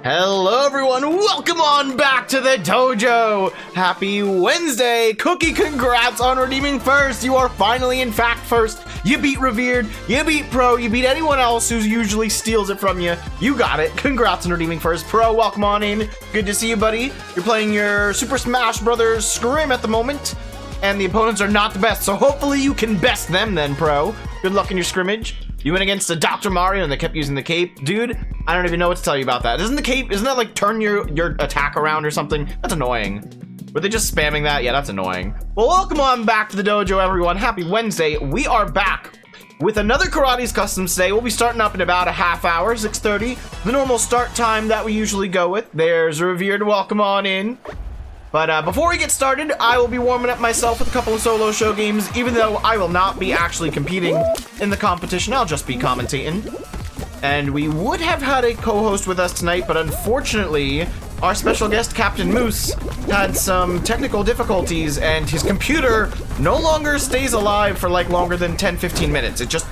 Hello everyone, welcome on back to the dojo! Happy Wednesday! Cookie, congrats on redeeming first! You are finally in fact first! You beat Revered, you beat Pro, you beat anyone else who usually steals it from you. You got it. Congrats on redeeming first. Pro, welcome on in. Good to see you, buddy. You're playing your Super Smash Brothers Scrim at the moment, and the opponents are not the best, so hopefully you can best them then, Pro. Good luck in your scrimmage. You went against the Dr. Mario and they kept using the cape. Dude, I don't even know what to tell you about that. Isn't the cape, isn't that like turn your attack around or something? That's annoying. Were they just spamming that? Yeah, that's annoying. Well, welcome on back to the dojo, everyone. Happy Wednesday. We are back with another Karate's Customs today. We'll be starting up in about a half hour, 6:30. The normal start time that we usually go with. There's Revered, welcome on in. But before we get started, I will be warming up myself with a couple of solo show games, even though I will not be actually competing in the competition. I'll just be commentating. And we would have had a co-host with us tonight, but unfortunately, our special guest, Captain Moose, had some technical difficulties, and his computer no longer stays alive for like longer than 10-15 minutes. It just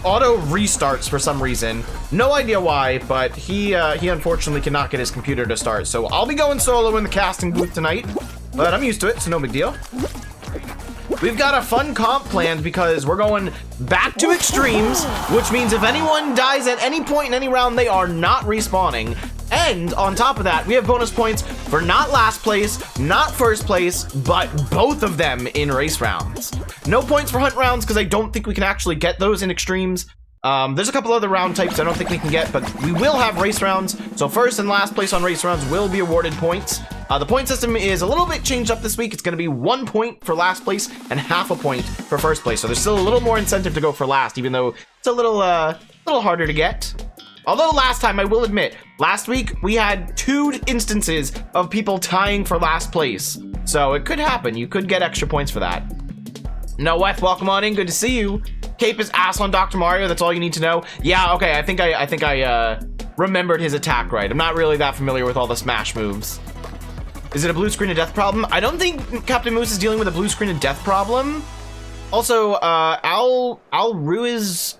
auto restarts for some reason. No idea why, but he unfortunately cannot get his computer to start. So I'll be going solo in the casting booth tonight, but I'm used to it, so no big deal. We've got a fun comp planned because we're going back to extremes, which means if anyone dies at any point in any round, they are not respawning. And on top of that, we have bonus points for not last place, not first place, but both of them in race rounds. No points for hunt rounds because I don't think we can actually get those in extremes. There's a couple other round types I don't think we can get, but we will have race rounds. So first and last place on race rounds will be awarded points. The point system is a little bit changed up this week. It's going to be 1 point for last place and half a point for first place. So there's still a little more incentive to go for last, even though it's a little harder to get. Although last time, I will admit, last week we had 2 instances of people tying for last place. So it could happen. You could get extra points for that. Noeth, welcome on in. Good to see you. Cape is ass on Dr. Mario. That's all you need to know. Yeah, okay. I think I remembered his attack right. I'm not really that familiar with all the Smash moves. Is it a blue screen of death problem? I don't think Captain Moose is dealing with a blue screen of death problem. Also, Al Ruiz,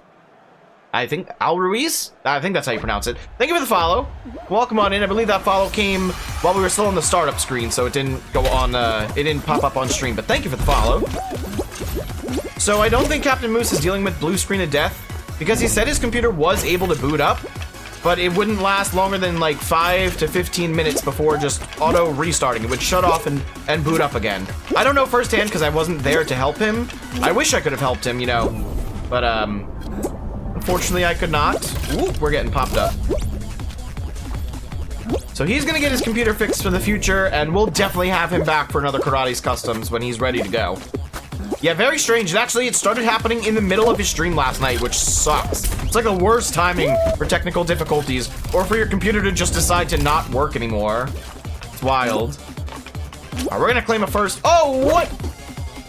I think that's how you pronounce it. Thank you for the follow. Welcome on in. I believe that follow came while we were still on the startup screen, so it didn't go on, it didn't pop up on stream, but thank you for the follow. So I don't think Captain Moose is dealing with blue screen of death because he said his computer was able to boot up, but it wouldn't last longer than like 5 to 15 minutes before just auto restarting. It would shut off and boot up again. I don't know firsthand because I wasn't there to help him. I wish I could have helped him, you know, but unfortunately I could not. Ooh, we're getting popped up. So he's gonna get his computer fixed for the future, and we'll definitely have him back for another Karate's Customs when he's ready to go. Yeah, very strange. Actually, it started happening in the middle of his stream last night, which sucks. It's like the worst timing for technical difficulties, or for your computer to just decide to not work anymore. It's wild. All right, we're gonna claim a first. Oh, what?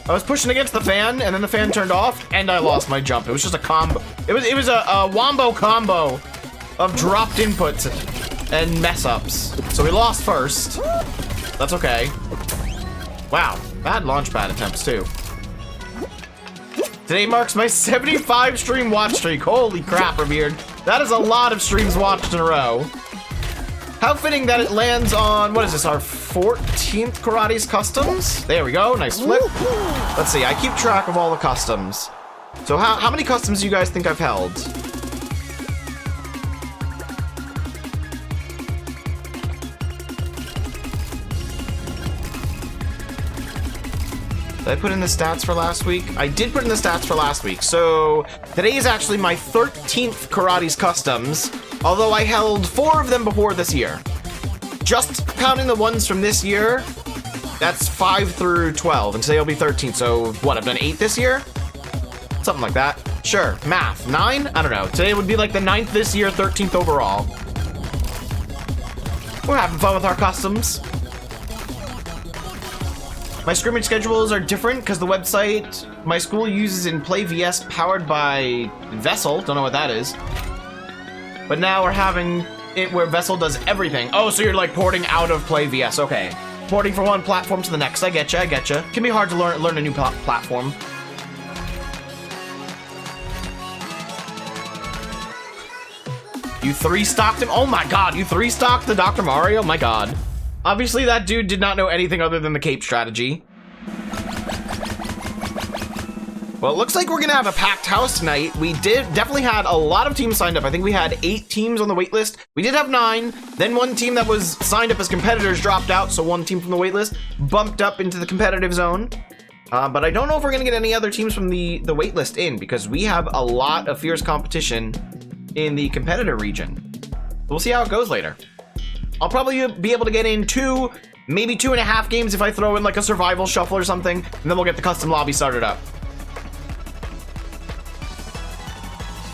I was pushing against the fan, and then the fan turned off, and I lost my jump. It was just a combo. It was a wombo combo of dropped inputs and mess ups. So we lost first. That's okay. Wow, bad launchpad attempts too. Today marks my 75 stream watch streak. Holy crap, Revered. That is a lot of streams watched in a row. How fitting that it lands on, what is this, our 14th Karate's Customs? There we go, nice flip. Let's see, I keep track of all the customs. So how many customs do you guys think I've held? Did I put in the stats for last week? I did put in the stats for last week. So today is actually my 13th Karate's Customs, although I held 4 of them before this year. Just counting the ones from this year, that's 5 through 12, and today will be 13. So what, I've done 8 this year? Something like that. Sure, math. 9? I don't know. Today would be like the 9th this year, 13th overall. We're having fun with our customs. My scrimmage schedules are different because the website my school uses in Play VS powered by Vessel. Don't know what that is. But now we're having it where Vessel does everything. Oh, so you're like porting out of Play VS. Okay. Porting from one platform to the next. I getcha, I getcha. Can be hard to learn a new platform. You 3-stocked him? Oh my god, you 3-stocked the Dr. Mario? My god. Obviously, that dude did not know anything other than the cape strategy. Well, it looks like we're gonna have a packed house tonight. We definitely had a lot of teams signed up. I think we had 8 teams on the wait list. We did have 9. Then one team that was signed up as competitors dropped out, so one team from the wait list bumped up into the competitive zone. But I don't know if we're gonna get any other teams from the wait list in, because we have a lot of fierce competition in the competitor region. We'll see how it goes later. I'll probably be able to get in 2, maybe 2.5 games if I throw in like a survival shuffle or something, and then we'll get the custom lobby started up.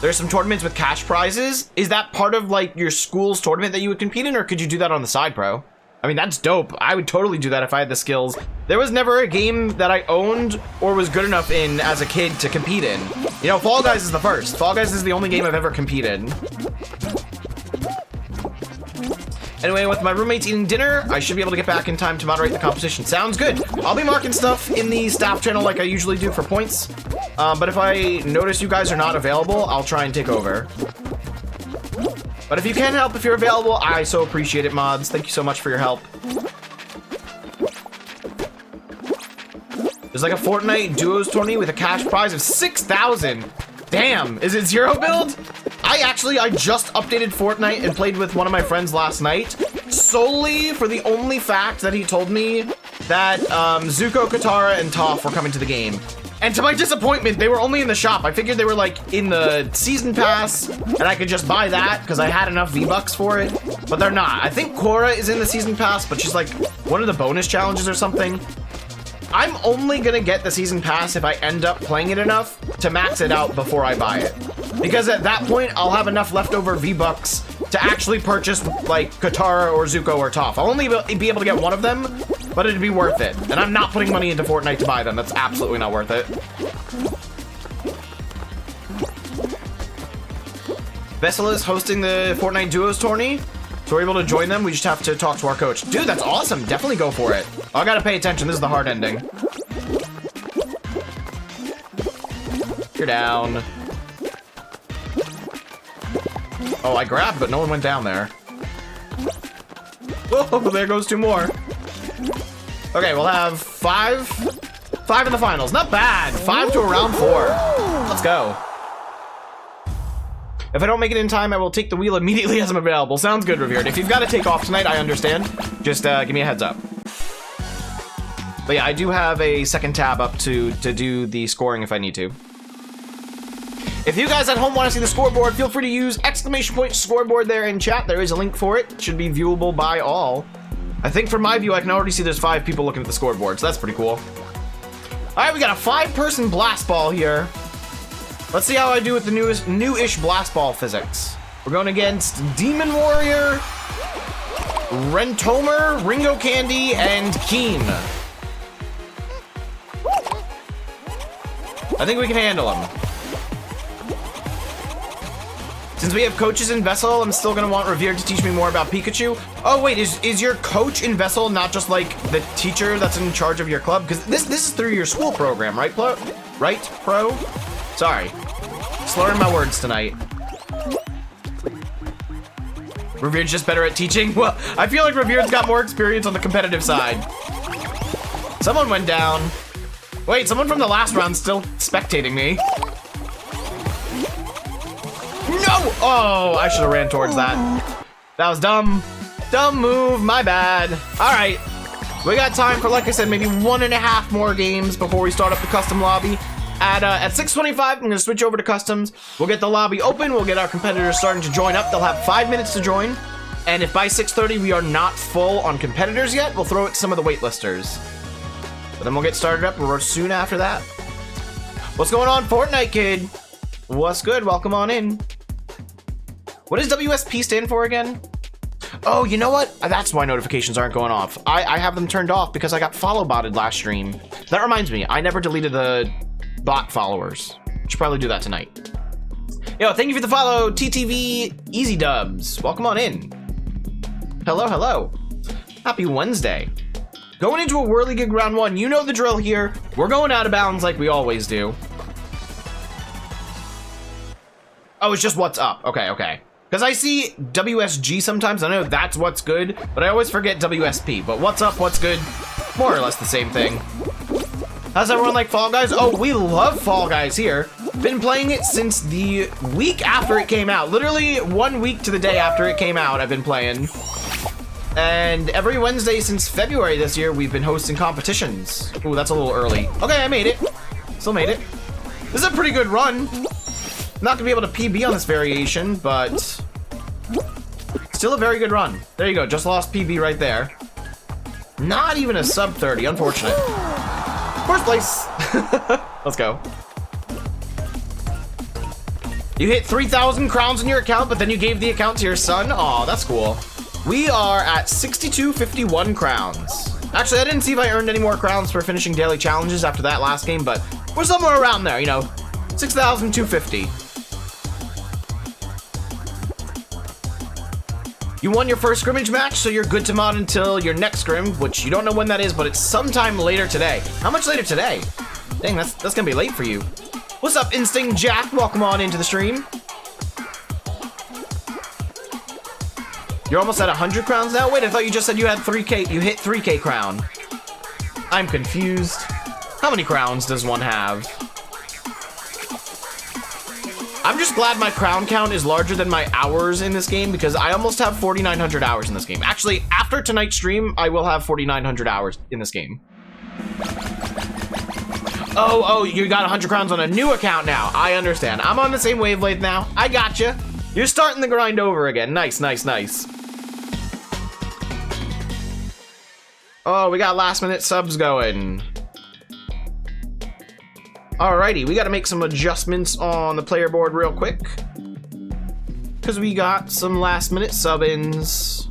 There's some tournaments with cash prizes. Is that part of like your school's tournament that you would compete in, or could you do that on the side, bro? I mean, that's dope. I would totally do that if I had the skills. There was never a game that I owned or was good enough in as a kid to compete in. You know, Fall Guys is the first. Fall Guys is the only game I've ever competed. Anyway, with my roommates eating dinner, I should be able to get back in time to moderate the competition. Sounds good. I'll be marking stuff in the staff channel like I usually do for points. But if I notice you guys are not available, I'll try and take over. But if you can help, if you're available, I so appreciate it, mods. Thank you so much for your help. There's like a Fortnite duos tourney with a cash prize of 6,000. Damn, is it 0 build? I just updated Fortnite and played with one of my friends last night, solely for the only fact that he told me that Zuko, Katara, and Toph were coming to the game. And to my disappointment, they were only in the shop. I figured they were like in the season pass, and I could just buy that because I had enough V-Bucks for it, but they're not. I think Korra is in the season pass, but she's like one of the bonus challenges or something. I'm only gonna get the season pass if I end up playing it enough to max it out before I buy it. Because at that point, I'll have enough leftover V-Bucks to actually purchase like Katara or Zuko or Toph. I'll only be able to get one of them, but it'd be worth it. And I'm not putting money into Fortnite to buy them. That's absolutely not worth it. Vessel is hosting the Fortnite Duos tourney, so we're able to join them. We just have to talk to our coach. Dude, that's awesome. Definitely go for it. Oh, I gotta pay attention. This is the hard ending. You're down. Oh, I grabbed, but no one went down there. Whoa, there goes 2 more. Okay, we'll have 5 in the finals. Not bad. 5 to around 4. Let's go. If I don't make it in time, I will take the wheel immediately as I'm available. Sounds good, Revered. If you've got to take off tonight, I understand. Just give me a heads up. But yeah, I do have a second tab up to do the scoring if I need to. If you guys at home want to see the scoreboard, feel free to use !scoreboard there in chat. There is a link for it. It should be viewable by all. I think from my view, I can already see there's 5 people looking at the scoreboard, so that's pretty cool. All right, we got a 5-person blast ball here. Let's see how I do with the new-ish blast ball physics. We're going against Demon Warrior, Rentomer, Ringo Candy, and Keen. I think we can handle him. Since we have coaches in Vessel, I'm still gonna want Revered to teach me more about Pikachu. Oh wait, is your coach in Vessel not just like the teacher that's in charge of your club? Because this is through your school program, right, Pro? Sorry, slurring my words tonight. Revered's just better at teaching? Well, I feel like Revered's got more experience on the competitive side. Someone went down. Wait, someone from the last round's still spectating me. No! Oh, I should have ran towards that. That was dumb. Dumb move, my bad. All right, we got time for, like I said, maybe 1.5 more games before we start up the custom lobby. At 6:25, I'm gonna switch over to customs. We'll get the lobby open. We'll get our competitors starting to join up. They'll have 5 minutes to join. And if by 6:30 we are not full on competitors yet, we'll throw it to some of the waitlisters. But then we'll get started up soon after that. What's going on, Fortnite kid? What's good? Welcome on in. What does WSP stand for again? Oh, you know what? That's why notifications aren't going off. I have them turned off because I got follow-botted last stream. That reminds me, I never deleted the bot followers. Should probably do that tonight. Yo, thank you for the follow, TTV Easy Dubs. Welcome on in. Hello, hello. Happy Wednesday. Going into a whirligig round 1. You know the drill here. We're going out of bounds like we always do. Oh, it's just what's up. Okay, okay. Because I see WSG sometimes. I know that's what's good, but I always forget WSP. But what's up, what's good? More or less the same thing. How's everyone like Fall Guys? Oh, we love Fall Guys here. Been playing it since the week after it came out. Literally 1 week to the day after it came out, I've been playing. And every Wednesday since February this year, we've been hosting competitions. Ooh, that's a little early. Okay, I made it. Still made it. This is a pretty good run. Not gonna be able to PB on this variation, but still a very good run. There you go, just lost PB right there. Not even a sub 30, unfortunate. First place. Let's go. You hit 3,000 crowns in your account, but then you gave the account to your son? Aw, that's cool. We are at 6251 crowns. Actually, I didn't see if I earned any more crowns for finishing daily challenges after that last game, but we're somewhere around there, you know, 6,250. You won your first scrimmage match, so you're good to mod until your next scrim, which you don't know when that is, but it's sometime later today. How much later today? Dang, that's gonna be late for you. What's up, Instinct Jack? Welcome on into the stream. You're almost at 100 crowns now? Wait, I thought you just said you had 3K. You hit 3K crown. I'm confused. How many crowns does one have? I'm just glad my crown count is larger than my hours in this game because I almost have 4,900 hours in this game. Actually, after tonight's stream, I will have 4,900 hours in this game. Oh, you got 100 crowns on a new account now. I understand. I'm on the same wavelength now. I gotcha. You're starting the grind over again. Nice, nice, nice. Oh, we got last minute subs going. Alrighty, we gotta make some adjustments on the player board real quick. Because we got some last minute sub-ins.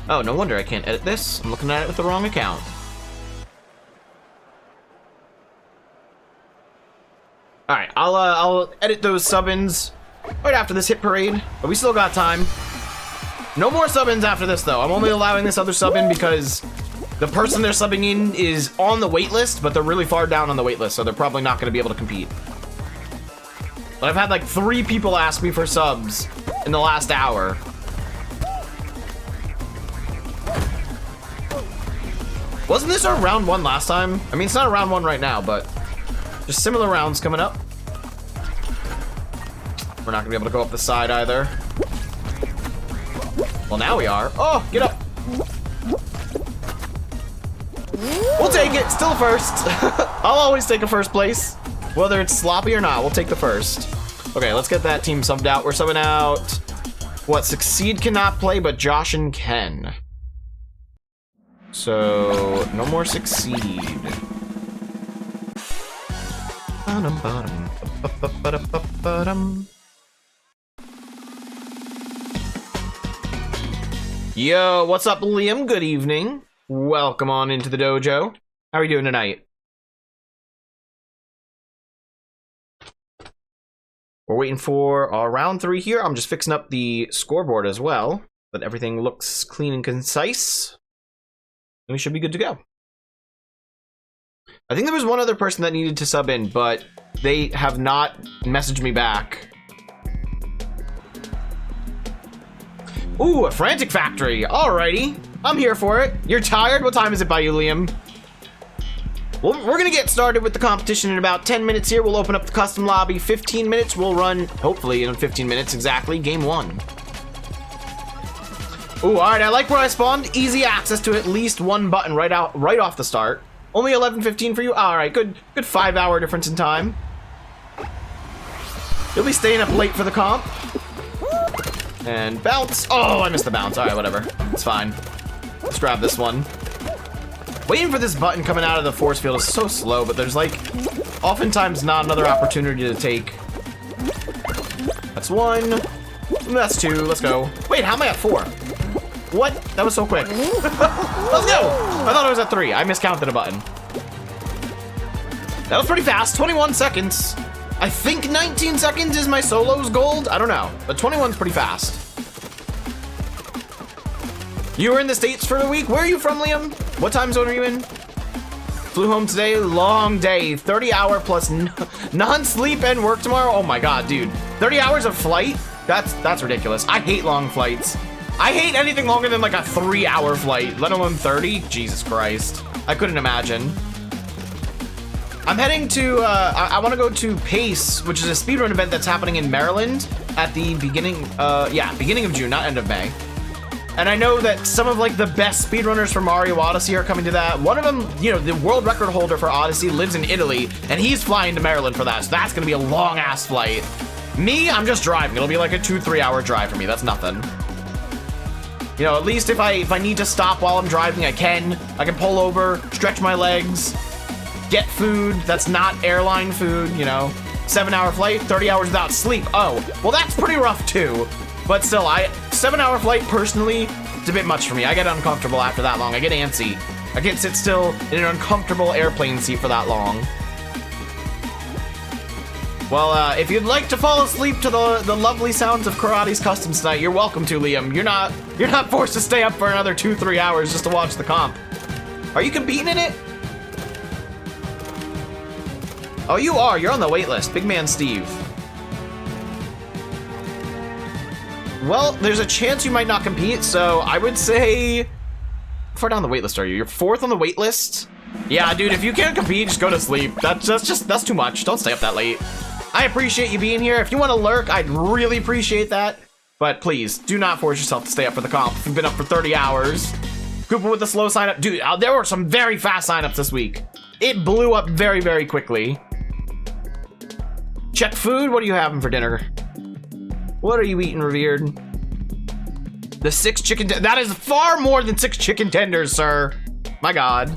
Oh, no wonder I can't edit this. I'm looking at it with the wrong account. Alright, I'll edit those sub-ins right after this hit parade, but we still got time. No more sub-ins after this, though. I'm only allowing this other sub-in because the person they're subbing in is on the wait list, but they're really far down on the wait list, so they're probably not going to be able to compete. But I've had like 3 people ask me for subs in the last hour. Wasn't this our round 1 last time? I mean, it's not a round 1 right now, but just similar rounds coming up. We're not gonna be able to go up the side either. Well, now we are. Oh, get up. We'll take it. Still a first. I'll always take a first place. Whether it's sloppy or not, we'll take the first. Okay, let's get that team subbed out. We're subbing out, what, Succeed cannot play, but Josh and Ken. So, no more Succeed. Yo, what's up, Liam? Good evening. Welcome on into the dojo. How are you doing tonight? We're waiting for round 3 here. I'm just fixing up the scoreboard as well, but everything looks clean and concise. And we should be good to go. I think there was one other person that needed to sub in, but they have not messaged me back. Ooh, a Frantic Factory. Alrighty. I'm here for it. You're tired? What time is it by you, Liam? Well, we're gonna get started with the competition in about 10 minutes here. We'll open up the custom lobby. 15 minutes. We'll run, hopefully, in 15 minutes exactly, game 1. Ooh, alright, I like where I spawned. Easy access to at least one button right off the start. Only 11:15 for you? Alright, good 5-hour difference in time. You'll be staying up late for the comp. And bounce. Oh, I missed the bounce. Alright, whatever. It's fine. Let's grab this one. Waiting for this button coming out of the force field is so slow, but there's like oftentimes not another opportunity to take. That's 1. That's 2. Let's go. Wait, how am I at 4? What? That was so quick. Let's go. I thought I was at 3. I miscounted a button. That was pretty fast. 21 seconds. I think 19 seconds is my solo's gold. I don't know, but 21's pretty fast. You were in the States for a week. Where are you from, Liam? What time zone are you in? Flew home today, long day, 30-hour plus non-sleep and work tomorrow. Oh my god, dude. 30 hours of flight? That's ridiculous. I hate long flights. I hate anything longer than like a 3-hour flight, let alone 30. Jesus Christ. I couldn't imagine. I'm heading to, I want to go to PACE, which is a speedrun event that's happening in Maryland at the beginning of June, not end of May. And I know that some of like the best speedrunners for Mario Odyssey are coming to that. One of them, you know, the world record holder for Odyssey lives in Italy, and he's flying to Maryland for that. So that's going to be a long ass flight. Me, I'm just driving. It'll be like a 2-3 hour drive for me. That's nothing. You know, at least if I need to stop while I'm driving, I can pull over, stretch my legs, get food that's not airline food, you know. 7-hour flight, 30 hours without sleep. Oh, well that's pretty rough too. But still, 7-hour flight personally, it's a bit much for me. I get uncomfortable after that long. I get antsy. I can't sit still in an uncomfortable airplane seat for that long. Well, if you'd like to fall asleep to the lovely sounds of Karate's Customs tonight, you're welcome to, Liam. You're not forced to stay up for another 2-3 hours just to watch the comp. Are you competing in it? Oh, you are. You're on the wait list. Big man Steve. Well, there's a chance you might not compete, so I would say... How far down the wait list are you? You're 4th on the wait list? Yeah, dude, if you can't compete, just go to sleep. That's too much. Don't stay up that late. I appreciate you being here. If you want to lurk, I'd really appreciate that. But please, do not force yourself to stay up for the comp. If you've been up for 30 hours. Cooper with the slow sign up. Dude, there were some very fast signups this week. It blew up very, very quickly. Check food. What are you having for dinner? What are you eating, Revered? The 6 chicken... That is far more than 6 chicken tenders, sir. My god.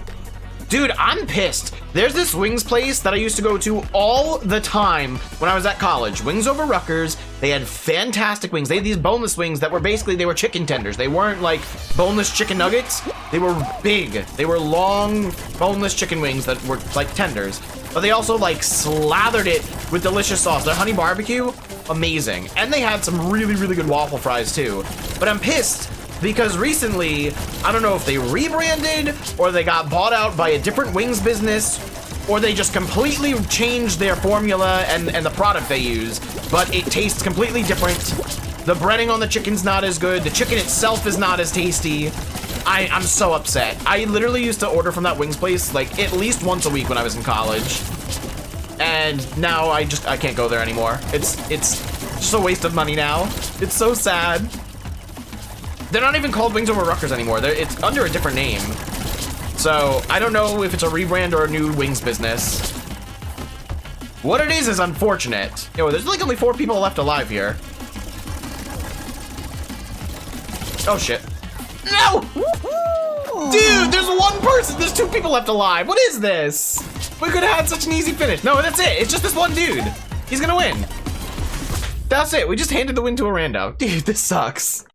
Dude, I'm pissed. There's this wings place that I used to go to all the time when I was at college. Wings Over Rutgers. They had fantastic wings. They had these boneless wings that were basically, they were chicken tenders. They weren't like boneless chicken nuggets. They were big. They were long, boneless chicken wings that were like tenders. But they also like slathered it with delicious sauce. Their honey barbecue, amazing. And they had some really, really good waffle fries too. But I'm pissed because recently, I don't know if they rebranded or they got bought out by a different wings business or they just completely changed their formula and the product they use, but it tastes completely different. The breading on the chicken's not as good. The chicken itself is not as tasty. I'm so upset. I literally used to order from that wings place like at least once a week when I was in college. And now I can't go there anymore. It's just a waste of money now. It's so sad. They're not even called Wings Over Rutgers anymore. It's under a different name. So I don't know if it's a rebrand or a new wings business. What it is unfortunate. Yo, there's like only 4 people left alive here. Oh shit. No! Dude, there's 1 person. There's 2 people left alive. What is this? We could have had such an easy finish. No, that's it. It's just this 1 dude. He's gonna win. That's it. We just handed the win to a rando. Dude, this sucks.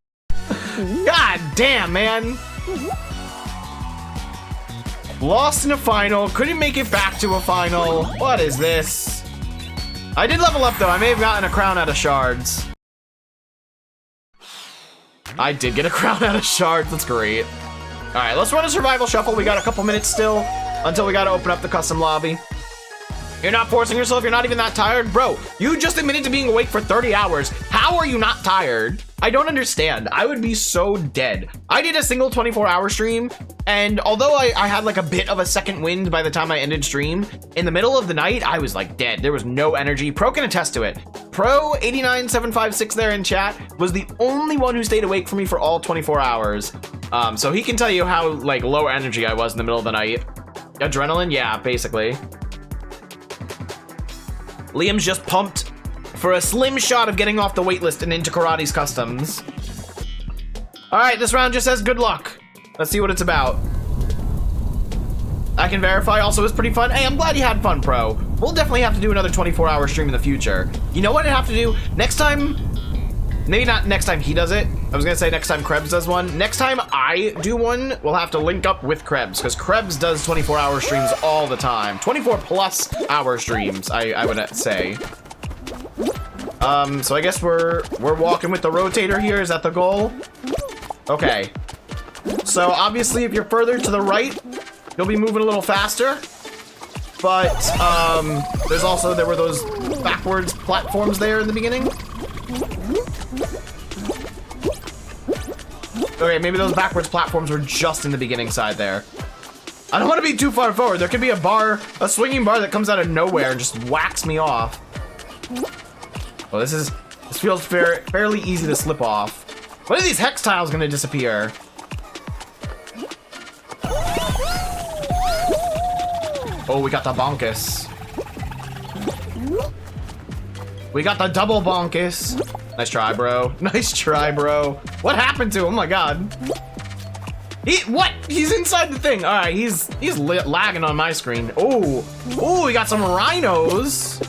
God damn, man. Lost in a final. Couldn't make it back to a final. What is this? I did level up, though. I may have gotten a crown out of shards. I did get a crown out of shards. That's great. All right, let's run a survival shuffle. We got a couple minutes still until we got to open up the custom lobby. You're not forcing yourself. You're not even that tired. Bro, you just admitted to being awake for 30 hours. How are you not tired? I don't understand. I would be so dead. I did a single 24-hour stream, and although I had like a bit of a second wind by the time I ended stream, in the middle of the night, I was like dead. There was no energy. Pro can attest to it. Pro89756 there in chat was the only one who stayed awake for me for all 24 hours. So he can tell you how like low energy I was in the middle of the night. Adrenaline? Yeah, basically. Liam's just pumped for a slim shot of getting off the waitlist and into Karate's Customs. All right, this round just says good luck. Let's see what it's about. I can verify also is pretty fun. Hey, I'm glad you had fun, Pro. We'll definitely have to do another 24-hour stream in the future. You know what I have to do? Next time, maybe not next time he does it. I was gonna say next time Krebs does one. Next time I do one, we'll have to link up with Krebs because Krebs does 24-hour streams all the time. 24+ hour streams, I would say. So I guess we're walking with the rotator here. Is that the goal? Okay. So obviously if you're further to the right, you'll be moving a little faster. but there were those backwards platforms there in the beginning. Okay, maybe those backwards platforms were just in the beginning side there. I don't want to be too far forward. There could be a swinging bar that comes out of nowhere and just whacks me off. Well, this feels fairly easy to slip off. When are these hex tiles gonna disappear? Oh, we got the bonkus. We got the double bonkus. Nice try, bro. Nice try, bro. What happened to him? Oh my god. What? He's inside the thing. All right, he's lagging on my screen. Oh, we got some rhinos.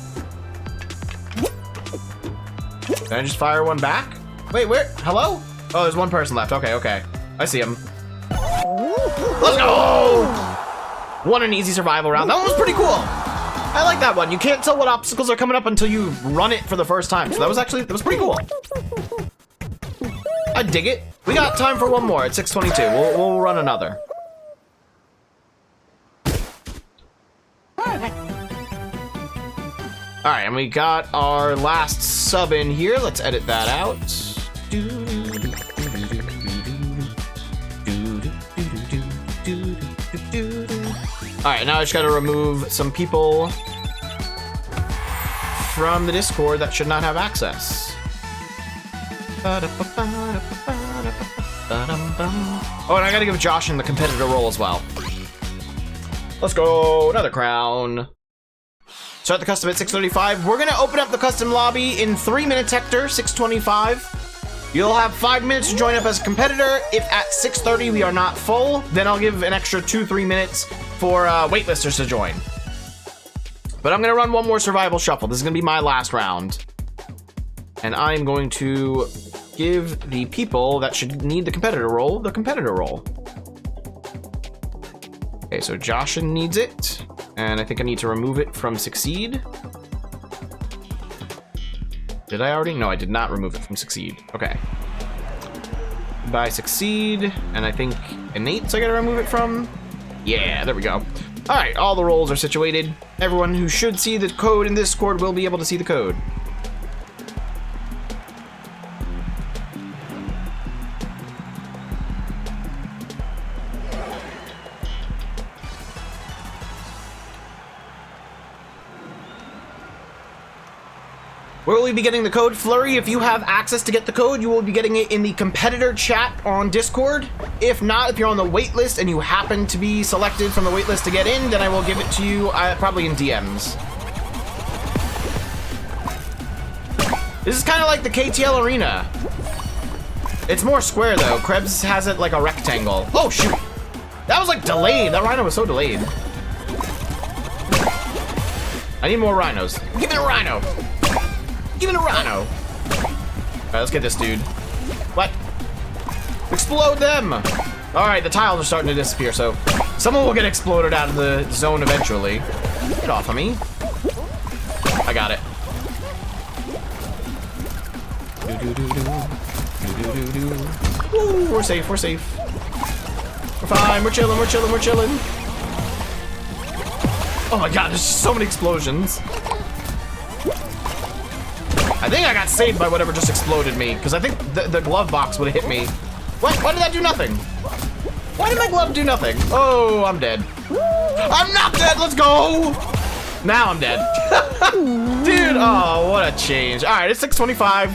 Can I just fire one back? Wait, where? Hello? Oh, there's one person left. Okay. I see him. Let's go! What an easy survival round. That one was pretty cool. I like that one. You can't tell what obstacles are coming up until you run it for the first time. So that was pretty cool. I dig it. We got time for one more at 6:22. We'll run another. All right, and we got our last sub in here. Let's edit that out. All right, now I just gotta remove some people from the Discord that should not have access. Oh, and I gotta give Josh in the competitor role as well. Let's go, another crown. Start the custom at 6:35. We're gonna open up the custom lobby in 3 minutes, Hector, 6:25. You'll have 5 minutes to join up as a competitor. If at 6:30 we are not full, then I'll give an extra 2-3 minutes for waitlisters to join. But I'm gonna run one more survival shuffle. This is gonna be my last round. And I'm going to give the people that should need the competitor role, the competitor role. Okay, so Josh needs it. And I think I need to remove it from Succeed. Did I already? No, I did not remove it from Succeed. Okay. By Succeed, and I think Innate's I gotta remove it from. Yeah, there we go. All right, all the roles are situated. Everyone who should see the code in Discord will be able to see the code. Where will we be getting the code? Flurry, if you have access to get the code, you will be getting it in the competitor chat on Discord. If not, if you're on the waitlist and you happen to be selected from the waitlist to get in, then I will give it to you probably in DMs. This is kind of like the KTL Arena. It's more square though. Krebs has it like a rectangle. Oh shoot! That was like delayed. That rhino was so delayed. I need more rhinos. Give me a rhino. Give it a rhino. All right, let's get this dude. What? Explode them. All right, the tiles are starting to disappear, so someone will get exploded out of the zone eventually. Get off of me. I got it. Woo, we're safe, we're safe. We're fine, we're chilling, we're chilling, we're chilling. Oh my god, there's so many explosions. I think I got saved by whatever just exploded me, because I think the glove box would have hit me. What? Why did that do nothing? Why did my glove do nothing? Oh, I'm dead. I'm not dead, let's go! Now I'm dead. Dude, oh, what a change. All right, it's 6:25.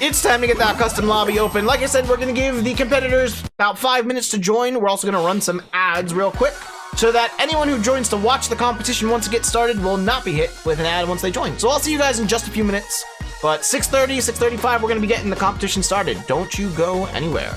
It's time to get that custom lobby open. Like I said, we're gonna give the competitors about 5 minutes to join. We're also gonna run some ads real quick, so that anyone who joins to watch the competition once it gets started will not be hit with an ad once they join. So I'll see you guys in just a few minutes. But 6:30, 6:35, we're gonna be getting the competition started. Don't you go anywhere.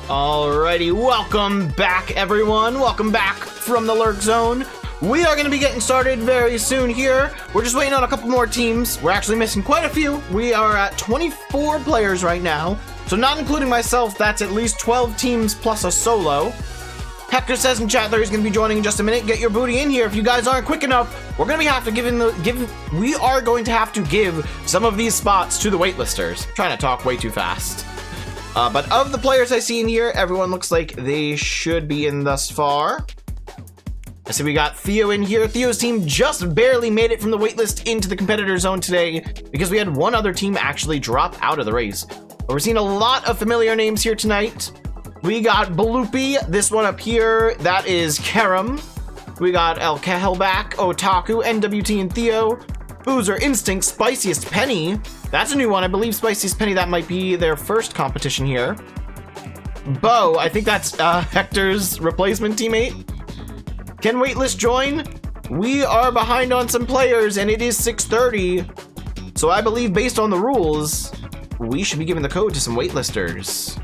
Alrighty, welcome back everyone. Welcome back from the lurk zone. We are going to be getting started very soon here. We're just waiting on a couple more teams. We're actually missing quite a few. We are at 24 players right now. So not including myself, that's at least 12 teams plus a solo. Hector says in chat that he's going to be joining in just a minute. Get your booty in here. If you guys aren't quick enough, we're going to have to we are going to have to give some of these spots to the waitlisters. I'm trying to talk way too fast. But of the players I see in here, everyone looks like they should be in thus far. I see we got Theo in here. Theo's team just barely made it from the waitlist into the competitor zone today because we had one other team actually drop out of the race. But we're seeing a lot of familiar names here tonight. We got Bloopy, this one up here, that is Karam. We got El Kehelback, Otaku, NWT and Theo. Boozer Instinct, Spiciest Penny. That's a new one. I believe Spiciest Penny, that might be their first competition here. Bo, I think that's Hector's replacement teammate. Can waitlist join? We are behind on some players and it is 6:30. So I believe based on the rules, we should be giving the code to some waitlisters.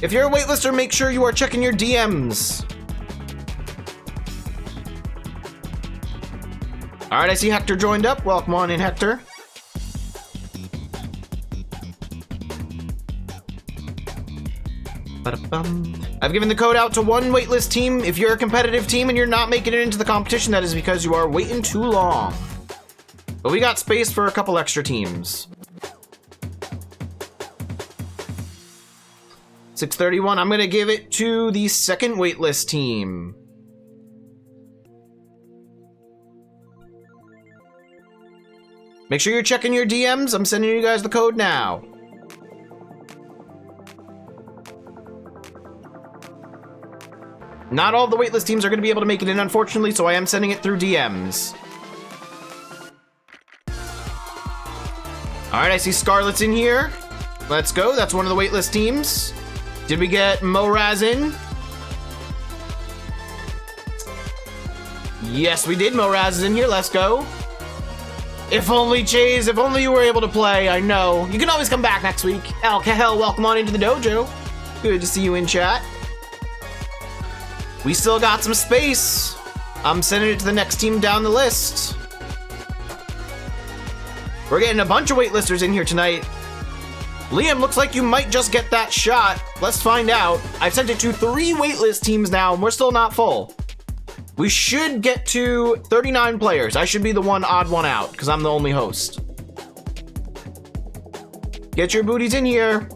If you're a waitlister, make sure you are checking your DMs. All right, I see Hector joined up. Welcome on in, Hector. I've given the code out to one waitlist team. If you're a competitive team and you're not making it into the competition, that is because you are waiting too long. But we got space for a couple extra teams. 6:31, I'm gonna give it to the second waitlist team. Make sure you're checking your DMs. I'm sending you guys the code now. Not all the waitlist teams are going to be able to make it in, unfortunately, so I am sending it through DMs. All right, I see Scarlet's in here. Let's go. That's one of the waitlist teams. Did we get Moraz in? Yes, we did. Moraz is in here. Let's go. If only, Chase, if only you were able to play, I know. You can always come back next week. El Kahel, welcome on into the dojo. Good to see you in chat. We still got some space. I'm sending it to the next team down the list. We're getting a bunch of waitlisters in here tonight. Liam, looks like you might just get that shot. Let's find out. I've sent it to 3 waitlist teams now, and we're still not full. We should get to 39 players. I should be the odd one out, because I'm the only host. Get your booties in here.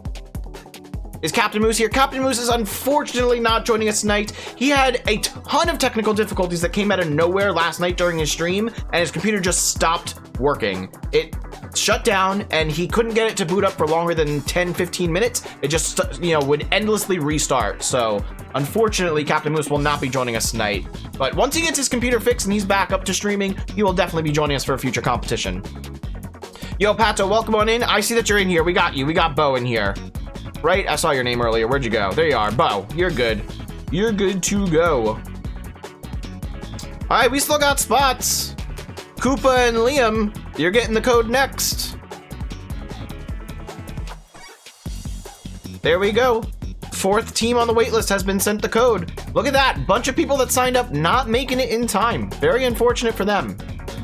Is Captain Moose here? Captain Moose is unfortunately not joining us tonight. He had a ton of technical difficulties that came out of nowhere last night during his stream, and his computer just stopped working. It shut down, and he couldn't get it to boot up for longer than 10-15 minutes. It just, would endlessly restart. So, unfortunately, Captain Moose will not be joining us tonight. But once he gets his computer fixed and he's back up to streaming, he will definitely be joining us for a future competition. Yo, Pato, welcome on in. I see that you're in here. We got you. We got Bo in here. Right? I saw your name earlier. Where'd you go? There you are. Bo, you're good. You're good to go. All right, we still got spots. Koopa and Liam, you're getting the code next. There we go. 4th team on the waitlist has been sent the code. Look at that. Bunch of people that signed up not making it in time. Very unfortunate for them.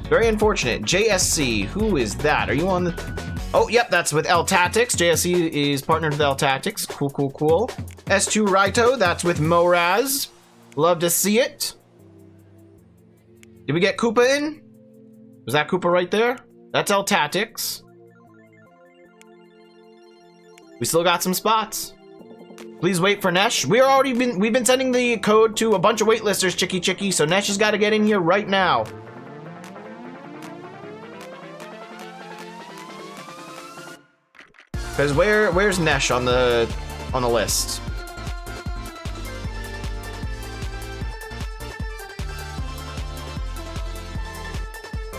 Very unfortunate. JSC, who is that? Are you on the... Oh, yep, that's with L Tactics. JSC is partnered with L Tactics. Cool, cool, cool. S2 Raito, that's with Moraz. Love to see it. Did we get Koopa in? Was that Koopa right there? That's L Tactics. We still got some spots. Please wait for Nesh. We've been sending the code to a bunch of waitlisters, Chicky, so Nesh has got to get in here right now. Because where's Nesh on the list?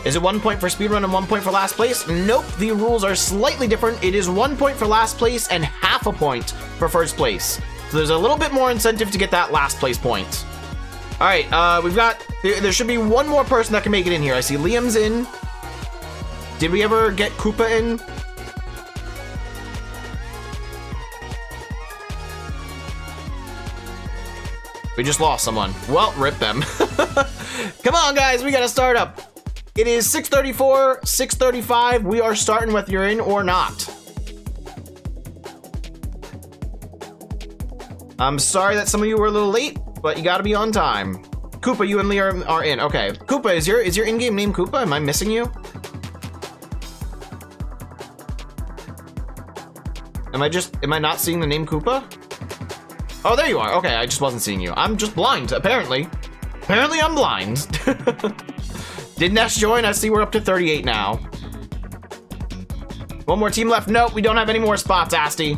Is it 1 point for speedrun and 1 point for last place? Nope, the rules are slightly different. It is 1 point for last place and half a point for first place. So there's a little bit more incentive to get that last place point. All right, there should be one more person that can make it in here. I see Liam's in. Did we ever get Koopa in? We just lost someone. Well, rip them. Come on, guys, we gotta start up. It is 6:34, 6:35. We are starting whether you're in or not. I'm sorry that some of you were a little late, but you gotta be on time. Koopa, you and Lee are in. Okay, Koopa, is your in-game name Koopa? Am I missing you? Am I not seeing the name Koopa? Oh, there you are. Okay, I just wasn't seeing you. I'm just blind, apparently. Apparently I'm blind. Did Nesh join? I see we're up to 38 now. One more team left. Nope, we don't have any more spots, Asti.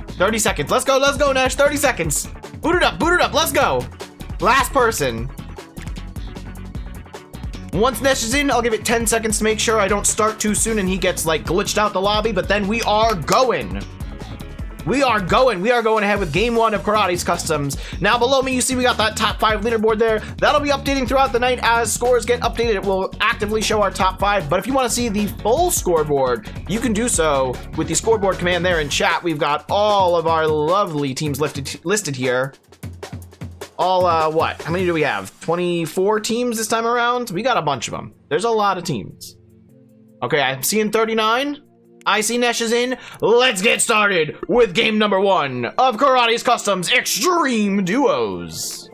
30 seconds. Let's go, Nesh. 30 seconds. Boot it up, let's go. Last person. Once Nesh is in, I'll give it 10 seconds to make sure I don't start too soon and he gets like glitched out the lobby, but then we are going. We are going ahead with game 1 of Karate's Customs. Now below me, you see we got that top 5 leaderboard there. That'll be updating throughout the night as scores get updated. It will actively show our top 5, but if you want to see the full scoreboard, you can do so with the scoreboard command there in chat. We've got all of our lovely teams listed here. All, what? How many do we have? 24 teams this time around? We got a bunch of them. There's a lot of teams. Okay, I'm seeing 39. I see Nesh is in. Let's get started with game number 1 of Karate's Customs X-Treme Duos.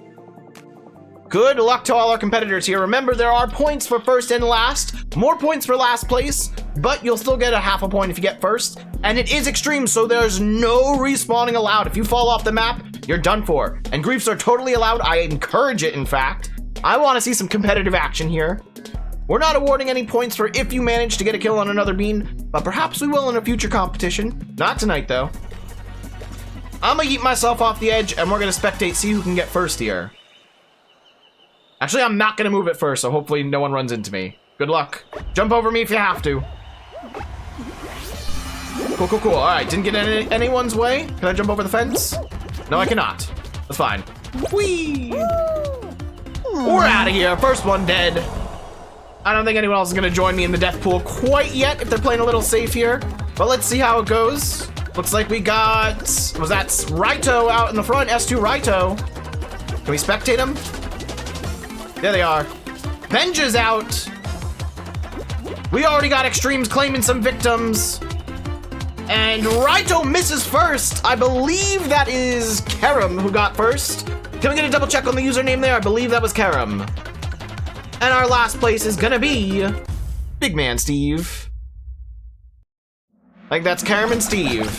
Good luck to all our competitors here. Remember, there are points for first and last. More points for last place, but you'll still get a half a point if you get first. And it is extreme, so there's no respawning allowed. If you fall off the map, you're done for. And griefs are totally allowed. I encourage it, in fact. I want to see some competitive action here. We're not awarding any points for if you manage to get a kill on another bean, but perhaps we will in a future competition. Not tonight, though. I'm gonna eat myself off the edge, and we're gonna spectate, see who can get first here. Actually, I'm not gonna move it first, so hopefully no one runs into me. Good luck. Jump over me if you have to. Cool. All right, didn't get in anyone's way. Can I jump over the fence? No, I cannot. That's fine. Whee! We're out of here. First one dead. I don't think anyone else is going to join me in the death pool quite yet if they're playing a little safe here. But let's see how it goes. Looks like we got... Was that Raito out in the front? S2 Raito. Can we spectate him? There they are. Benja's out. We already got X-Tremes claiming some victims. And Raito misses first. I believe that is Karam who got first. Can we get a double check on the username there? I believe that was Karam. And our last place is gonna be Big Man Steve. Like that's Karam and Steve.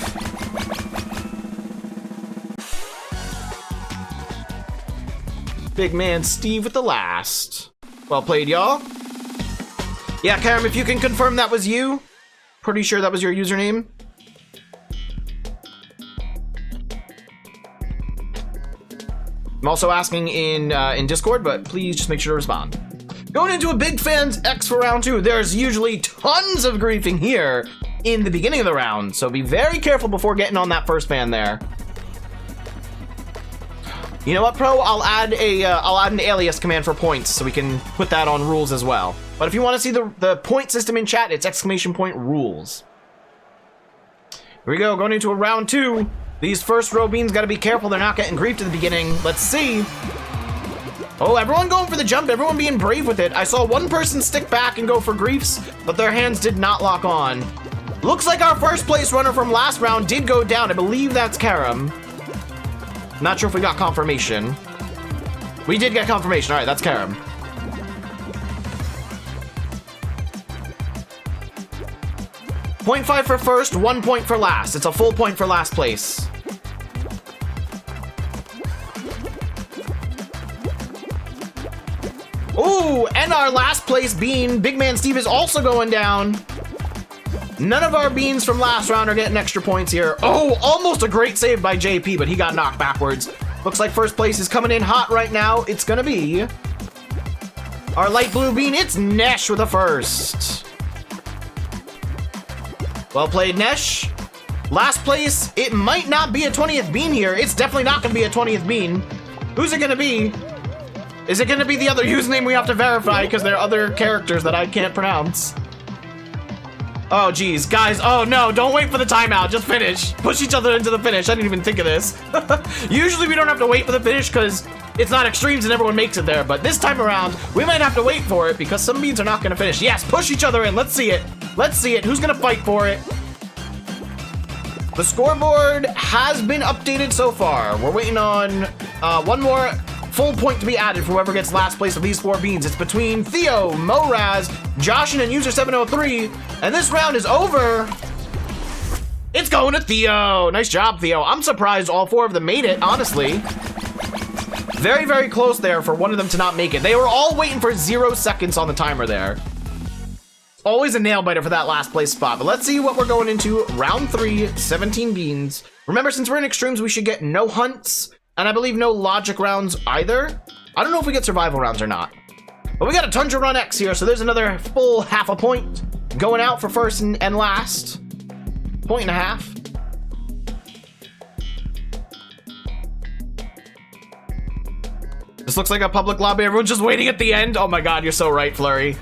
Big Man Steve with the last. Well played, y'all. Yeah, Karam, if you can confirm that was you. Pretty sure that was your username. I'm also asking in Discord, but please just make sure to respond. Going into a Big Fans X for round 2, there's usually tons of griefing here in the beginning of the round, so be very careful before getting on that first fan there. You know what, Pro? I'll add an alias command for points, so we can put that on rules as well. But if you want to see the point system in chat, it's !rules. Here we go, going into a round 2. These first row beans got to be careful; they're not getting griefed at the beginning. Let's see. Oh, everyone going for the jump, everyone being brave with it. I saw one person stick back and go for griefs, but their hands did not lock on. Looks like our first place runner from last round did go down. I believe that's Karam. Not sure if we got confirmation. We did get confirmation. All right, that's Karam. .5 for first, 1 point for last. It's a full point for last place. Ooh, and our last place bean, Big Man Steve, is also going down. None of our beans from last round are getting extra points here. Oh, almost a great save by JP, but he got knocked backwards. Looks like first place is coming in hot right now. It's gonna be our light blue bean. It's Nesh with a first. Well played, Nesh. Last place, it might not be a 20th bean here. It's definitely not gonna be a 20th bean. Who's it gonna be? Is it gonna be the other username we have to verify because there are other characters that I can't pronounce? Oh, geez. Guys, oh no, don't wait for the timeout. Just finish. Push each other into the finish. I didn't even think of this. Usually we don't have to wait for the finish because it's not extremes and everyone makes it there. But this time around, we might have to wait for it because some beans are not going to finish. Yes, push each other in. Let's see it. Let's see it. Who's going to fight for it? The scoreboard has been updated so far. We're waiting on one more full point to be added for whoever gets last place of these 4 beans. It's between Theo, Moraz, Joshin, and user 703. And this round is over. It's going to Theo. Nice job, Theo. I'm surprised all 4 of them made it, honestly. Very, very close there for one of them to not make it. They were all waiting for 0 seconds on the timer there. Always a nail biter for that last place spot. But let's see what we're going into. Round 3, 17 beans. Remember, since we're in extremes, we should get no hunts. And I believe no logic rounds either. I don't know if we get survival rounds or not. But we got a Tundra Run X here, so there's another full half a point going out for first and last. 1.5. This looks like a public lobby. Everyone's just waiting at the end. Oh my god, you're so right, Flurry.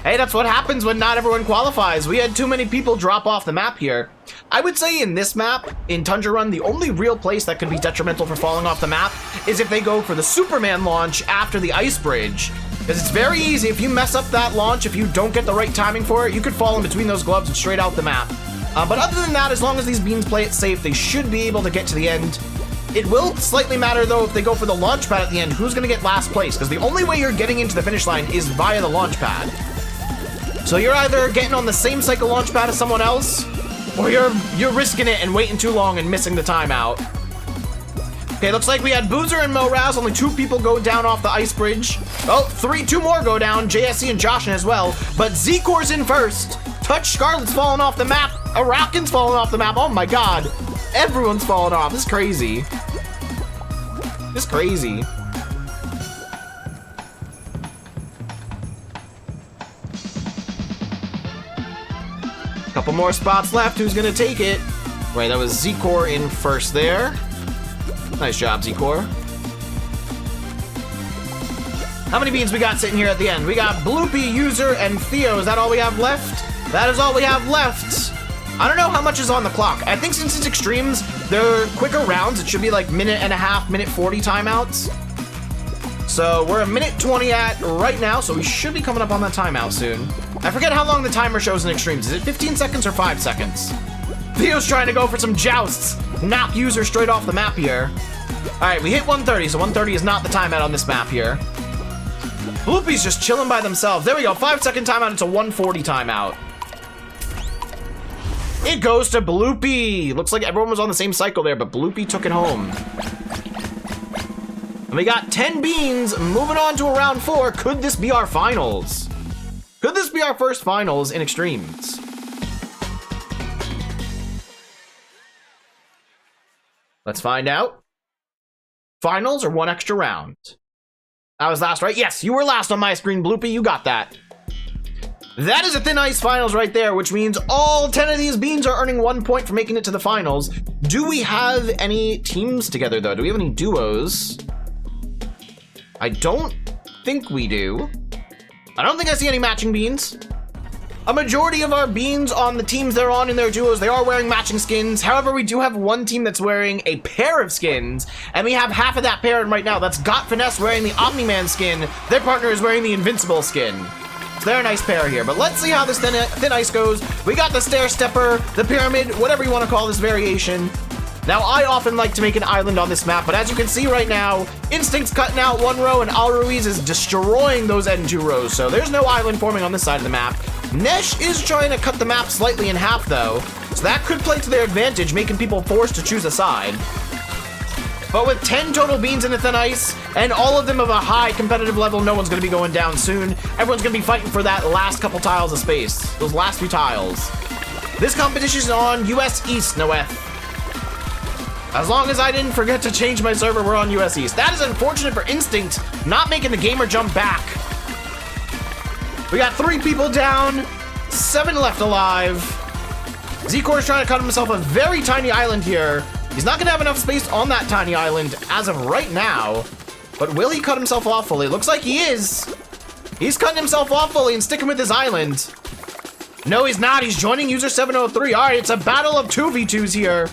Hey, that's what happens when not everyone qualifies. We had too many people drop off the map here. I would say in this map, in Tundra Run, the only real place that could be detrimental for falling off the map is if they go for the Superman launch after the ice bridge. Because it's very easy. If you mess up that launch, if you don't get the right timing for it, you could fall in between those gloves and straight out the map. But other than that, as long as these beans play it safe, they should be able to get to the end. It will slightly matter, though, if they go for the launch pad at the end, who's going to get last place. Because the only way you're getting into the finish line is via the launch pad. So you're either getting on the same cycle launch pad as someone else, or you're risking it and waiting too long and missing the timeout. Okay, looks like we had Boozer and Moraz. Only 2 people go down off the ice bridge. Oh, 2 more go down. JSC and Joshin as well. But Z-Core's in first. Touch Scarlet's falling off the map. Arakan's falling off the map. Oh my god. Everyone's falling off. This is crazy. This is crazy. Couple more spots left. Who's gonna take it? Wait, that was Z-Core in first there. Nice job, Z-Core. How many beans we got sitting here at the end? We got Bloopy, User, and Theo. Is that all we have left? That is all we have left. I don't know how much is on the clock. I think since it's extremes, they're quicker rounds. It should be like 1.5 minutes, minute 40 timeouts. So we're 1:20 at right now, so we should be coming up on that timeout soon. I forget how long the timer shows in extremes. Is it 15 seconds or 5 seconds? Theo's trying to go for some jousts. Knock User straight off the map here. All right, we hit 1:30, so 1:30 is not the timeout on this map here. Bloopy's just chilling by themselves. There we go, 5-second timeout. It's a 1:40 timeout. It goes to Bloopy. Looks like everyone was on the same cycle there, but Bloopy took it home. And we got 10 beans. Moving on to a round 4. Could this be our finals? Could this be our first finals in extremes? Let's find out. Finals or 1 extra round? I was last, right? Yes, you were last on my screen, Bloopy. You got that. That is a Thin Ice finals right there, which means all 10 of these beans are earning 1 point for making it to the finals. Do we have any teams together, though? Do we have any duos? I don't think we do. I don't think I see any matching beans. A majority of our beans on the teams they're on in their duos, they are wearing matching skins. However, we do have one team that's wearing a pair of skins, and we have half of that pair in right now. That's Got Finesse wearing the Omni-Man skin. Their partner is wearing the Invincible skin. So they're a nice pair here, but let's see how this thin Ice goes. We got the Stair Stepper, the Pyramid, whatever you want to call this variation. Now, I often like to make an island on this map, but as you can see right now, Instinct's cutting out 1 row, and Al Ruiz is destroying those end 2 rows, so there's no island forming on this side of the map. Nesh is trying to cut the map slightly in half, though, so that could play to their advantage, making people forced to choose a side. But with 10 total beans in the Thin Ice, and all of them of a high competitive level, no one's going to be going down soon. Everyone's going to be fighting for that last couple tiles of space. Those last few tiles. This competition is on US East, Noeth. As long as I didn't forget to change my server, we're on US East. That is unfortunate for Instinct, not making the gamer jump back. We got 3 people down, 7 left alive. Z-Core is trying to cut himself a very tiny island here. He's not going to have enough space on that tiny island as of right now. But will he cut himself off fully? Looks like he is. He's cutting himself off fully and sticking with his island. No, he's not. He's joining user 703. All right, it's a battle of 2v2s here.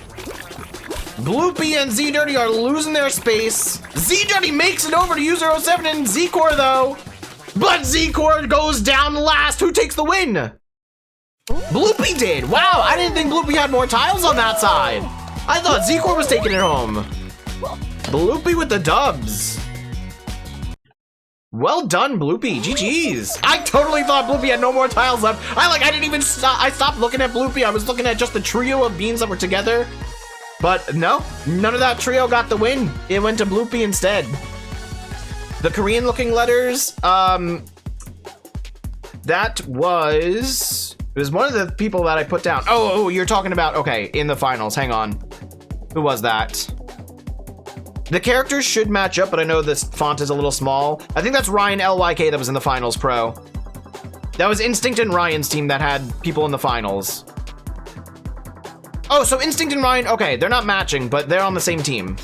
Bloopy and Z-Dirty are losing their space. Z-Dirty makes it over to user 07 and Z-Core, though. But Z-Core goes down last. Who takes the win? Bloopy did. Wow, I didn't think Bloopy had more tiles on that side. I thought Z-Core was taking it home. Bloopy with the dubs. Well done, Bloopy. GG's. I totally thought Bloopy had no more tiles left. I didn't even stop. I stopped looking at Bloopy. I was looking at just the trio of beans that were together. But no, none of that trio got the win. It went to Bloopy instead. The Korean looking letters, that was, it was one of the people that I put down. Oh, you're talking about, okay, in the finals. Hang on. Who was that? The characters should match up, but I know this font is a little small. I think that's Ryan LYK that was in the finals, pro. That was Instinct and Ryan's team that had people in the finals. Oh, so Instinct and Ryan, okay, they're not matching, but they're on the same team.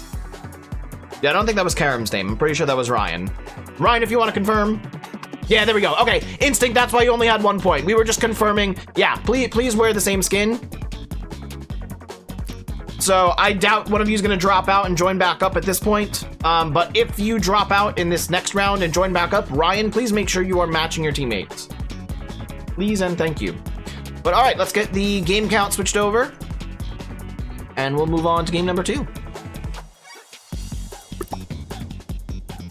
Yeah, I don't think that was Karam's name. I'm pretty sure that was Ryan. Ryan, if you want to confirm. Yeah, there we go. Okay, Instinct, that's why you only had 1 point. We were just confirming. Yeah, please wear the same skin. So I doubt one of you is going to drop out and join back up at this point. But if you drop out in this next round and join back up, Ryan, please make sure you are matching your teammates. Please and thank you. But all right, let's get the game count switched over. And we'll move on to game number 2.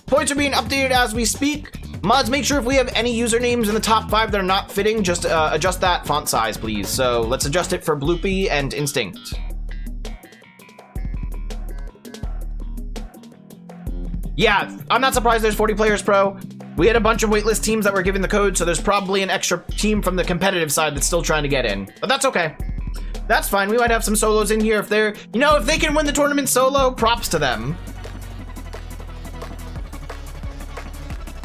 Points are being updated as we speak. Mods, make sure if we have any usernames in the top 5 that are not fitting, just adjust that font size, please. So let's adjust it for Bloopy and Instinct. Yeah, I'm not surprised there's 40 players, pro. We had a bunch of waitlist teams that were given the code, so there's probably an extra team from the competitive side that's still trying to get in. But that's okay. That's fine. We might have some solos in here if they're, if they can win the tournament solo, props to them.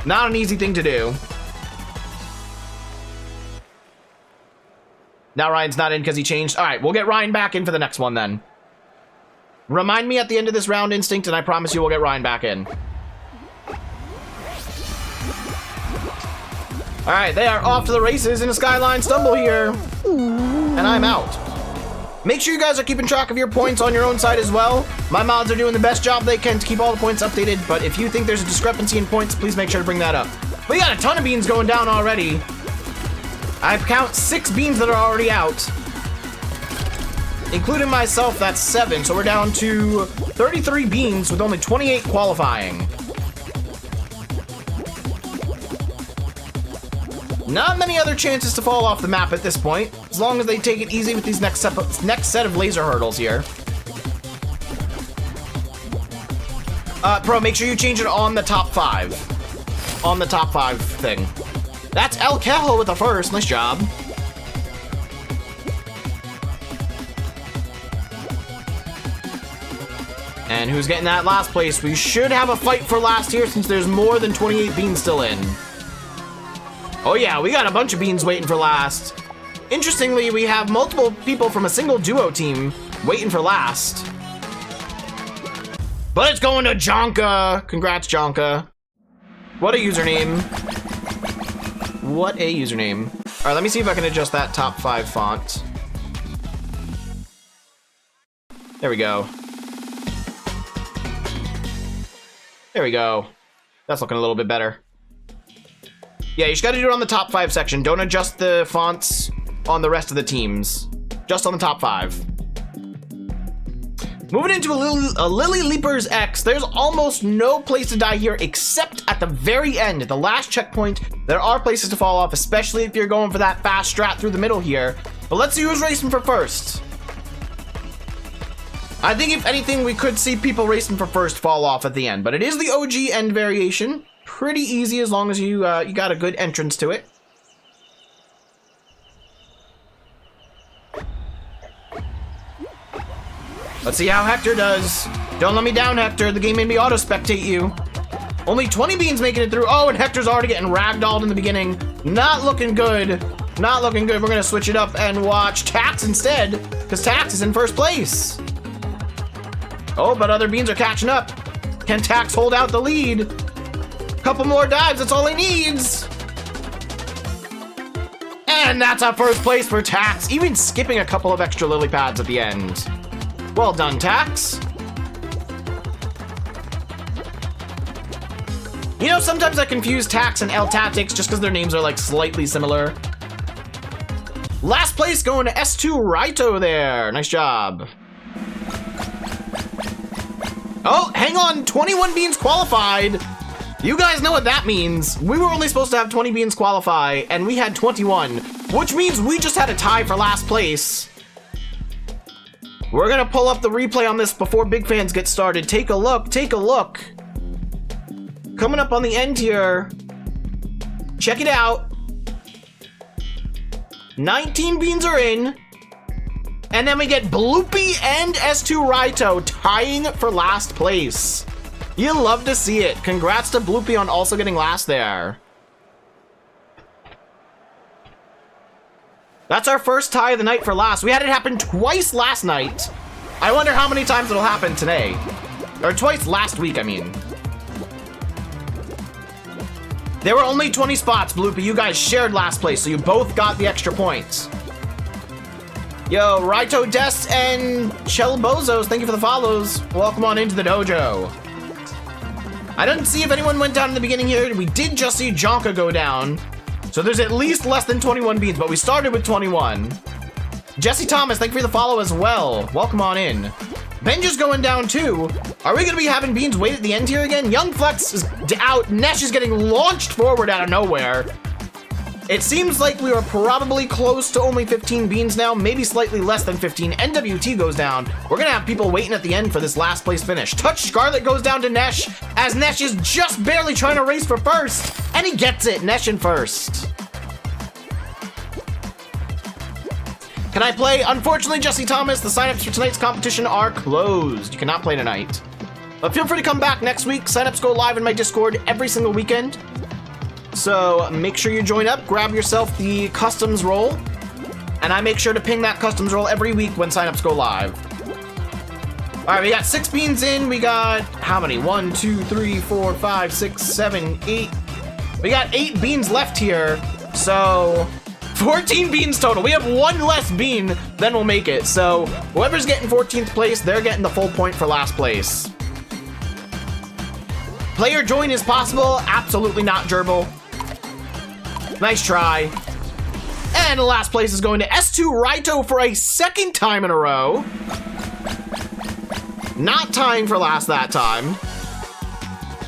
Not an easy thing to do. Now Ryan's not in because he changed. All right, we'll get Ryan back in for the next one then. Remind me at the end of this round, Instinct, and I promise you we'll get Ryan back in. All right, they are off to the races in a Skyline Stumble here. And I'm out. Make sure you guys are keeping track of your points on your own side as well. My mods are doing the best job they can to keep all the points updated, but if you think there's a discrepancy in points, please make sure to bring that up. We got a ton of beans going down already. I count 6 beans that are already out. Including myself, that's 7, so we're down to 33 beans with only 28 qualifying. Not many other chances to fall off the map at this point, as long as they take it easy with these next set of laser hurdles here. Pro, make sure you change it on the top 5. On the top 5 thing. That's El Kejo with the first. Nice job. And who's getting that last place? We should have a fight for last here since there's more than 28 beans still in. Oh yeah, we got a bunch of beans waiting for last. Interestingly, we have multiple people from a single duo team waiting for last. But it's going to Jonka. Congrats, Jonka. What a username. What a username. All right, let me see if I can adjust that top 5 font. There we go. There we go. That's looking a little bit better. Yeah, you just gotta do it on the top 5 section. Don't adjust the fonts on the rest of the teams. Just on the top 5. Moving into a Lily Leapers X, there's almost no place to die here except at the very end, at the last checkpoint. There are places to fall off, especially if you're going for that fast strat through the middle here. But let's see who's racing for first. I think if anything, we could see people racing for first fall off at the end, but it is the OG end variation. Pretty easy as long as you got a good entrance to it. Let's see how Hector does. Don't let me down, Hector. The game made me auto-spectate you. Only 20 beans making it through. Oh, and Hector's already getting ragdolled in the beginning. Not looking good. Not looking good. We're going to switch it up and watch Tax instead, because Tax is in first place. Oh, but other beans are catching up. Can Tax hold out the lead? Couple more dives, that's all he needs. And And that's our first place for Tax, even skipping a couple of extra lily pads at the end. Well done, Tax. You know, sometimes I confuse Tax and L Tactics just because their names are like slightly similar. Last place going to S2 Raito there. Nice job. Oh, hang on. 21 beans qualified. You guys know what that means. We were only supposed to have 20 beans qualify, and we had 21, which means we just had a tie for last place. We're gonna pull up the replay on this before Big Fans get started. Take a look. Take a look. Coming up on the end here. Check it out. 19 beans are in. And then we get Bloopy and S2 Raito tying for last place. You love to see it. Congrats to Bloopy on also getting last there. That's our first tie of the night for last. We had it happen twice last night. I wonder how many times it'll happen today. Or twice last week, I mean. There were only 20 spots, Bloopy. You guys shared last place, so you both got the extra points. Yo, Raito Des and Chelbozos, thank you for the follows. Welcome on into the dojo. I didn't see if anyone went down in the beginning here. We did just see Jonka go down. So there's at least less than 21 beans, but we started with 21. Jesse Thomas, thank you for the follow as well. Welcome on in. Benja's going down too. Are we gonna be having beans wait at the end here again? Young Flex is out. Nesh is getting launched forward out of nowhere. It seems like we are probably close to only 15 beans now, maybe slightly less than 15. NWT goes down. We're gonna have people waiting at the end for this last place finish. Touch Scarlet goes down to Nesh, as Nesh is just barely trying to race for first. And he gets it, Nesh in first. Can I play? Unfortunately, Jesse Thomas, the signups for tonight's competition are closed. You cannot play tonight. But feel free to come back next week. Signups go live in my Discord every single weekend. So make sure you join up, grab yourself the customs roll, and I make sure to ping that customs roll every week when signups go live. All right, we got 6 beans in. We got, how many? 1, 2, 3, 4, 5, 6, 7, 8. We got 8 beans left here, so 14 beans total. We have 1 less bean, then we'll make it. So whoever's getting 14th place, they're getting the full point for last place. Player join is possible. Absolutely not, Gerbil. Nice try. And the last place is going to S2 Raito for a second time in a row. Not tying for last that time.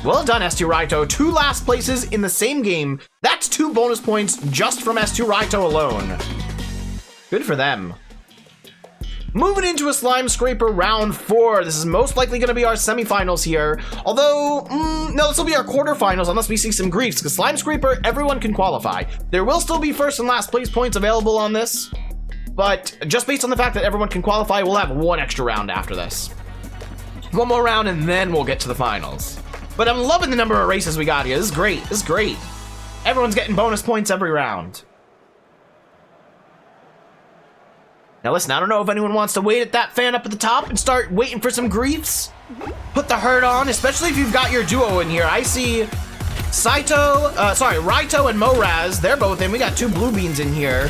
Well done, S2 Raito. 2 last places in the same game. That's 2 bonus points just from S2 Raito alone. Good for them. Moving into a Slime Scraper round 4. This is most likely going to be our semifinals here. Although, no, this will be our quarterfinals unless we see some griefs. Because Slime Scraper, everyone can qualify. There will still be first and last place points available on this. But just based on the fact that everyone can qualify, we'll have 1 extra round after this. 1 more round and then we'll get to the finals. But I'm loving the number of races we got here. This is great. This is great. Everyone's getting bonus points every round. Now listen, I don't know if anyone wants to wait at that fan up at the top and start waiting for some griefs. Put the hurt on, especially if you've got your duo in here. I see Raito and Moraz. They're both in. We got 2 blue beans in here.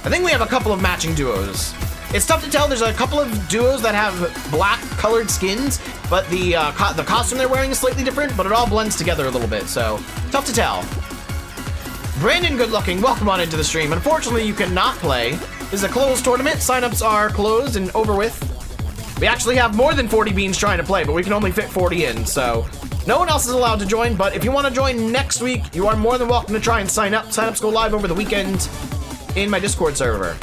I think we have a couple of matching duos. It's tough to tell. There's a couple of duos that have black colored skins, but the costume they're wearing is slightly different, but it all blends together a little bit, so tough to tell. Brandon Good Looking, welcome on into the stream. Unfortunately, you cannot play. This is a closed tournament. Signups are closed and over with. We actually have more than 40 beans trying to play, but we can only fit 40 in, so no one else is allowed to join. But if you want to join next week, you are more than welcome to try and sign up. Signups go live over the weekend in my Discord server.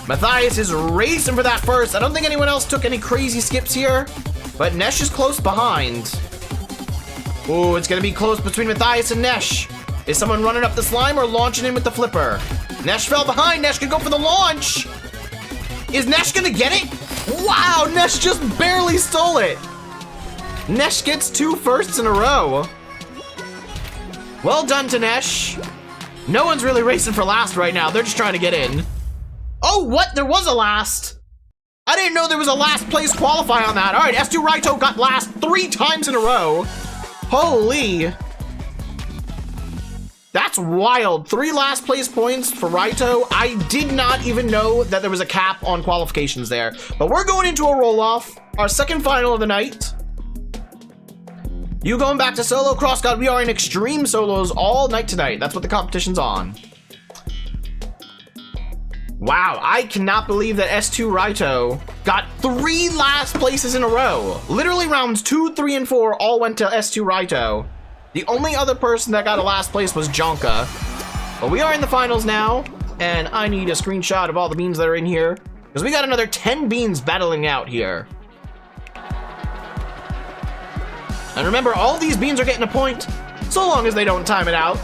Matthias is racing for that first. I don't think anyone else took any crazy skips here, but Nesh is close behind. Ooh, it's gonna be close between Matthias and Nesh. Is someone running up the slime or launching in with the flipper? Nesh fell behind. Nesh could go for the launch. Is Nesh gonna get it? Wow, Nesh just barely stole it. Nesh gets 2 firsts in a row. Well done to Nesh. No one's really racing for last right now. They're just trying to get in. Oh, what? There was a last. I didn't know there was a last place qualify on that. All right, S2 Raito got last 3 times in a row. Holy. That's wild. 3 last place points for Raito. I did not even know that there was a cap on qualifications there. But we're going into a roll-off. Our second final of the night. You going back to solo? Cross God, we are in extreme solos all night tonight. That's what the competition's on. Wow, I cannot believe that S2 Raito got 3 last places in a row. Literally rounds 2, 3, and 4 all went to S2 Raito. The only other person that got a last place was Jonka. But we are in the finals now, and I need a screenshot of all the beans that are in here, because we got another 10 beans battling out here. And remember, all these beans are getting a point, so long as they don't time it out.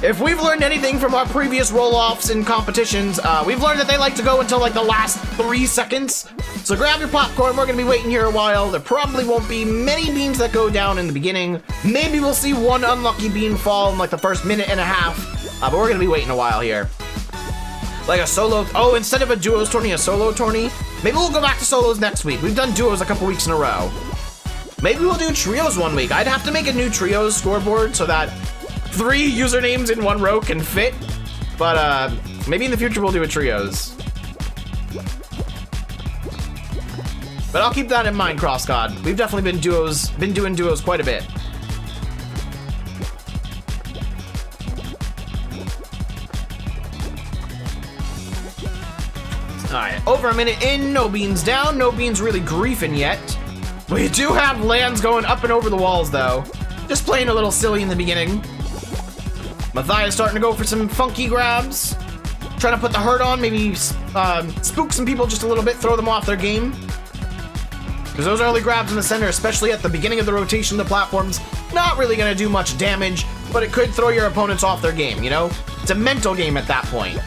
If we've learned anything from our previous roll-offs in competitions, we've learned that they like to go until like the last 3 seconds. So grab your popcorn, we're gonna be waiting here a while. There probably won't be many beans that go down in the beginning. Maybe we'll see one unlucky bean fall in like the first minute and a half, but we're gonna be waiting a while here. Like a solo, oh, instead of a duos tourney, a solo tourney. Maybe we'll go back to solos next week. We've done duos a couple weeks in a row. Maybe we'll do trios one week. I'd have to make a new trios scoreboard so that 3 usernames in one row can fit, but maybe in the future we'll do a trios. But I'll keep that in mind, Cross God. We've definitely been doing duos quite a bit. Alright, over a minute in, no beans down, no beans really griefing yet. We do have lands going up and over the walls though. Just playing a little silly in the beginning. Matthias starting to go for some funky grabs. Trying to put the hurt on, maybe spook some people just a little bit, throw them off their game. Because those early grabs in the center, especially at the beginning of the rotation of the platforms, not really going to do much damage, but it could throw your opponents off their game, you know? It's a mental game at that point.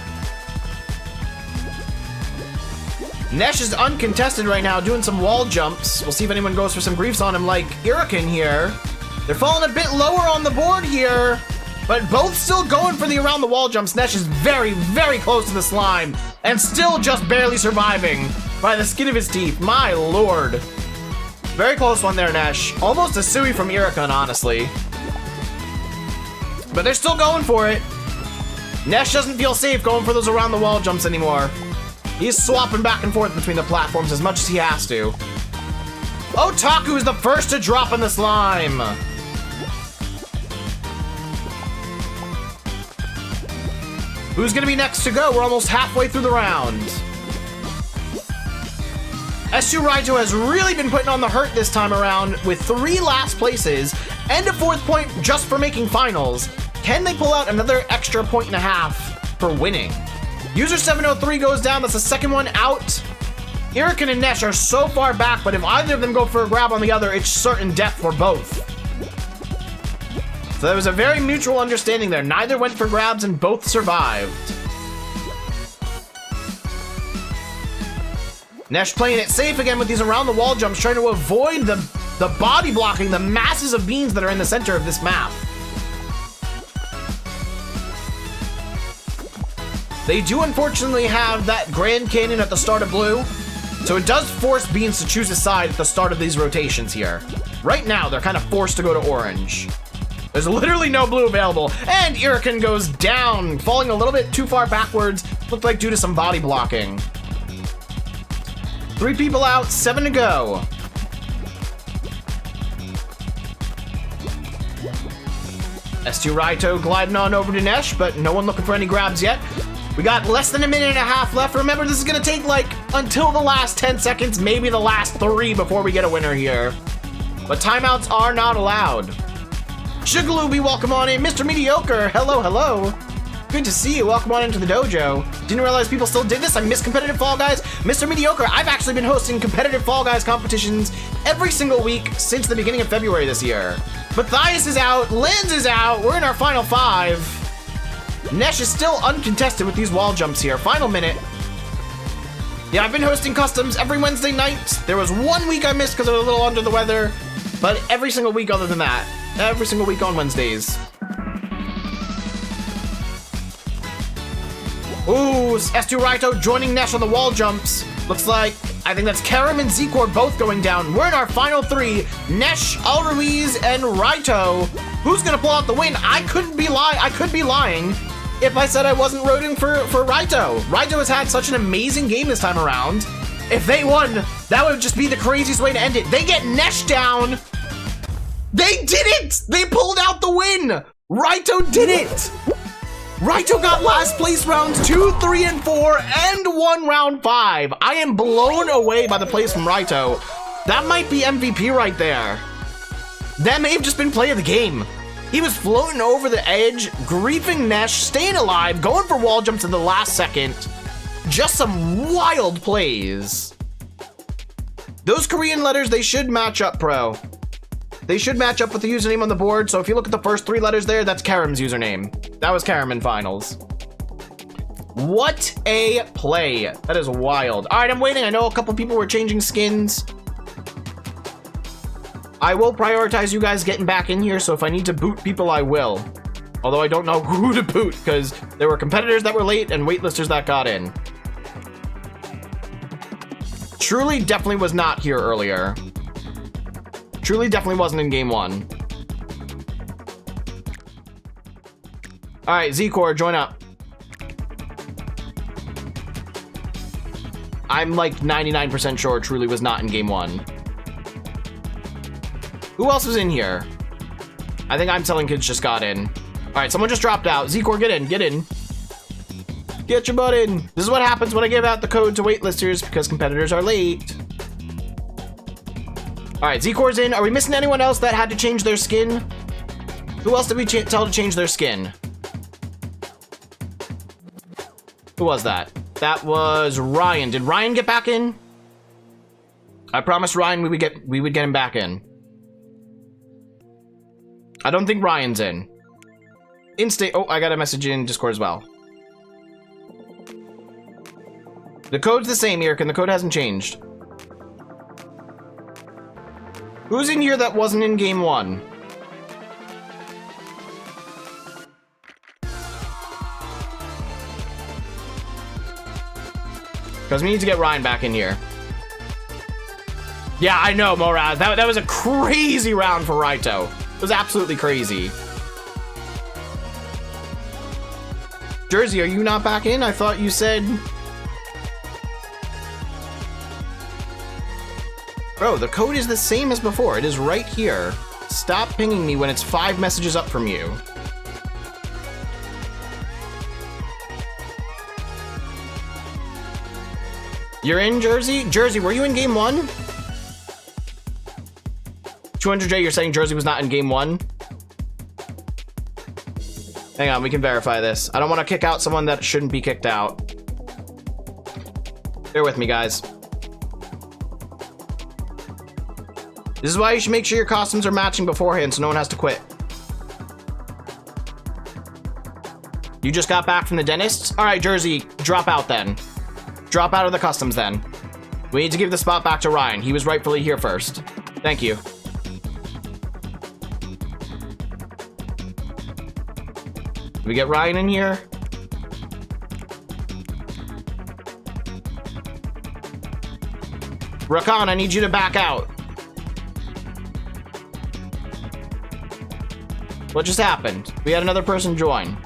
Nesh is uncontested right now, doing some wall jumps. We'll see if anyone goes for some griefs on him like Irakin here. They're falling a bit lower on the board here, but both still going for the around the wall jumps. Nesh is very, very close to the slime and still just barely surviving by the skin of his teeth. My lord. Very close one there, Nesh. Almost a Sui from Irakin, honestly. But they're still going for it. Nesh doesn't feel safe going for those around the wall jumps anymore. He's swapping back and forth between the platforms as much as he has to. Otaku is the first to drop in the slime. Who's gonna be next to go? We're almost halfway through the round. S2 Raito has really been putting on the hurt this time around with 3 last places and a 4th point just for making finals. Can they pull out another extra point and a half for winning? User 703 goes down, that's the second one out. Irakin and Nesh are so far back, but if either of them go for a grab on the other, it's certain death for both. So there was a very mutual understanding there. Neither went for grabs and both survived. Nesh playing it safe again with these around the wall jumps, trying to avoid the body blocking, the masses of beans that are in the center of this map. They do unfortunately have that Grand Canyon at the start of blue, so it does force beans to choose a side at the start of these rotations here. Right now, they're kind of forced to go to orange. There's literally no blue available, and Irakin goes down, falling a little bit too far backwards, looked like due to some body blocking. 3 people out, 7 to go. S2 Raito gliding on over to Nesh, but no one looking for any grabs yet. We got less than a minute and a half left. Remember, this is gonna take like until the last 10 seconds, maybe the last 3 before we get a winner here. But timeouts are not allowed. Sugalubi, welcome on in. Mr. Mediocre, hello, hello. Good to see you, welcome on into the dojo. Didn't realize people still did this. I miss competitive Fall Guys. Mr. Mediocre, I've actually been hosting competitive Fall Guys competitions every single week since the beginning of February this year. Matthias is out, Linz is out, we're in our final 5. Nesh is still uncontested with these wall jumps here. Final minute. Yeah, I've been hosting customs every Wednesday night. There was 1 week I missed because I was a little under the weather, but every single week other than that. Every single week on Wednesdays. Ooh, S2 Raito joining Nesh on the wall jumps. Looks like, I think that's Karam and Zekor both going down. We're in our final 3. Nesh, Alruiz, and Raito Who's gonna pull out the win? I could be lying if I said I wasn't rooting for Raito. Raito has had such an amazing game this time around. If they won, that would just be the craziest way to end it. They get Nesh down. They did it! They pulled out the win! Raito did it! Raito got last place rounds 2, 3, and 4, and won round 5. I am blown away by the plays from Raito. That might be MVP right there. That may have just been play of the game. He was floating over the edge, griefing Nesh, staying alive, going for wall jumps in the last second. Just some wild plays. Those Korean letters, they should match up, Pro. They should match up with the username on the board. So if you look at the first 3 letters there, that's Karam's username. That was Karateman Finals. What a play. That is wild. All right, I'm waiting. I know a couple people were changing skins. I will prioritize you guys getting back in here, so if I need to boot people, I will. Although I don't know who to boot, because there were competitors that were late and waitlisters that got in. Truly definitely was not here earlier. Truly definitely wasn't in game 1. All right, Z-Core, join up. I'm like 99% sure Truly was not in game 1. Who else was in here? I think I'm Selling Kids just got in. All right, someone just dropped out. Z-Core, get in, get in. Get your butt in. This is what happens when I give out the code to waitlisters because competitors are late. All right, Z-Core's in. Are we missing anyone else that had to change their skin? Who else did we tell to change their skin? Who was that? That was Ryan. Did Ryan get back in? I promised Ryan we would get him back in. I don't think Ryan's in. In-state. Oh, I got a message in Discord as well. The code's the same, Eric, and the code hasn't changed. Who's in here that wasn't in game 1? Because we need to get Ryan back in here. Yeah, I know, Moraz. That was a crazy round for Raito. It was absolutely crazy. Jersey, are you not back in? I thought you said... Bro, the code is the same as before. It is right here. Stop pinging me when it's 5 messages up from you. You're in, Jersey? Jersey, were you in game 1? 200J, you're saying Jersey was not in game 1? Hang on, we can verify this. I don't want to kick out someone that shouldn't be kicked out. Bear with me, guys. This is why you should make sure your costumes are matching beforehand so no one has to quit. You just got back from the dentist? All right, Jersey, drop out then. Drop out of the customs then. We need to give the spot back to Ryan. He was rightfully here first. Thank you. We get Ryan in here. Rakan, I need you to back out. What just happened? We had another person join.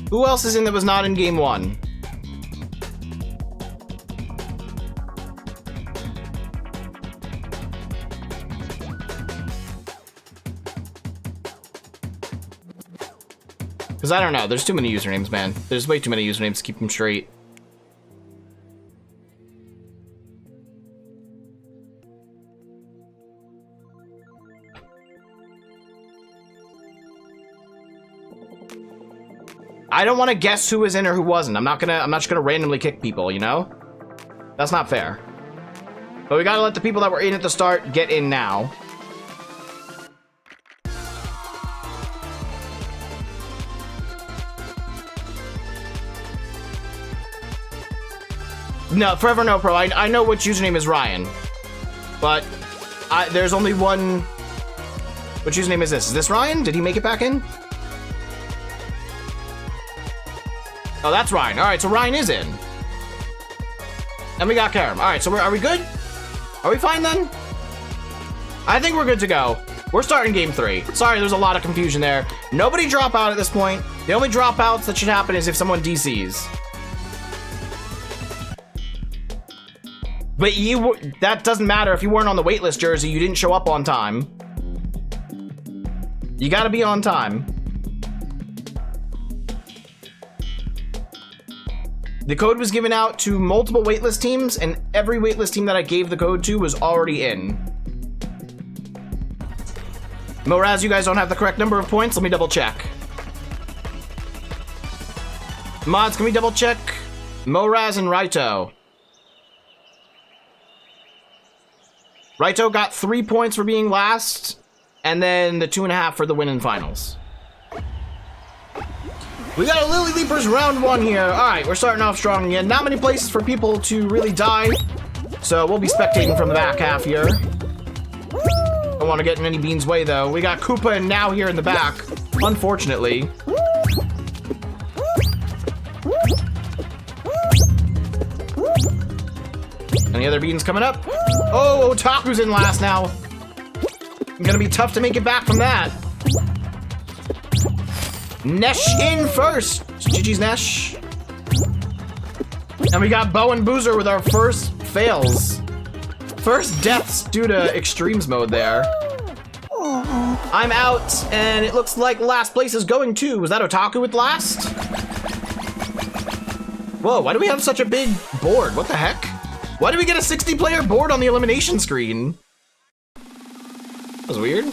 Who else is in that was not in game 1? Because I don't know. There's too many usernames, man. There's way too many usernames to keep them straight. I don't want to guess who was in or who wasn't. I'm not just gonna randomly kick people, you know? That's not fair. But we gotta let the people that were in at the start get in now. No, Forever No Pro. I know which username is Ryan. But there's only one. Which username is this? Is this Ryan? Did he make it back in? Oh, that's Ryan. All right, so Ryan is in. And we got Karam. All right, so are we good? Are we fine then? I think we're good to go. We're starting game 3. Sorry, there's a lot of confusion there. Nobody drop out at this point. The only dropouts that should happen is if someone DCs. But that doesn't matter if you weren't on the waitlist jersey, you didn't show up on time. You gotta be on time. The code was given out to multiple waitlist teams, and every waitlist team that I gave the code to was already in. Moraz, you guys don't have the correct number of points. Let me double check. Mods, can we double check? Moraz and Raito. Raito got 3 points for being last, and then the 2.5 for the win in finals. We got a Lily Leapers round 1 here. All right, we're starting off strong again. Not many places for people to really die, so we'll be spectating from the back half here. Don't want to get in any Bean's way, though. We got Koopa and Now here in the back, unfortunately. Any other Beans coming up? Oh, Otaku's in last now. Gonna be tough to make it back from that. Nesh in first. GG's Nesh. And we got Bo and Boozer with our first fails. First deaths due to extremes mode there. I'm out, and it looks like last place is going to. Was that Otaku with last? Whoa, why do we have such a big board? What the heck? Why do we get a 60-player board on the elimination screen? That was weird.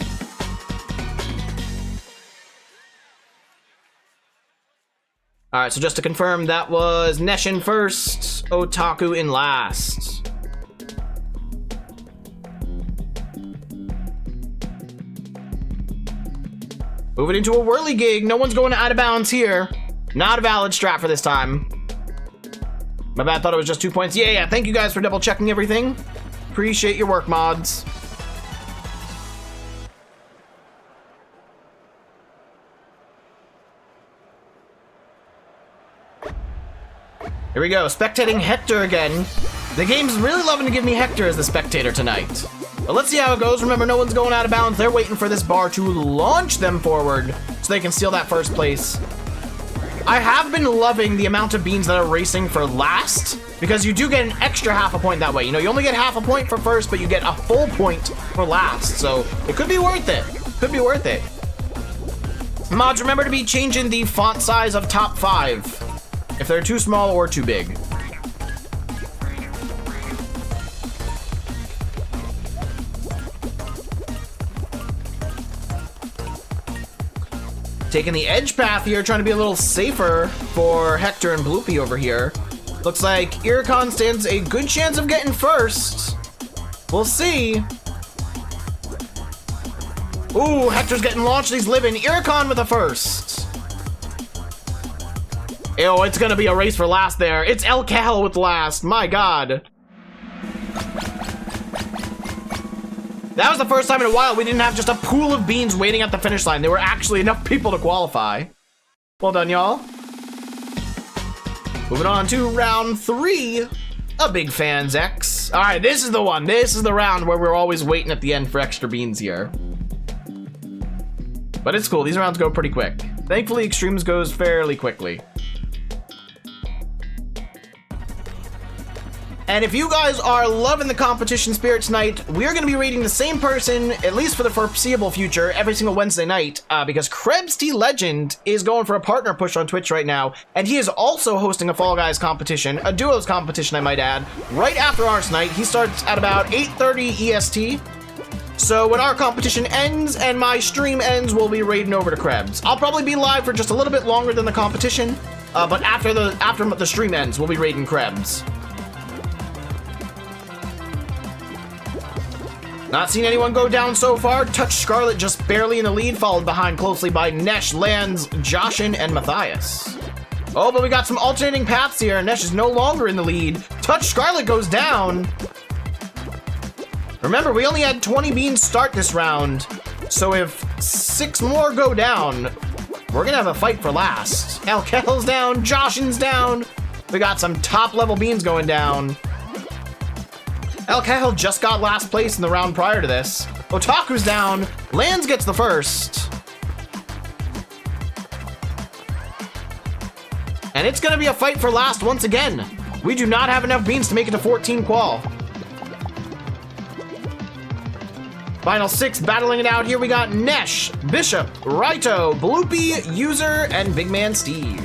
All right, so just to confirm, that was Nesh in first, Otaku in last. Moving into a whirligig. No one's going out of bounds here. Not a valid strat for this time. My bad, thought it was just 2 points. Yeah, thank you guys for double checking everything. Appreciate your work, mods. Here we go, spectating Hector again. The game's really loving to give me Hector as the spectator tonight. But let's see how it goes. Remember, no one's going out of bounds. They're waiting for this bar to launch them forward so they can steal that first place. I have been loving the amount of beans that are racing for last, because you do get an extra half a point that way. You know, you only get half a point for first, but you get a full point for last. So it could be worth it. Could be worth it. Mods, remember to be changing the font size of top 5 if they're too small or too big. Taking the edge path here, trying to be a little safer for Hector and Bloopy over here. Looks like Iricon stands a good chance of getting first. We'll see. Ooh, Hector's getting launched. He's living. Iricon with a first. Ew, it's gonna be a race for last there. It's El Cal with last. My God. That was the first time in a while we didn't have just a pool of beans waiting at the finish line. There were actually enough people to qualify. Well done, y'all. Moving on to round 3. A big fans X. All right, this is the one. This is the round where we're always waiting at the end for extra beans here. But it's cool. These rounds go pretty quick. Thankfully, Extremes goes fairly quickly. And if you guys are loving the competition spirit tonight, we're going to be rating the same person, at least for the foreseeable future, every single Wednesday night, because Krebs T Legend is going for a partner push on Twitch right now, and he is also hosting a Fall Guys competition, a duos competition I might add, right after ours tonight. He starts at about 8:30 EST. So when our competition ends and my stream ends, we'll be raiding over to Krebs. I'll probably be live for just a little bit longer than the competition, but after the stream ends, we'll be raiding Krebs. Not seen anyone go down so far. Touch Scarlet just barely in the lead, followed behind closely by Nesh, Lands, Joshin, and Matthias. Oh, but we got some alternating paths here. Nesh is no longer in the lead. Touch Scarlet goes down. Remember, we only had 20 beans start this round, so if 6 more go down, we're gonna have a fight for last. El Kettle's down, Joshin's down. We got some top level beans going down. El Cahill just got last place in the round prior to this. Otaku's down. Lands gets the first. And it's gonna be a fight for last once again. We do not have enough beans to make it to 14 qual. Final 6 battling it out here. We got Nesh, Bishop, Raito, Bloopy, User, and Big Man Steve.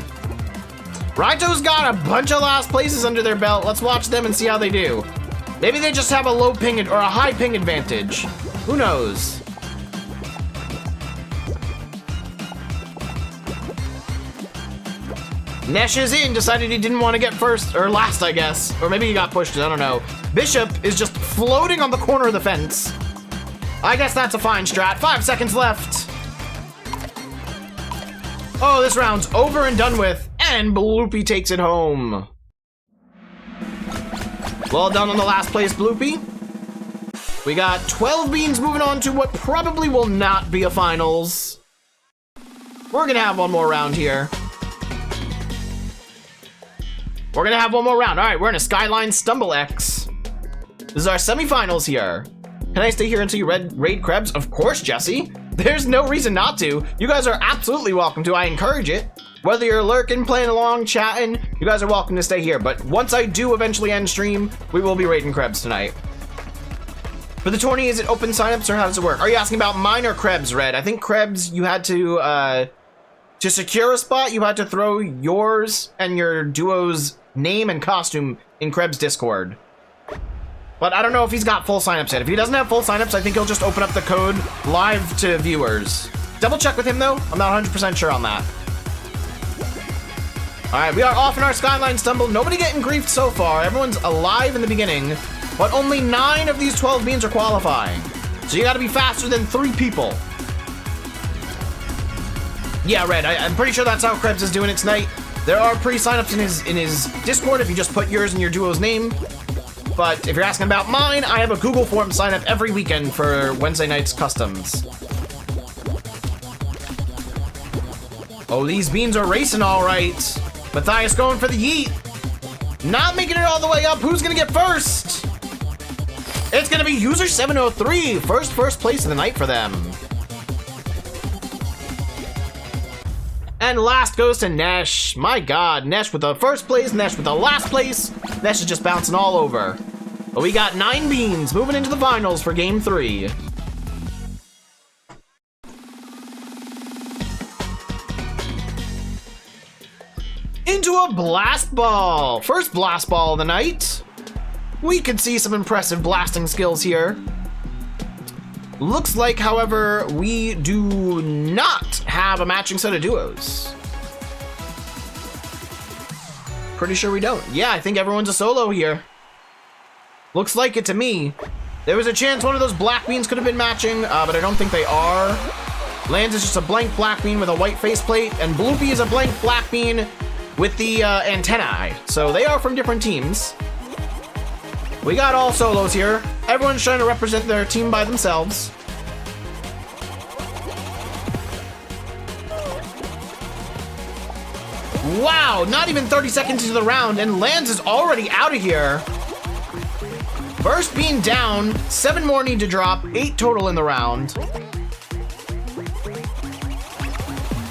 Raito's got a bunch of last places under their belt. Let's watch them and see how they do. Maybe they just have a low ping or a high ping advantage. Who knows? Nesh is in, decided he didn't want to get first, or last, I guess. Or maybe he got pushed, I don't know. Bishop is just floating on the corner of the fence. I guess that's a fine strat. 5 seconds left. Oh, this round's over and done with, and Bloopy takes it home. Well done on the last place, Bloopy. We got 12 beans moving on to what probably will not be a finals. We're gonna have one more round here. We're gonna have one more round. All right, we're in a Skyline Stumble X. This is our semifinals here. Can I stay here until you raid Krebs? Of course, Jesse. There's no reason not to. You guys are absolutely welcome to. I encourage it. Whether you're lurking, playing along, chatting, you guys are welcome to stay here. But once I do eventually end stream, we will be raiding Krebs tonight. For the tourney, is it open signups or how does it work? Are you asking about mine or Krebs, Red? I think Krebs, you had to secure a spot, you had to throw yours and your duo's name and costume in Krebs Discord. But I don't know if he's got full signups yet. If he doesn't have full signups, I think he'll just open up the code live to viewers. Double check with him though. I'm not 100% sure on that. All right, we are off in our Skyline Stumble. Nobody getting griefed so far. Everyone's alive in the beginning, but only 9 of these 12 beans are qualifying. So you gotta be faster than 3 people. Yeah, Red, I'm pretty sure that's how Krebs is doing it tonight. There are pre-signups in his Discord if you just put yours and your duo's name. But if you're asking about mine, I have a Google Form sign up every weekend for Wednesday night's customs. Oh, these beans are racing all right. Matthias going for the yeet. Not making it all the way up. Who's gonna get first? It's gonna be User 703. First place of the night for them. And last goes to Nesh. My God, Nesh with the first place, Nesh with the last place. Nesh is just bouncing all over. But we got 9 beans moving into the finals for game 3. Into a blast ball. First blast ball of the night. We could see some impressive blasting skills here. Looks like, however, we do not have a matching set of duos. Pretty sure we don't. Yeah, I think everyone's a solo here. Looks like it to me. There was a chance one of those black beans could have been matching, but I don't think they are. Lands is just a blank black bean with a white faceplate, and Bloopy is a blank black bean with the antennae. So they are from different teams. We got all solos here. Everyone's trying to represent their team by themselves. Wow, not even 30 seconds into the round, and Lands is already out of here. First being down, 7 more need to drop, 8 total in the round.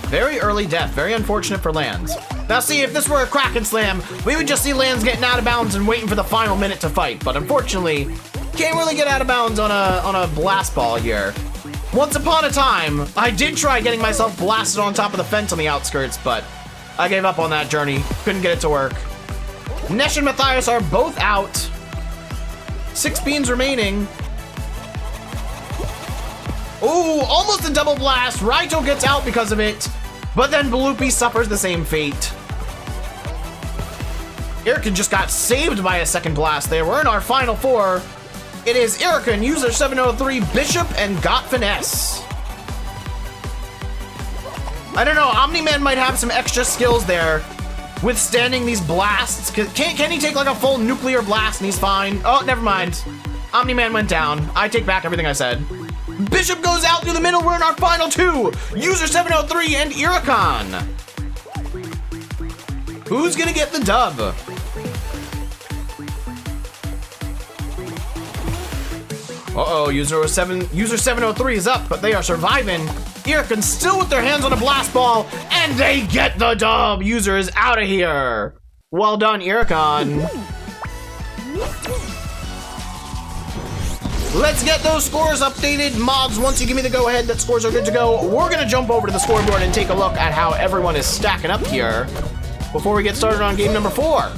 Very early death, very unfortunate for Lands. Now see, if this were a Kraken Slam, we would just see Lands getting out of bounds and waiting for the final minute to fight. But unfortunately, can't really get out of bounds on a blast ball here. Once upon a time, I did try getting myself blasted on top of the fence on the outskirts, but I gave up on that journey. Couldn't get it to work. Nesh and Matthias are both out. 6 beans remaining. Ooh, almost a double blast. Raito gets out because of it, but then Bloopy suffers the same fate. Irakin just got saved by a second blast there. We're in our final 4. It is Irakin, User 703, Bishop, and Got Finesse. I don't know, Omni-Man might have some extra skills there withstanding these blasts. Can he take like a full nuclear blast and he's fine? Oh, never mind. Omni-Man went down. I take back everything I said. Bishop goes out through the middle. We're in our final 2. User 703 and Irakan. Who's gonna get the dub? Uh-oh, user 703 is up, but they are surviving. Iracon's still with their hands on a blast ball, and they get the dub. User is out of here. Well done, Iracon. Let's get those scores updated. Mods, once you give me the go-ahead that scores are good to go, we're gonna jump over to the scoreboard and take a look at how everyone is stacking up here before we get started on game number 4.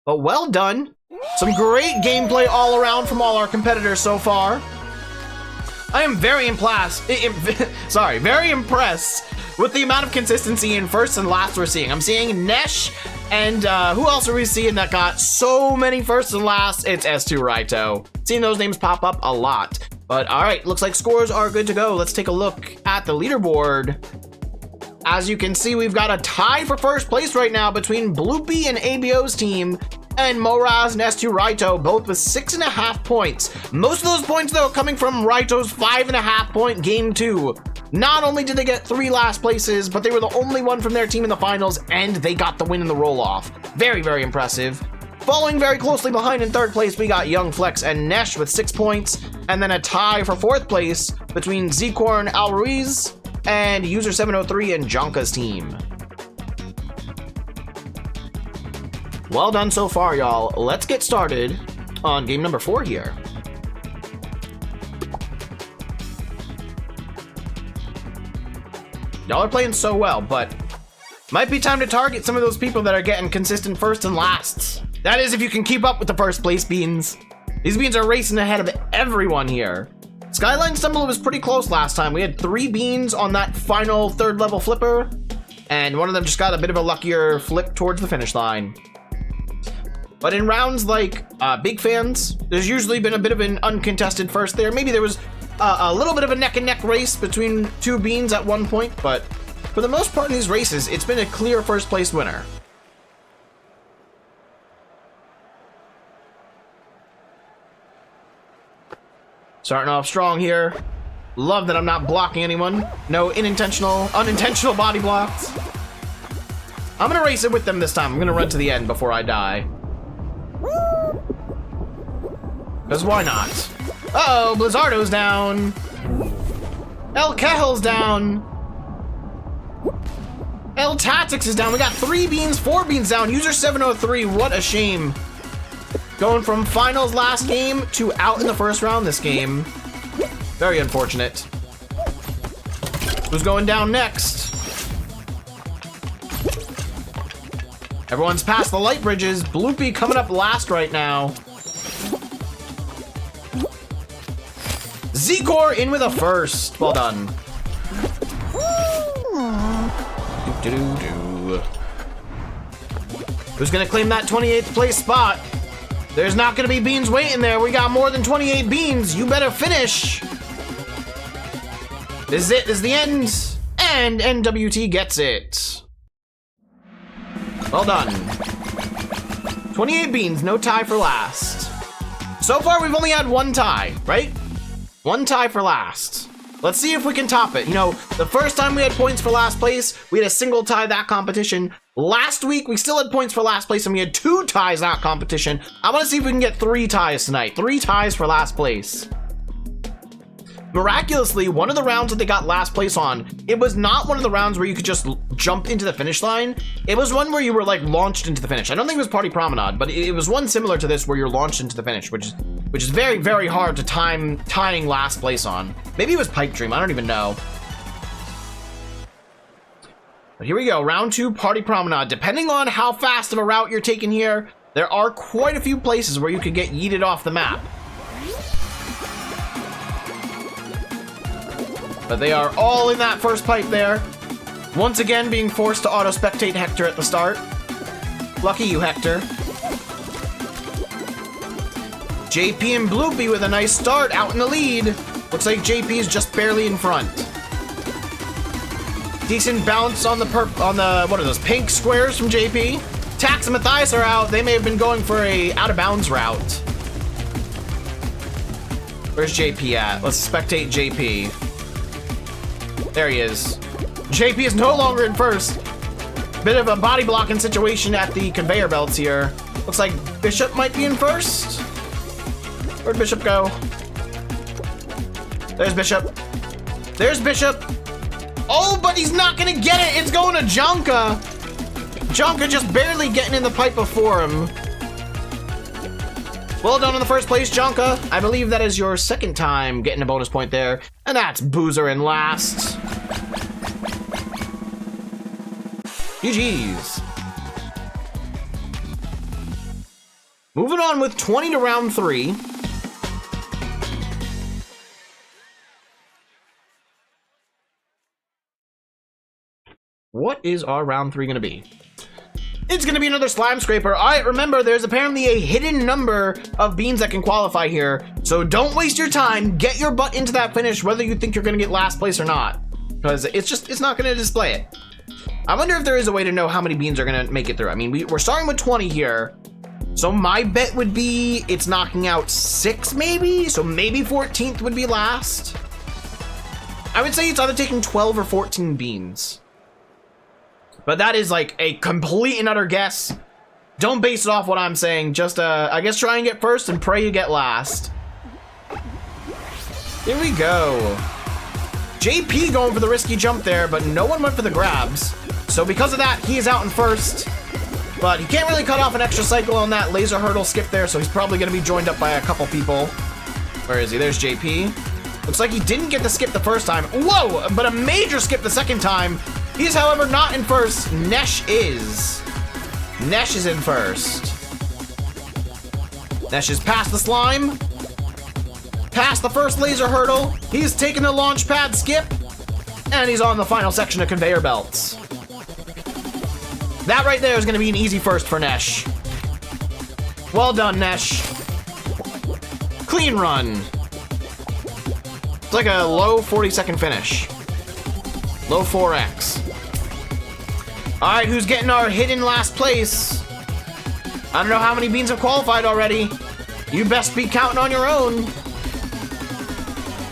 But well done. Some great gameplay all around from all our competitors so far. I am very impressed with the amount of consistency in first and last we're seeing. I'm seeing Nesh, and who else are we seeing that got so many firsts and lasts? It's S2 Raito. Seeing those names pop up a lot. But all right, looks like scores are good to go. Let's take a look at the leaderboard. As you can see, we've got a tie for first place right now between Bloopy and ABO's team, and Moraz and S2 Raito, both with 6.5 points. Most of those points, though, coming from Raito's 5.5 point game 2. Not only did they get 3 last places, but they were the only one from their team in the finals, and they got the win in the roll-off. Very, very impressive. Following very closely behind in third place, we got Young Flex and Nesh with 6 points, and then a tie for fourth place between Zcorn Al Ruiz and User 703 and Jonka's team. Well done so far, y'all. Let's get started on game number 4 here. Y'all are playing so well, but might be time to target some of those people that are getting consistent first and lasts. That is, if you can keep up with the first place beans. These beans are racing ahead of everyone here. Skyline Stumble was pretty close last time. We had 3 beans on that final 3rd level flipper, and one of them just got a bit of a luckier flip towards the finish line. But in rounds like Big Fans, there's usually been a bit of an uncontested first there. Maybe there was a little bit of a neck-and-neck race between 2 beans at one point, but for the most part in these races, it's been a clear first place winner. Starting off strong here. Love that I'm not blocking anyone. No unintentional body blocks. I'm gonna race it with them this time. I'm gonna run to the end before I die. Because why not? Uh-oh, Blizzardo's down. El Kehel's down. El Tactics is down. We got 3 beans, 4 beans down. User 703, what a shame. Going from finals last game to out in the first round this game. Very unfortunate. Who's going down next? Everyone's past the light bridges. Bloopy coming up last right now. Zcor in with a first. Well done. Who's gonna claim that 28th place spot? There's not gonna be beans waiting there. We got more than 28 beans. You better finish. This is it. This is the end. And NWT gets it. Well done. 28 beans, no tie for last. So far, we've only had 1 tie, right? 1 tie for last. Let's see if we can top it. You know, the first time we had points for last place, we had a single tie that competition. Last week, we still had points for last place, and we had 2 ties that competition. I want to see if we can get 3 ties tonight. 3 ties for last place. Miraculously, one of the rounds that they got last place on, it was not one of the rounds where you could just jump into the finish line. It was one where you were like launched into the finish. I don't think it was Party Promenade, but it was one similar to this where you're launched into the finish, which is very, very hard to tying last place on. Maybe it was Pipe Dream, I don't even know. But here we go, round 2, Party Promenade. Depending on how fast of a route you're taking here, there are quite a few places where you could get yeeted off the map. But they are all in that first pipe there. Once again, being forced to auto-spectate Hector at the start. Lucky you, Hector. JP and Bloopy with a nice start out in the lead. Looks like JP is just barely in front. Decent bounce on the what are those, pink squares from JP? Tax and Matthias are out. They may have been going for a out-of-bounds route. Where's JP at? Let's spectate JP. There he is. JP is no longer in first. Bit of a body blocking situation at the conveyor belts here. Looks like Bishop might be in first. Where'd Bishop go? There's Bishop. There's Bishop. Oh, but he's not gonna get it. It's going to Jonka. Jonka just barely getting in the pipe before him. Well done in the first place, Jonka. I believe that is your second time getting a bonus point there. And that's Boozer in last. GG's. Moving on with 20 to round 3. What is our round 3 going to be? It's going to be another slime scraper. All right, remember, there's apparently a hidden number of beans that can qualify here. So don't waste your time. Get your butt into that finish, whether you think you're going to get last place or not. Because it's not going to display it. I wonder if there is a way to know how many beans are going to make it through. I mean, we're starting with 20 here. So my bet would be it's knocking out 6 maybe? So maybe 14th would be last. I would say it's either taking 12 or 14 beans. But that is like a complete and utter guess. Don't base it off what I'm saying. Just, I guess try and get first and pray you get last. Here we go. JP going for the risky jump there, but no one went for the grabs. So because of that, he is out in first. But he can't really cut off an extra cycle on that laser hurdle skip there, so he's probably going to be joined up by a couple people. Where is he? There's JP. Looks like he didn't get the skip the first time. Whoa! But a major skip the second time. He's, however, not in first. Nesh is. Nesh is in first. Nesh is past the slime. Past the first laser hurdle. He's taken the launch pad skip. And he's on the final section of conveyor belts. That right there is going to be an easy first for Nesh. Well done, Nesh. Clean run. It's like a low 40-second finish. Low 4x. All right, who's getting our hidden last place? I don't know how many beans have qualified already. You best be counting on your own.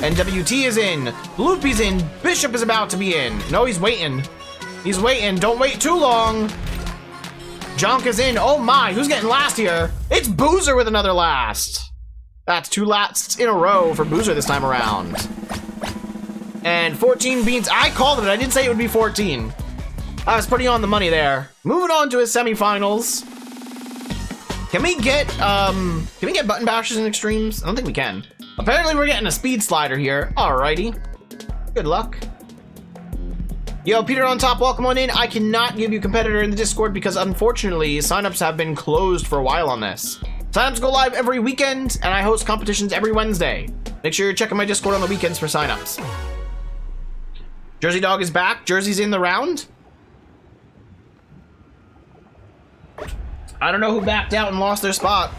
NWT is in. Bloopy's in. Bishop is about to be in. No, he's waiting. He's waiting. Don't wait too long. Jonka's in. Oh my, who's getting last here? It's Boozer with another last. That's 2 lasts in a row for Boozer this time around. And 14 beans. I called it. I did say it would be 14. I was pretty on the money there. Moving on to his semifinals. Can we get button bashers and extremes? I don't think we can. Apparently we're getting a speed slider here. Alrighty. Good luck. Yo, Peter on top, welcome on in. I cannot give you competitor in the Discord because unfortunately signups have been closed for a while on this. Signups go live every weekend and I host competitions every Wednesday. Make sure you're checking my Discord on the weekends for signups. Jersey Dog is back. Jersey's in the round. I don't know who backed out and lost their spot.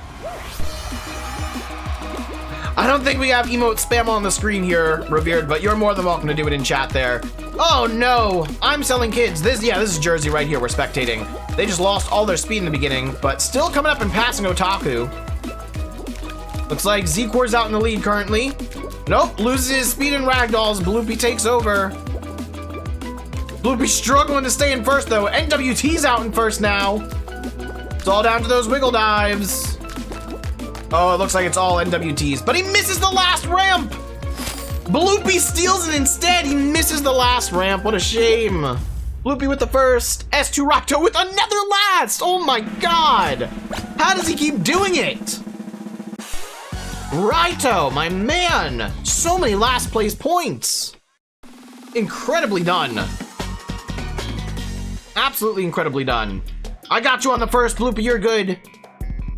I don't think we have emote spam on the screen here, Revered, but you're more than welcome to do it in chat there. Oh no, I'm selling kids. This is Jersey right here we're spectating. They just lost all their speed in the beginning, but still coming up and passing Otaku. Looks like Z-Core's out in the lead currently. Nope, loses his speed in ragdolls. Bloopy takes over. Bloopy's struggling to stay in first though. NWT's out in first now. It's all down to those wiggle dives. Oh, it looks like it's all NWTs, but he misses the last ramp. Bloopy steals it instead. He misses the last ramp. What a shame. Bloopy with the first. S2 Rato with another last. Oh my god. How does he keep doing it? Raito, my man. So many last place points. Incredibly done. Absolutely incredibly done. I got you on the first, Bloopy. You're good.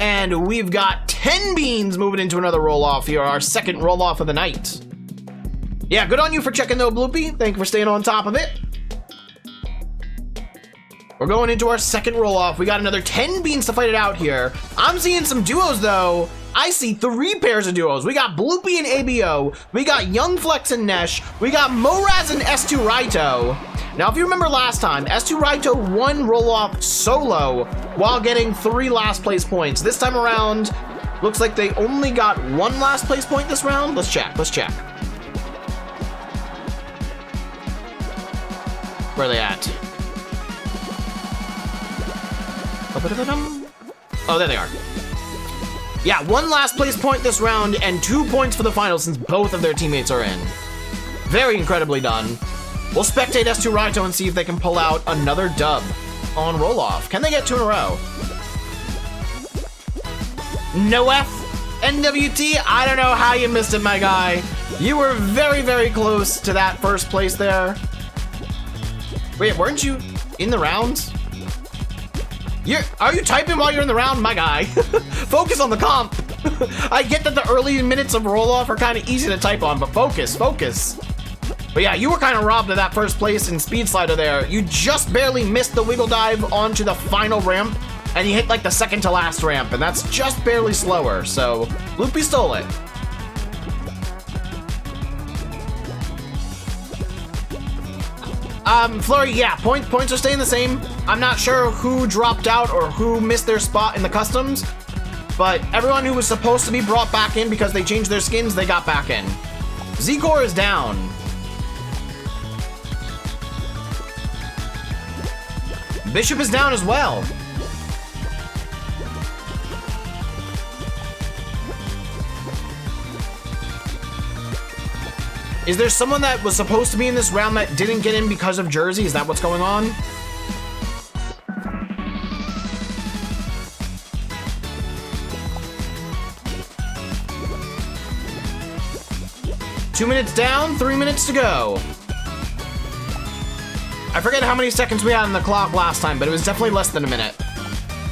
And we've got 10 beans moving into another roll-off here, our second roll-off of the night. Yeah, good on you for checking though, Bloopy. Thank you for staying on top of it. We're going into our second roll-off. We got another 10 beans to fight it out here. I'm seeing some duos though. I see 3 pairs of duos. We got Bloopy and ABO. We got Young Flex and Nesh. We got Moraz and S2 Raito. Now, if you remember last time, S2 Raito won roll-off solo while getting 3 last place points. This time around, looks like they only got 1 last place point this round. Let's check. Where are they at? Oh, there they are. Yeah, 1 last place point this round and 2 points for the final since both of their teammates are in. Very incredibly done. We'll spectate S2 Raito and see if they can pull out another dub on roll-off. Can they get 2 in a row? No F, NWT, I don't know how you missed it, my guy. You were very, very close to that first place there. Wait, weren't you in the rounds? Are you typing while you're in the round? My guy. Focus on the comp. I get that the early minutes of roll-off are kind of easy to type on, but focus. But yeah, you were kind of robbed of that first place in Speed Slider there. You just barely missed the wiggle dive onto the final ramp, and you hit like the second to last ramp, and that's just barely slower, so Loopy stole it. Flurry, yeah, points are staying the same. I'm not sure who dropped out or who missed their spot in the customs, but everyone who was supposed to be brought back in because they changed their skins, they got back in. Z-Core is down. Bishop is down as well. Is there someone that was supposed to be in this round that didn't get in because of Jersey? Is that what's going on? Two minutes down, 3 minutes to go. I forget how many seconds we had on the clock last time, but it was definitely less than a minute.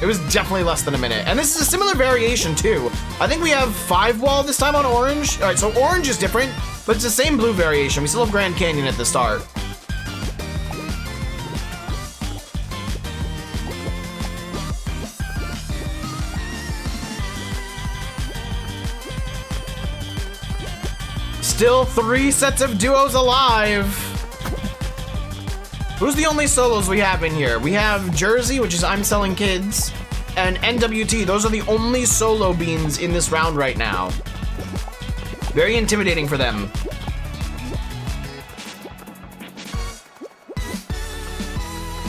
It was definitely less than a minute. And this is a similar variation too. I think we have 5 wall this time on orange. All right, so orange is different, but it's the same blue variation. We still have Grand Canyon at the start. Still 3 sets of duos alive. Who's the only solos we have in here? We have Jersey, which is I'm Selling Kids, and NWT. Those are the only solo beans in this round right now. Very intimidating for them.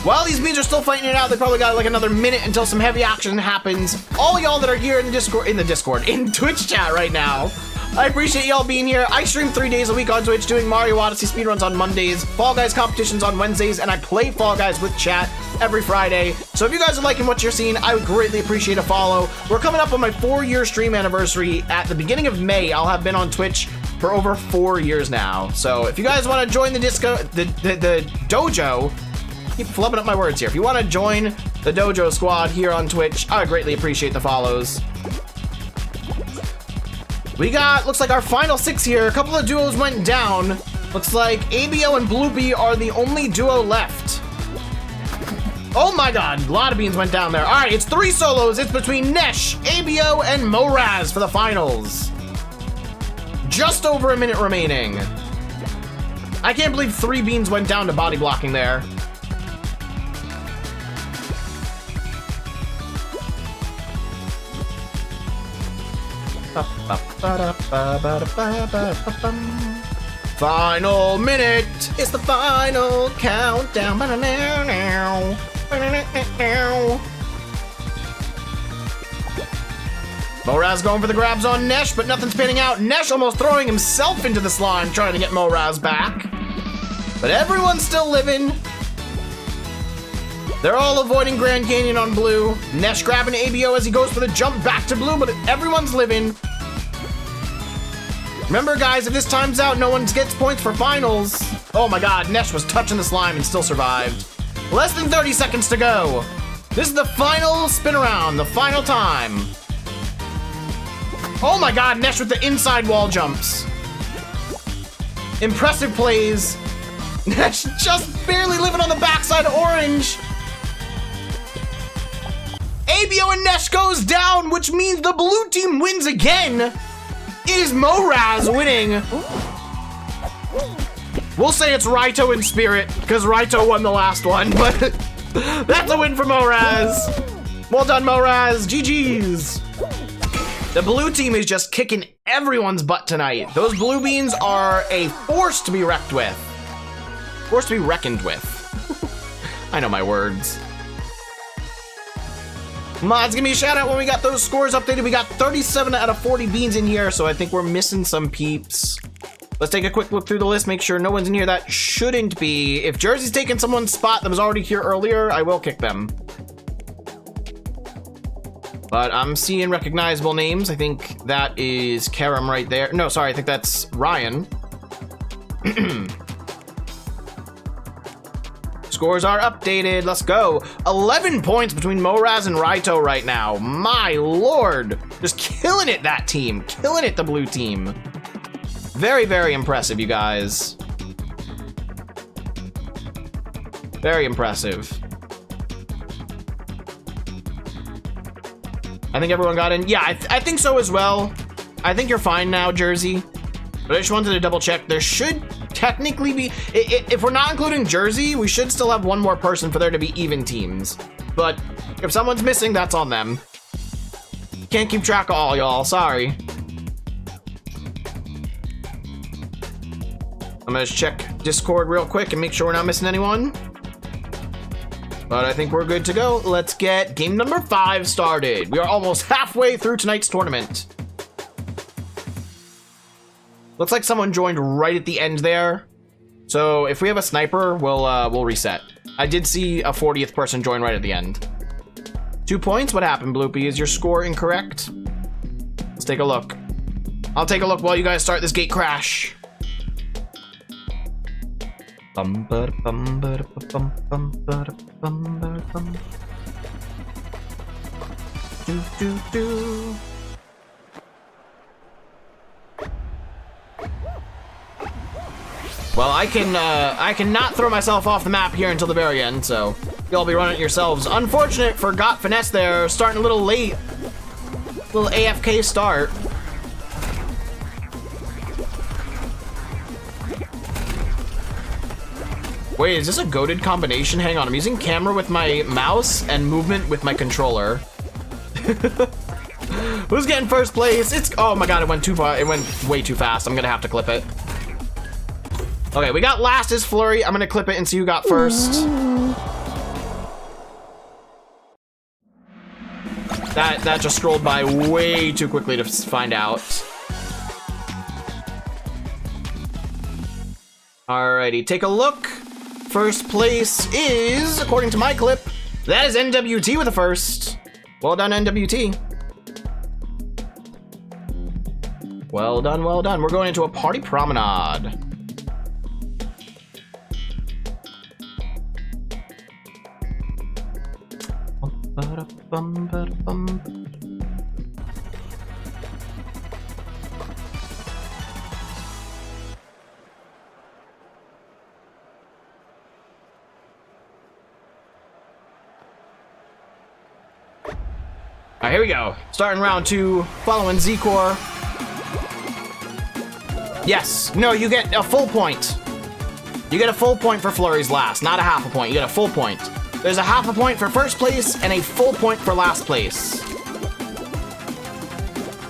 While these beans are still fighting it out, they probably got like another minute until some heavy action happens. All y'all that are here in the Twitch chat right now, I appreciate y'all being here. I stream 3 days a week on Twitch, doing Mario Odyssey speedruns on Mondays, Fall Guys competitions on Wednesdays, and I play Fall Guys with chat every Friday. So if you guys are liking what you're seeing, I would greatly appreciate a follow. We're coming up on my 4-year stream anniversary at the beginning of May. I'll have been on Twitch for over 4 years now. So if you guys want to join the dojo, keep flubbing up my words here. If you want to join the dojo squad here on Twitch, I would greatly appreciate the follows. We got, looks like our final 6 here. A couple of duos went down. Looks like ABO and Bloopy are the only duo left. Oh my god, a lot of beans went down there. All right, it's 3 solos. It's between Nesh, ABO, and Moraz for the finals. Just over a minute remaining. I can't believe 3 beans went down to body blocking there. Final minute. It's the final countdown. Moraz going for the grabs on Nesh, but nothing's panning out. Nesh almost throwing himself into the slime, trying to get Moraz back. But everyone's still living. They're all avoiding Grand Canyon on blue. Nesh grabbing ABO as he goes for the jump back to blue, but everyone's living. Remember, guys, if this times out, no one gets points for finals. Oh my god, Nesh was touching the slime and still survived. Less than 30 seconds to go. This is the final spin around, the final time. Oh my god, Nesh with the inside wall jumps. Impressive plays. Nesh just barely living on the backside of orange. ABO and Nesh goes down, which means the blue team wins again. It is Moraz winning. We'll say it's Raito in spirit, because Raito won the last one, but that's a win for Moraz. Well done, Moraz. GG's. The blue team is just kicking everyone's butt tonight. Those blue beans are a force to be wrecked with. Force to be reckoned with. I know my words. Mods, give me a shout out when we got those scores updated. We got 37 out of 40 beans in here, so I think we're missing some peeps. Let's take a quick look through the list, make sure no one's in here that shouldn't be. If Jersey's taken someone's spot that was already here earlier, I will kick them. But I'm seeing recognizable names. I think that is Karam right there. No, sorry, I think that's Ryan. Scores are updated. Let's go. 11 points between Moraz and Raito right now. My lord. Just killing it, that team. Killing it, the blue team. Very, very impressive, you guys. Very impressive. I think everyone got in. Yeah, I think so as well. I think you're fine now, Jersey. But I just wanted to double check. There should technically be, if we're not including Jersey, we should still have one more person for there to be even teams. But if someone's missing, that's on them. Can't keep track of all, y'all. Sorry. I'm gonna just check Discord real quick and make sure we're not missing anyone. But I think we're good to go. Let's get game number 5 started. We are almost halfway through tonight's tournament. Looks like someone joined right at the end there. So if we have a sniper, we'll reset. I did see a 40th person join right at the end. 2 points? What happened, Bloopy? Is your score incorrect? Let's take a look. I'll take a look while you guys start this gate crash. Bum, ba, bum, ba, bum, bum, ba, bum, ba, bum. Do, do, do. Well, I cannot throw myself off the map here until the very end, so y'all be running it yourselves. Unfortunate for Got Finesse there, starting a little late. Little AFK start. Wait, is this a goated combination? Hang on, I'm using camera with my mouse and movement with my controller. Who's getting first place? It's, oh my god, it went too far. It went way too fast. I'm gonna have to clip it. Okay, we got last is Flurry. I'm gonna clip it and see who got first. That just scrolled by way too quickly to find out. Alrighty, take a look. First place is, according to my clip, that is NWT with a first. Well done, NWT. Well done, well done. We're going into a party promenade. All right, here we go. Starting round 2, following Z-Core. Yes, no, you get a full point. You get a full point for Flurry's last, not a half a point. You get a full point. There's a half a point for first place and a full point for last place.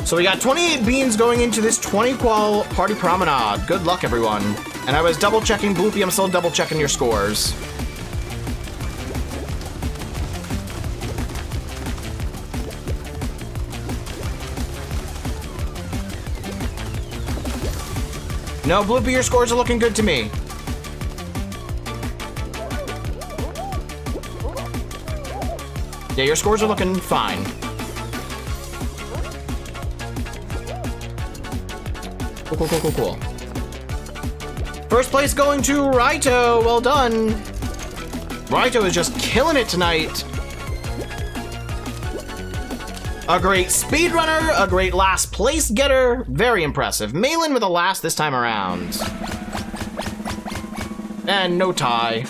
So we got 28 beans going into this 20 qual party promenade. Good luck, everyone. And I was double checking Bloopy. I'm still double checking your scores. No, Bloopy, your scores are looking good to me. Yeah, your scores are looking fine. Cool, cool, cool, cool, cool. First place going to Raito. Well done. Raito is just killing it tonight. A great speedrunner, a great last place getter. Very impressive. Malin with a last this time around. And no tie.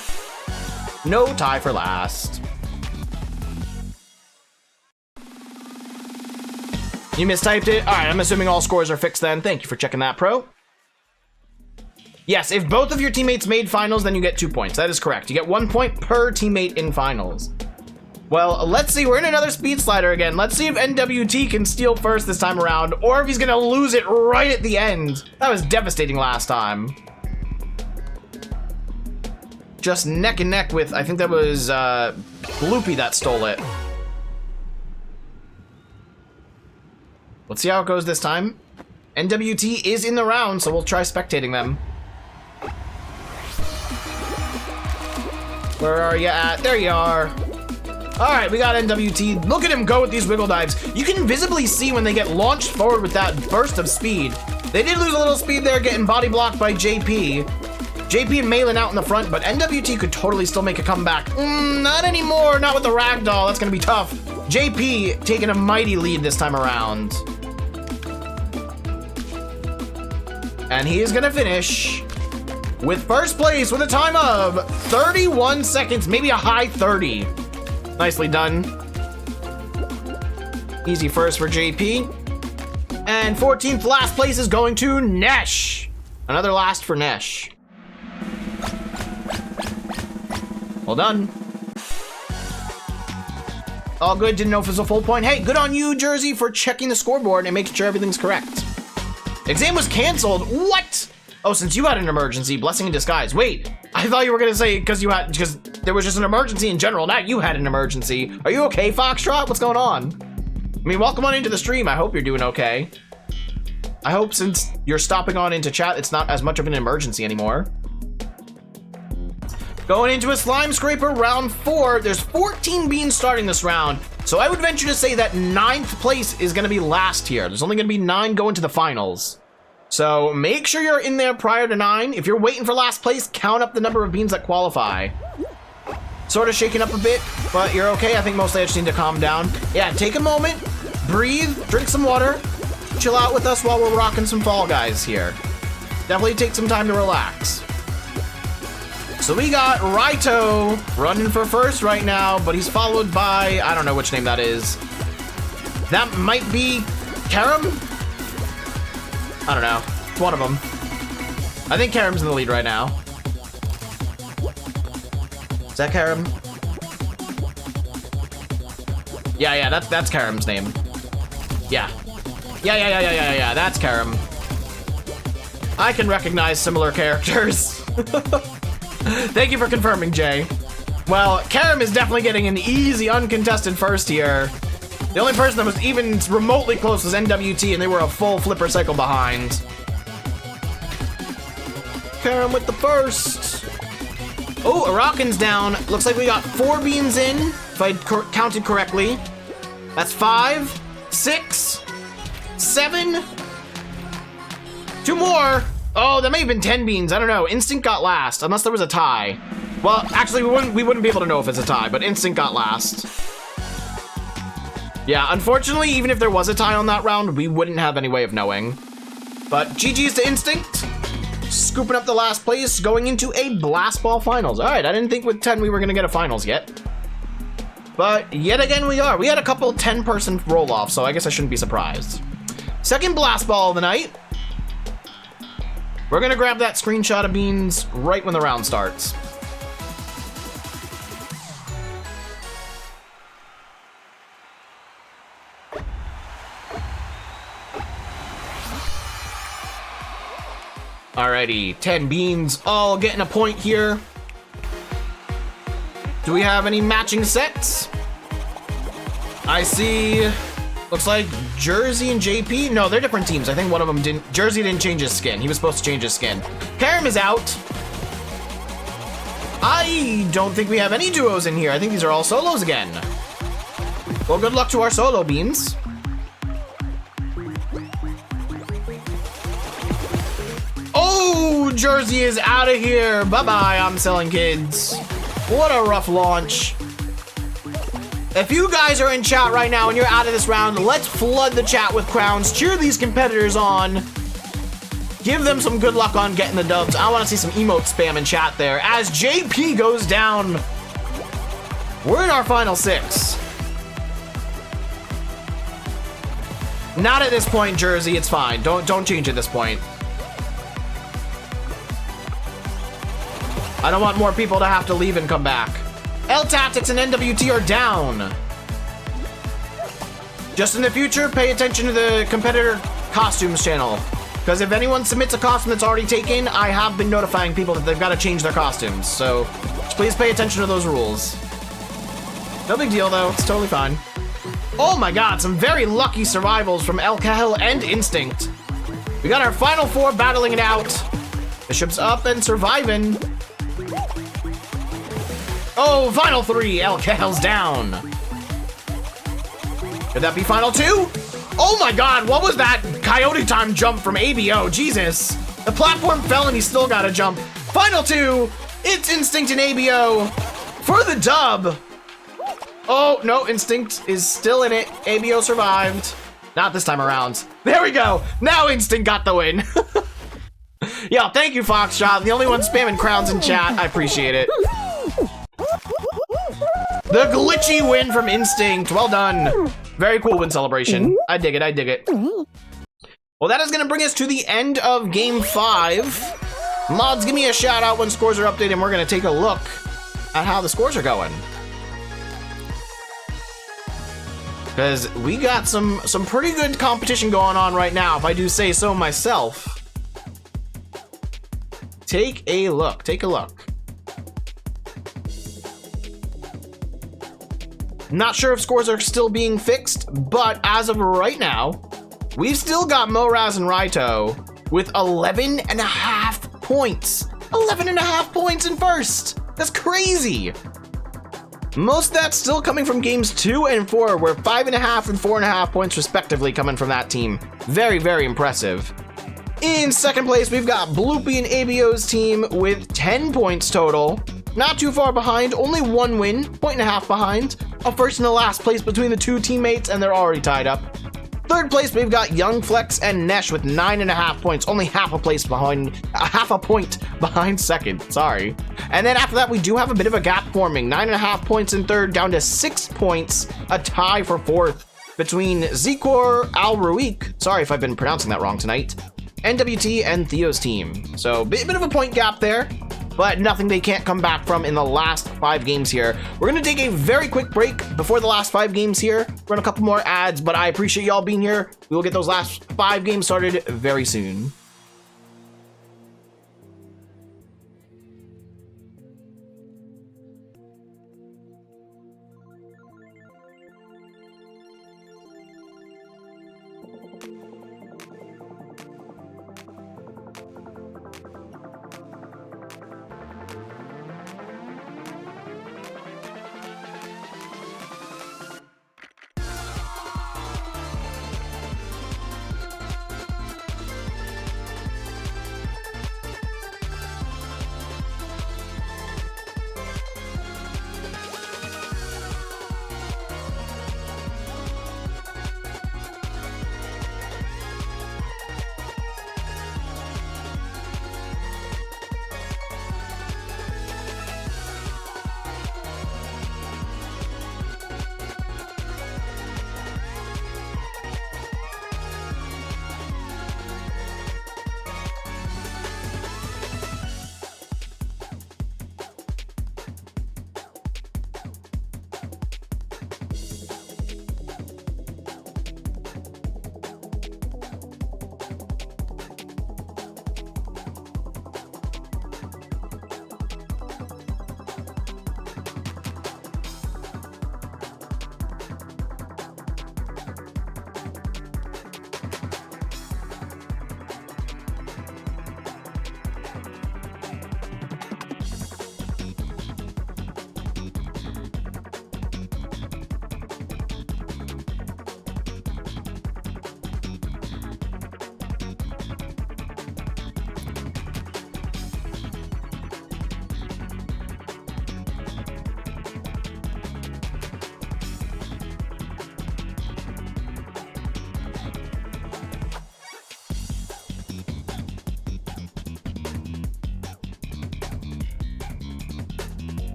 No tie for last. You mistyped it? All right, I'm assuming all scores are fixed then. Thank you for checking that, pro. Yes, if both of your teammates made finals, then you get 2 points. That is correct. You get 1 point per teammate in finals. Well, let's see. We're in another speed slider again. Let's see if NWT can steal first this time around, or if he's gonna lose it right at the end. That was devastating last time. Just neck and neck with, I think that was Bloopy that stole it. Let's see how it goes this time. NWT is in the round, so we'll try spectating them. Where are you at? There you are. All right, we got NWT. Look at him go with these wiggle dives. You can visibly see when they get launched forward with that burst of speed. They did lose a little speed there, getting body blocked by JP. JP and Malin out in the front, but NWT could totally still make a comeback. Not anymore, not with the ragdoll. That's gonna be tough. JP taking a mighty lead this time around. And he is gonna finish with first place with a time of 31 seconds, maybe a high 30. Nicely done. Easy first for JP. And 14th last place is going to Nesh. Another last for Nesh. Well done. All good, didn't know if it was a full point. Hey, good on you, Jersey, for checking the scoreboard and making sure everything's correct. Exam was canceled. What? Oh, since you had an emergency, blessing in disguise. Wait, I thought you were gonna say because there was just an emergency in general. Now you had an emergency. Are you okay, Foxtrot? What's going on? I mean, welcome on into the stream. I hope you're doing okay. I hope since you're stopping on into chat, it's not as much of an emergency anymore. Going into a slime scraper round 4. There's 14 beans starting this round. So I would venture to say that 9th place is gonna be last here. There's only gonna be 9 going to the finals. So make sure you're in there prior to 9. If you're waiting for last place, count up the number of beans that qualify. Sort of shaking up a bit, but you're okay. I think mostly I just need to calm down. Yeah, take a moment, breathe, drink some water, chill out with us while we're rocking some Fall Guys here. Definitely take some time to relax. So we got Raito running for first right now, but he's followed by, I don't know which name that is. That might be Karam? I don't know. It's one of them. I think Karam's in the lead right now. Is that Karam? Yeah, that's Karam's name. Yeah, that's Karam. I can recognize similar characters. Thank you for confirming, Jay. Well, Karam is definitely getting an easy, uncontested first here. The only person that was even remotely close was NWT, and they were a full flipper cycle behind. Karam with the first. Oh, Arakan's down. Looks like we got 4 beans in, if I counted correctly. That's 5, 6, 7. 2 more. Oh, that may have been 10 beans. I don't know. Instinct got last, unless there was a tie. Well, actually, we wouldn't be able to know if it's a tie, but Instinct got last. Yeah, unfortunately, even if there was a tie on that round, we wouldn't have any way of knowing. But GG's to Instinct. Scooping up the last place, going into a Blast Ball Finals. All right, I didn't think with 10 we were going to get a Finals yet. But yet again, we are. We had a couple 10-person roll-offs, so I guess I shouldn't be surprised. Second Blast Ball of the night. We're going to grab that screenshot of beans right when the round starts. Alrighty, 10 beans, all getting a point here. Do we have any matching sets? I see, looks like Jersey and JP. No, they're different teams. I think one of them didn't, Jersey didn't change his skin. He was supposed to change his skin. Karam is out. I don't think we have any duos in here. I think these are all solos again. Well, good luck to our solo beans. Oh, Jersey is out of here. Bye-bye, I'm selling kids. What a rough launch. If you guys are in chat right now and you're out of this round, let's flood the chat with crowns. Cheer these competitors on. Give them some good luck on getting the dubs. I want to see some emote spam in chat there. As JP goes down, we're in our final 6. Not at this point, Jersey. It's fine. Don't change at this point. I don't want more people to have to leave and come back. L-Tactics and NWT are down. Just in the future, pay attention to the competitor costumes channel. Because if anyone submits a costume that's already taken, I have been notifying people that they've got to change their costumes. So please pay attention to those rules. No big deal though, it's totally fine. Oh my god, some very lucky survivals from El Cahill and Instinct. We got our final 4 battling it out. Bishop's up and surviving. Oh, final 3, El Cahill's down. Could that be final 2? Oh my god, what was that coyote time jump from ABO? Jesus. The platform fell and he still got a jump. Final 2, it's Instinct and ABO for the dub. Oh, no, Instinct is still in it. ABO survived. Not this time around. There we go. Now Instinct got the win. Yo, thank you, Foxtrot. The only one spamming crowns in chat. I appreciate it. The glitchy win from Instinct. Well done. Very cool win celebration. I dig it. I dig it. Well, that is going to bring us to the end of Game 5. Mods, give me a shout out when scores are updated, and we're going to take a look at how the scores are going. Because we got some pretty good competition going on right now, if I do say so myself. Take a look. Take a look. Not sure if scores are still being fixed, but as of right now, we've still got Moraz and Raito with 11.5 points. 11.5 points in first. That's crazy. Most of that's still coming from games 2 and 4, where 5.5 and 4.5 points respectively coming from that team. Very, very impressive. In second place, we've got Bloopy and ABO's team with 10 points total. Not too far behind, only 1 win, 1.5 behind. A first and a last place between the 2 teammates, and they're already tied up. Third place, we've got Young Flex and Nesh with 9.5 points, only half a point behind second, sorry. And then after that, we do have a bit of a gap forming. 9.5 points in third, down to 6 points, a tie for fourth between Zikor, Al Ruik, sorry if I've been pronouncing that wrong tonight, NWT, and Theo's team. So bit of a point gap there, but nothing they can't come back from in the last 5 games here. We're gonna take a very quick break before the last 5 games here, run a couple more ads, but I appreciate y'all being here. We will get those last 5 games started very soon.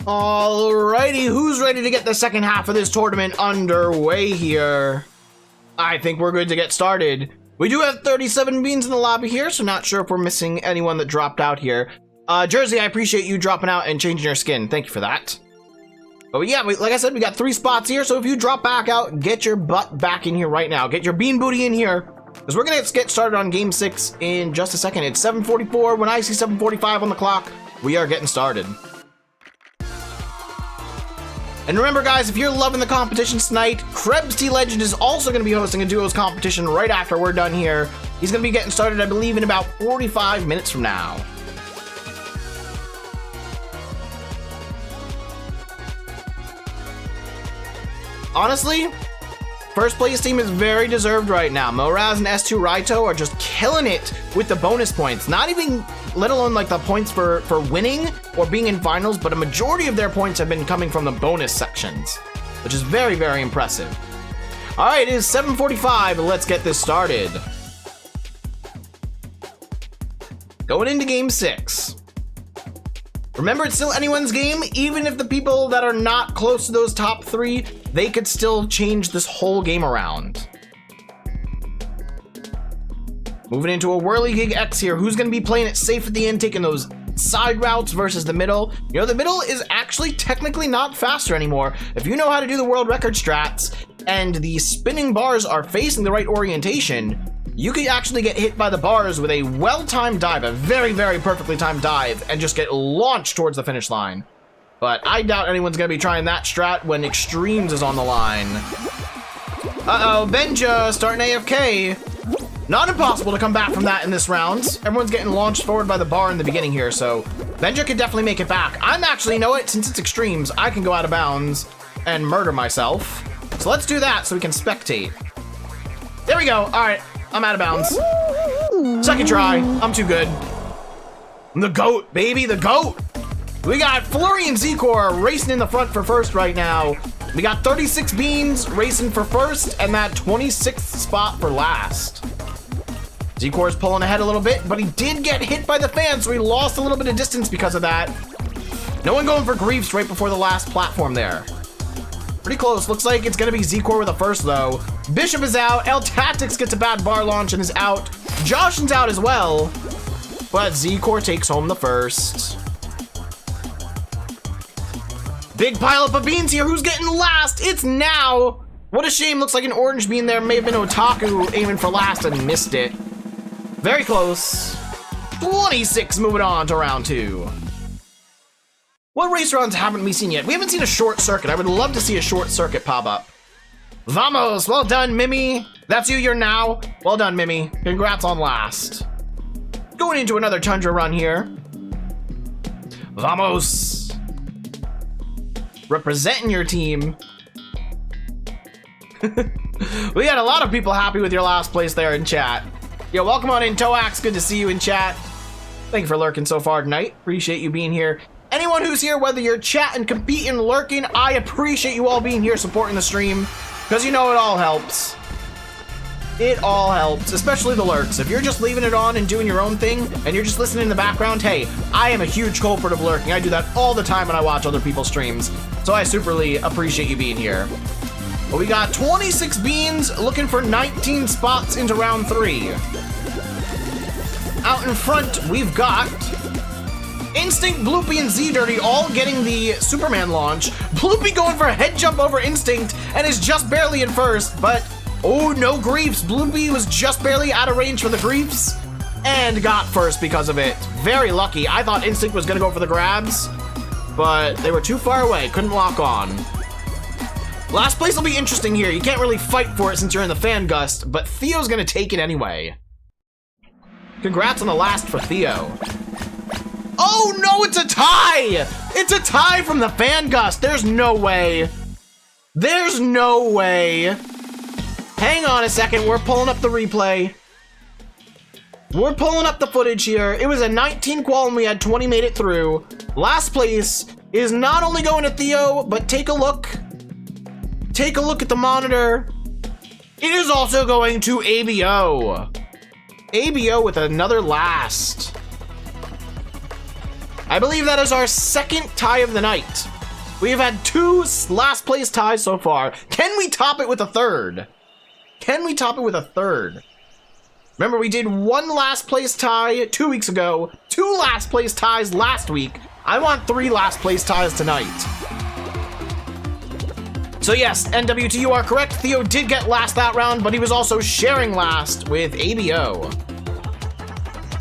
Alrighty, who's ready to get the second half of this tournament underway here? I think we're good to get started. We do have 37 beans in the lobby here, so not sure if we're missing anyone that dropped out here. Jersey, I appreciate you dropping out and changing your skin. Thank you for that. But yeah, like I said, we got 3 spots here, so if you drop back out, get your butt back in here right now. Get your bean booty in here. because we're going to get started on Game 6 in just a second. It's 7:44. When I see 7:45 on the clock, we are getting started. And remember, guys, if you're loving the competitions tonight, Krebs T Legend is also going to be hosting a duos competition right after we're done here. He's going to be getting started, I believe, in about 45 minutes from now. Honestly, first place team is very deserved right now. Moraz and S2 Raito are just killing it with the bonus points. Not even, let alone like the points for winning or being in finals, but a majority of their points have been coming from the bonus sections, which is very, very impressive. All right, it is 7:45. Let's get this started. Going into Game 6. Remember, it's still anyone's game. Even if the people that are not close to those top 3, they could still change this whole game around. Moving into a Whirligig X here. Who's going to be playing it safe at the end, taking those side routes versus the middle? You know, the middle is actually technically not faster anymore. If you know how to do the world record strats and the spinning bars are facing the right orientation, you could actually get hit by the bars with a well-timed dive, a very, very perfectly timed dive, and just get launched towards the finish line. But I doubt anyone's going to be trying that strat when X-Tremes is on the line. Uh-oh, Benja starting AFK. Not impossible to come back from that in this round. Everyone's getting launched forward by the bar in the beginning here, so Benja could definitely make it back. I'm actually, know it, since it's X-Tremes, I can go out of bounds and murder myself. So let's do that so we can spectate. There we go. All right. I'm out of bounds. Second try. I'm too good. The GOAT, baby, the GOAT. We got Flurry and Z-Core racing in the front for first right now. We got 36 Beans racing for first and that 26th spot for last. Z-Core's pulling ahead a little bit, but he did get hit by the fan, so he lost a little bit of distance because of that. No one going for Griefs right before the last platform there. Pretty close. Looks like it's going to be Z-Core with a first, though. Bishop is out. L Tactics gets a bad bar launch and is out. Joshin's out as well. But Z-Core takes home the first. Big pileup of beans here. Who's getting last? It's Now. What a shame. Looks like an orange bean there. May have been Otaku aiming for last and missed it. Very close. 26 moving on to round 2. What race rounds haven't we seen yet? We haven't seen a short circuit. I would love to see a short circuit pop up. Vamos! Well done, Mimi. That's you, you're Now. Well done, Mimi. Congrats on last. Going into another Tundra run here. Vamos! Representing your team. We got a lot of people happy with your last place there in chat. Yo, welcome on in, Toax. Good to see you in chat. Thank you for lurking so far tonight. Appreciate you being here. Anyone who's here, whether you're chatting, competing, lurking, I appreciate you all being here supporting the stream, because you know it all helps. It all helps, especially the lurks. If you're just leaving it on and doing your own thing, and you're just listening in the background, hey, I am a huge culprit of lurking. I do that all the time when I watch other people's streams, so I superly appreciate you being here. But we got 26 beans looking for 19 spots into round 3. Out in front, we've got Instinct, Bloopy, and Z-Dirty all getting the Superman launch. Bloopy going for a head jump over Instinct and is just barely in first, but oh, no griefs. Bloopy was just barely out of range for the griefs and got first because of it. Very lucky. I thought Instinct was going to go for the grabs, but they were too far away. Couldn't lock on. Last place will be interesting here. You can't really fight for it since you're in the fan gust, but Theo's going to take it anyway. Congrats on the last for Theo. Oh no, it's a tie! It's a tie from the fan gust. There's no way. There's no way. Hang on a second, we're pulling up the replay. We're pulling up the footage here. It was a 19 qual and we had 20 made it through. Last place is not only going to Theo, but take a look. Take a look at the monitor. It is also going to ABO. ABO with another last. I believe that is our second tie of the night. We have had 2 last place ties so far. Can we top it with a third? Can we top it with a third? Remember, we did 1 last place tie 2 weeks ago, 2 last place ties last week. I want 3 last place ties tonight. So yes, NWT, you are correct. Theo did get last that round, but he was also sharing last with ABO.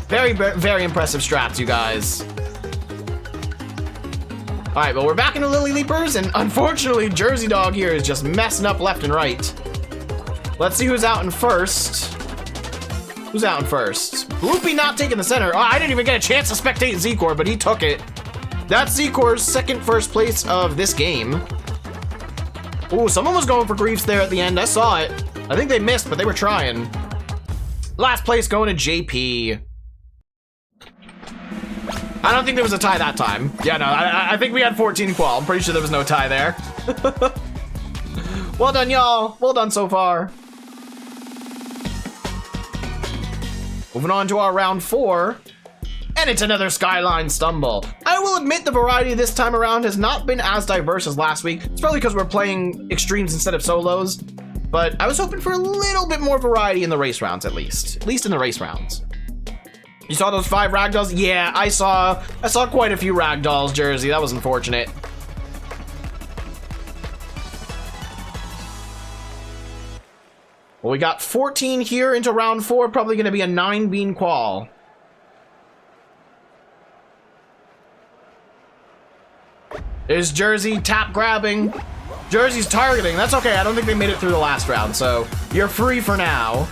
Very, very impressive strats, you guys. All right, well, we're back into Lily Leapers, and unfortunately, Jersey Dog here is just messing up left and right. Let's see who's out in first. Who's out in first? Bloopy not taking the center. Oh, I didn't even get a chance to spectate Z-Core, but he took it. That's Z-Core's second first place of this game. Ooh, someone was going for Griefs there at the end. I saw it. I think they missed, but they were trying. Last place going to JP. I don't think there was a tie that time. Yeah, no, I think we had 14 qual. I'm pretty sure there was no tie there. Well done, y'all. Well done so far. Moving on to our round 4. And it's another Skyline Stumble. I will admit the variety this time around has not been as diverse as last week. It's probably because we're playing extremes instead of solos. But I was hoping for a little bit more variety in the race rounds, at least. At least in the race rounds. You saw those 5 ragdolls? Yeah, I saw quite a few ragdolls, Jersey. That was unfortunate. Well, we got 14 here into round 4. Probably going to be a 9-bean qual. There's Jersey tap grabbing. Jersey's targeting. That's okay. I don't think they made it through the last round, so you're free for now.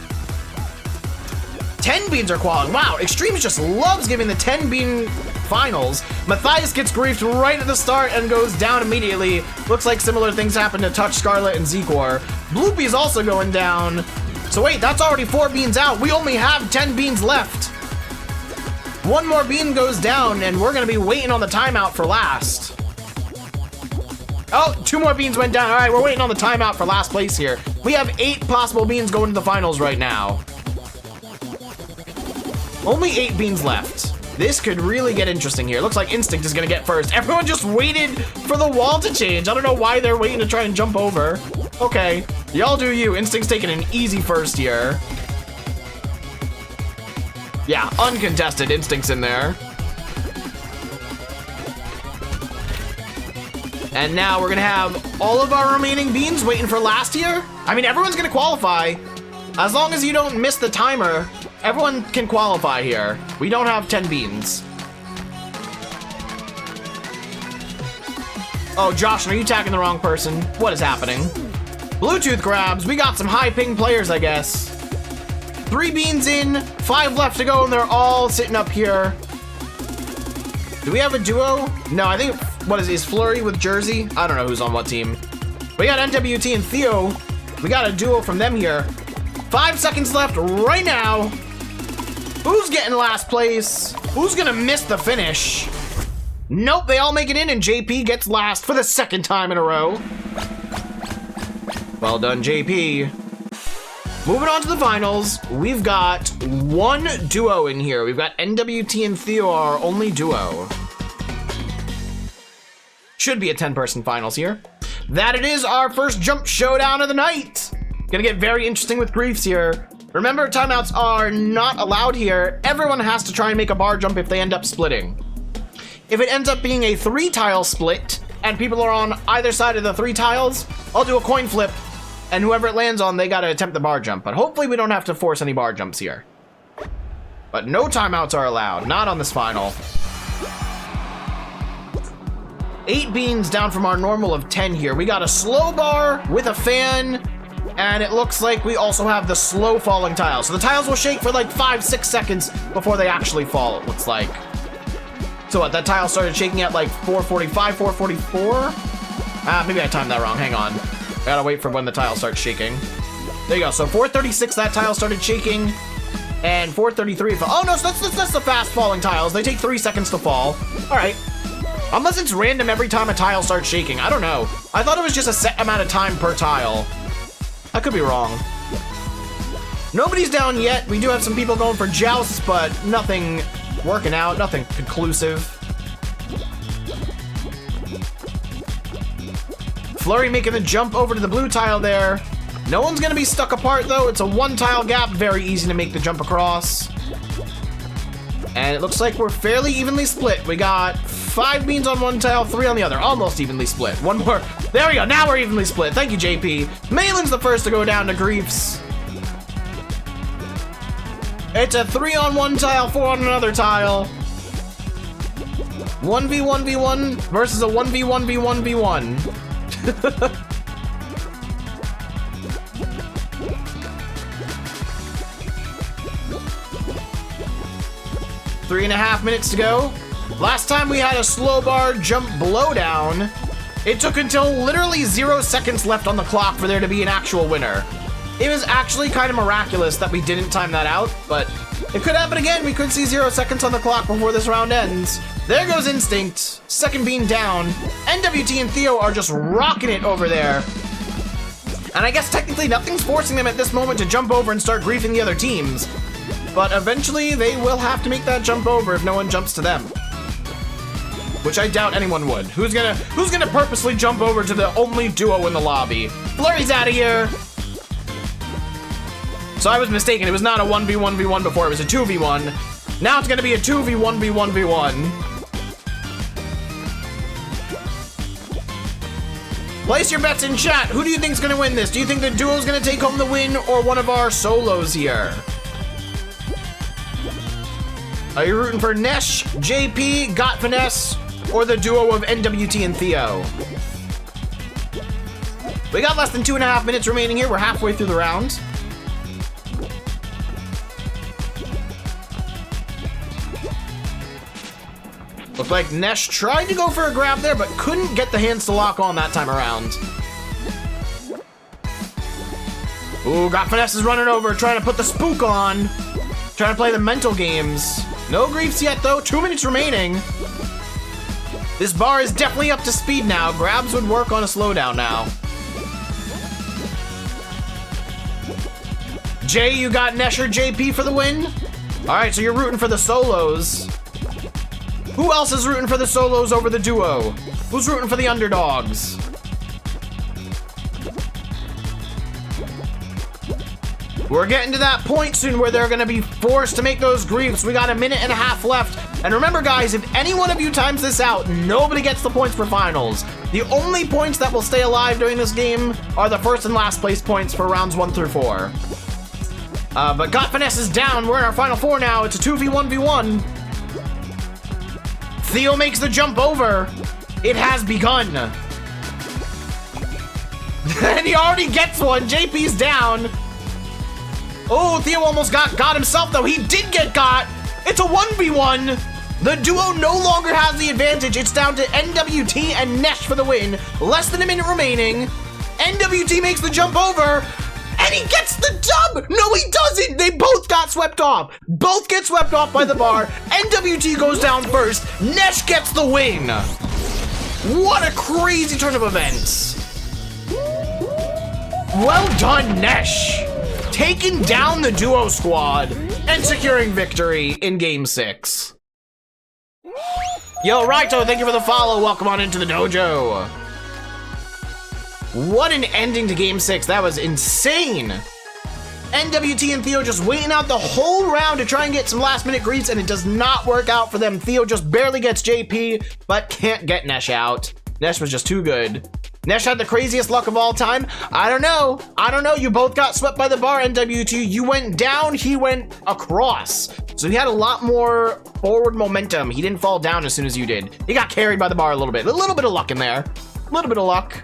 10 beans are qualling. Wow, X-Treme just loves giving the 10 bean finals. Matthias gets griefed right at the start and goes down immediately. Looks like similar things happen to Touch, Scarlet, and Z-Core. Bloopy's also going down. So wait, that's already 4 beans out. We only have 10 beans left. One more bean goes down, and we're gonna be waiting on the timeout for last. Oh, 2 more beans went down. All right, we're waiting on the timeout for last place here. We have 8 possible beans going to the finals right now. Only 8 beans left. This could really get interesting here. Looks like Instinct is gonna get first. Everyone just waited for the wall to change. I don't know why they're waiting to try and jump over. Okay, y'all do you. Instinct's taking an easy first here. Yeah, uncontested. Instinct's in there. And now we're gonna have all of our remaining beans waiting for last here. I mean, everyone's gonna qualify. As long as you don't miss the timer, everyone can qualify here. We don't have 10 beans. Oh, Josh, are you tagging the wrong person? What is happening? Bluetooth grabs. We got some high ping players, I guess. 3 beans in, 5 left to go, and they're all sitting up here. Do we have a duo? No, I think, what is Flurry with Jersey? I don't know who's on what team. We got NWT and Theo. We got a duo from them here. 5 seconds left right now. Who's getting last place? Who's gonna miss the finish? Nope, they all make it in, and JP gets last for the 2nd time in a row. Well done, JP. Moving on to the finals, we've got 1 duo in here. We've got NWT and Theo, our only duo. Should be a 10-person finals here. That it is, our first jump showdown of the night. Gonna get very interesting with griefs here. Remember, timeouts are not allowed here. Everyone has to try and make a bar jump if they end up splitting. If it ends up being a 3-tile split, and people are on either side of the 3 tiles, I'll do a coin flip, and whoever it lands on, they gotta attempt the bar jump. But hopefully we don't have to force any bar jumps here. But no timeouts are allowed, not on this final. 8 beans down from our normal of 10 here. We got a slow bar with a fan, and it looks like we also have the slow falling tiles. So the tiles will shake for like 5-6 seconds before they actually fall, it looks like. So what, that tile started shaking at like 4:45, 4:44? Maybe I timed that wrong, hang on. I gotta wait for when the tile starts shaking. There you go, so 4:36 that tile started shaking, and 4:33, oh no, so that's the fast falling tiles. They take 3 seconds to fall. All right. Unless it's random every time a tile starts shaking, I don't know. I thought it was just a set amount of time per tile. I could be wrong. Nobody's down yet. We do have some people going for jousts, but nothing working out, nothing conclusive. Flurry making the jump over to the blue tile there. No one's gonna be stuck apart though. It's a 1-tile gap, very easy to make the jump across. And it looks like we're fairly evenly split. We got 5 beans on one tile, 3 on the other. Almost evenly split. One more. There we go. Now we're evenly split. Thank you, JP. Malin's the first to go down to Griefs. It's a 3 on one tile, 4 on another tile. 1v1v1 versus a 1v1v1v1. 3.5 minutes to go. Last time we had a slow bar jump blowdown, it took until literally 0 seconds left on the clock for there to be an actual winner. It was actually kind of miraculous that we didn't time that out, but it could happen again. We could see 0 seconds on the clock before this round ends. There goes Instinct. Second bean down. NWT and Theo are just rocking it over there. And I guess technically nothing's forcing them at this moment to jump over and start griefing the other teams. But eventually they will have to make that jump over if no one jumps to them. Which I doubt anyone would. Who's gonna purposely jump over to the only duo in the lobby? Flurry's out of here. So I was mistaken. It was not a 1v1v1 before. It was a 2v1. Now it's gonna be a 2v1v1v1. Place your bets in chat. Who do you think's gonna win this? Do you think the duo's gonna take home the win or one of our solos here? Are you rooting for Nesh, JP, Got Finesse, or the duo of NWT and Theo? We got less than 2.5 minutes remaining here. We're halfway through the round. Looked like Nesh tried to go for a grab there, but couldn't get the hands to lock on that time around. Ooh, Got Finesse is running over, trying to put the spook on. Trying to play the mental games. No griefs yet, though. 2 minutes remaining. This bar is definitely up to speed now. Grabs would work on a slowdown now. Jay, you got Nesh or JP for the win? All right, so you're rooting for the solos. Who else is rooting for the solos over the duo? Who's rooting for the underdogs? We're getting to that point soon where they're gonna be forced to make those griefs. We got 1.5 minutes left. And remember, guys, if any one of you times this out, nobody gets the points for finals. The only points that will stay alive during this game are the first and last place points for rounds 1 through 4. But Got Finesse is down. We're in our final 4 now. It's a 2v1v1. Theo makes the jump over. It has begun. And he already gets one. JP's down. Oh, Theo almost got himself, though. He did get got. It's a 1v1. The duo no longer has the advantage. It's down to NWT and Nesh for the win. Less than a minute remaining. NWT makes the jump over. And he gets the dub! No, he doesn't! They both got swept off. Both get swept off by the bar. NWT goes down first. Nesh gets the win. What a crazy turn of events. Well done, Nesh. Taking down the duo squad and securing victory in Game 6. Yo, Raito, thank you for the follow. Welcome on into the dojo. What an ending to Game 6. That was insane. NWT and Theo just waiting out the whole round to try and get some last minute greets, and it does not work out for them. Theo just barely gets JP, but can't get Nesh out. Nesh was just too good. Nesh had the craziest luck of all time. I don't know. You both got swept by the bar, NWT. You went down, he went across. So he had a lot more forward momentum. He didn't fall down as soon as you did. He got carried by the bar a little bit. A little bit of luck in there. A little bit of luck.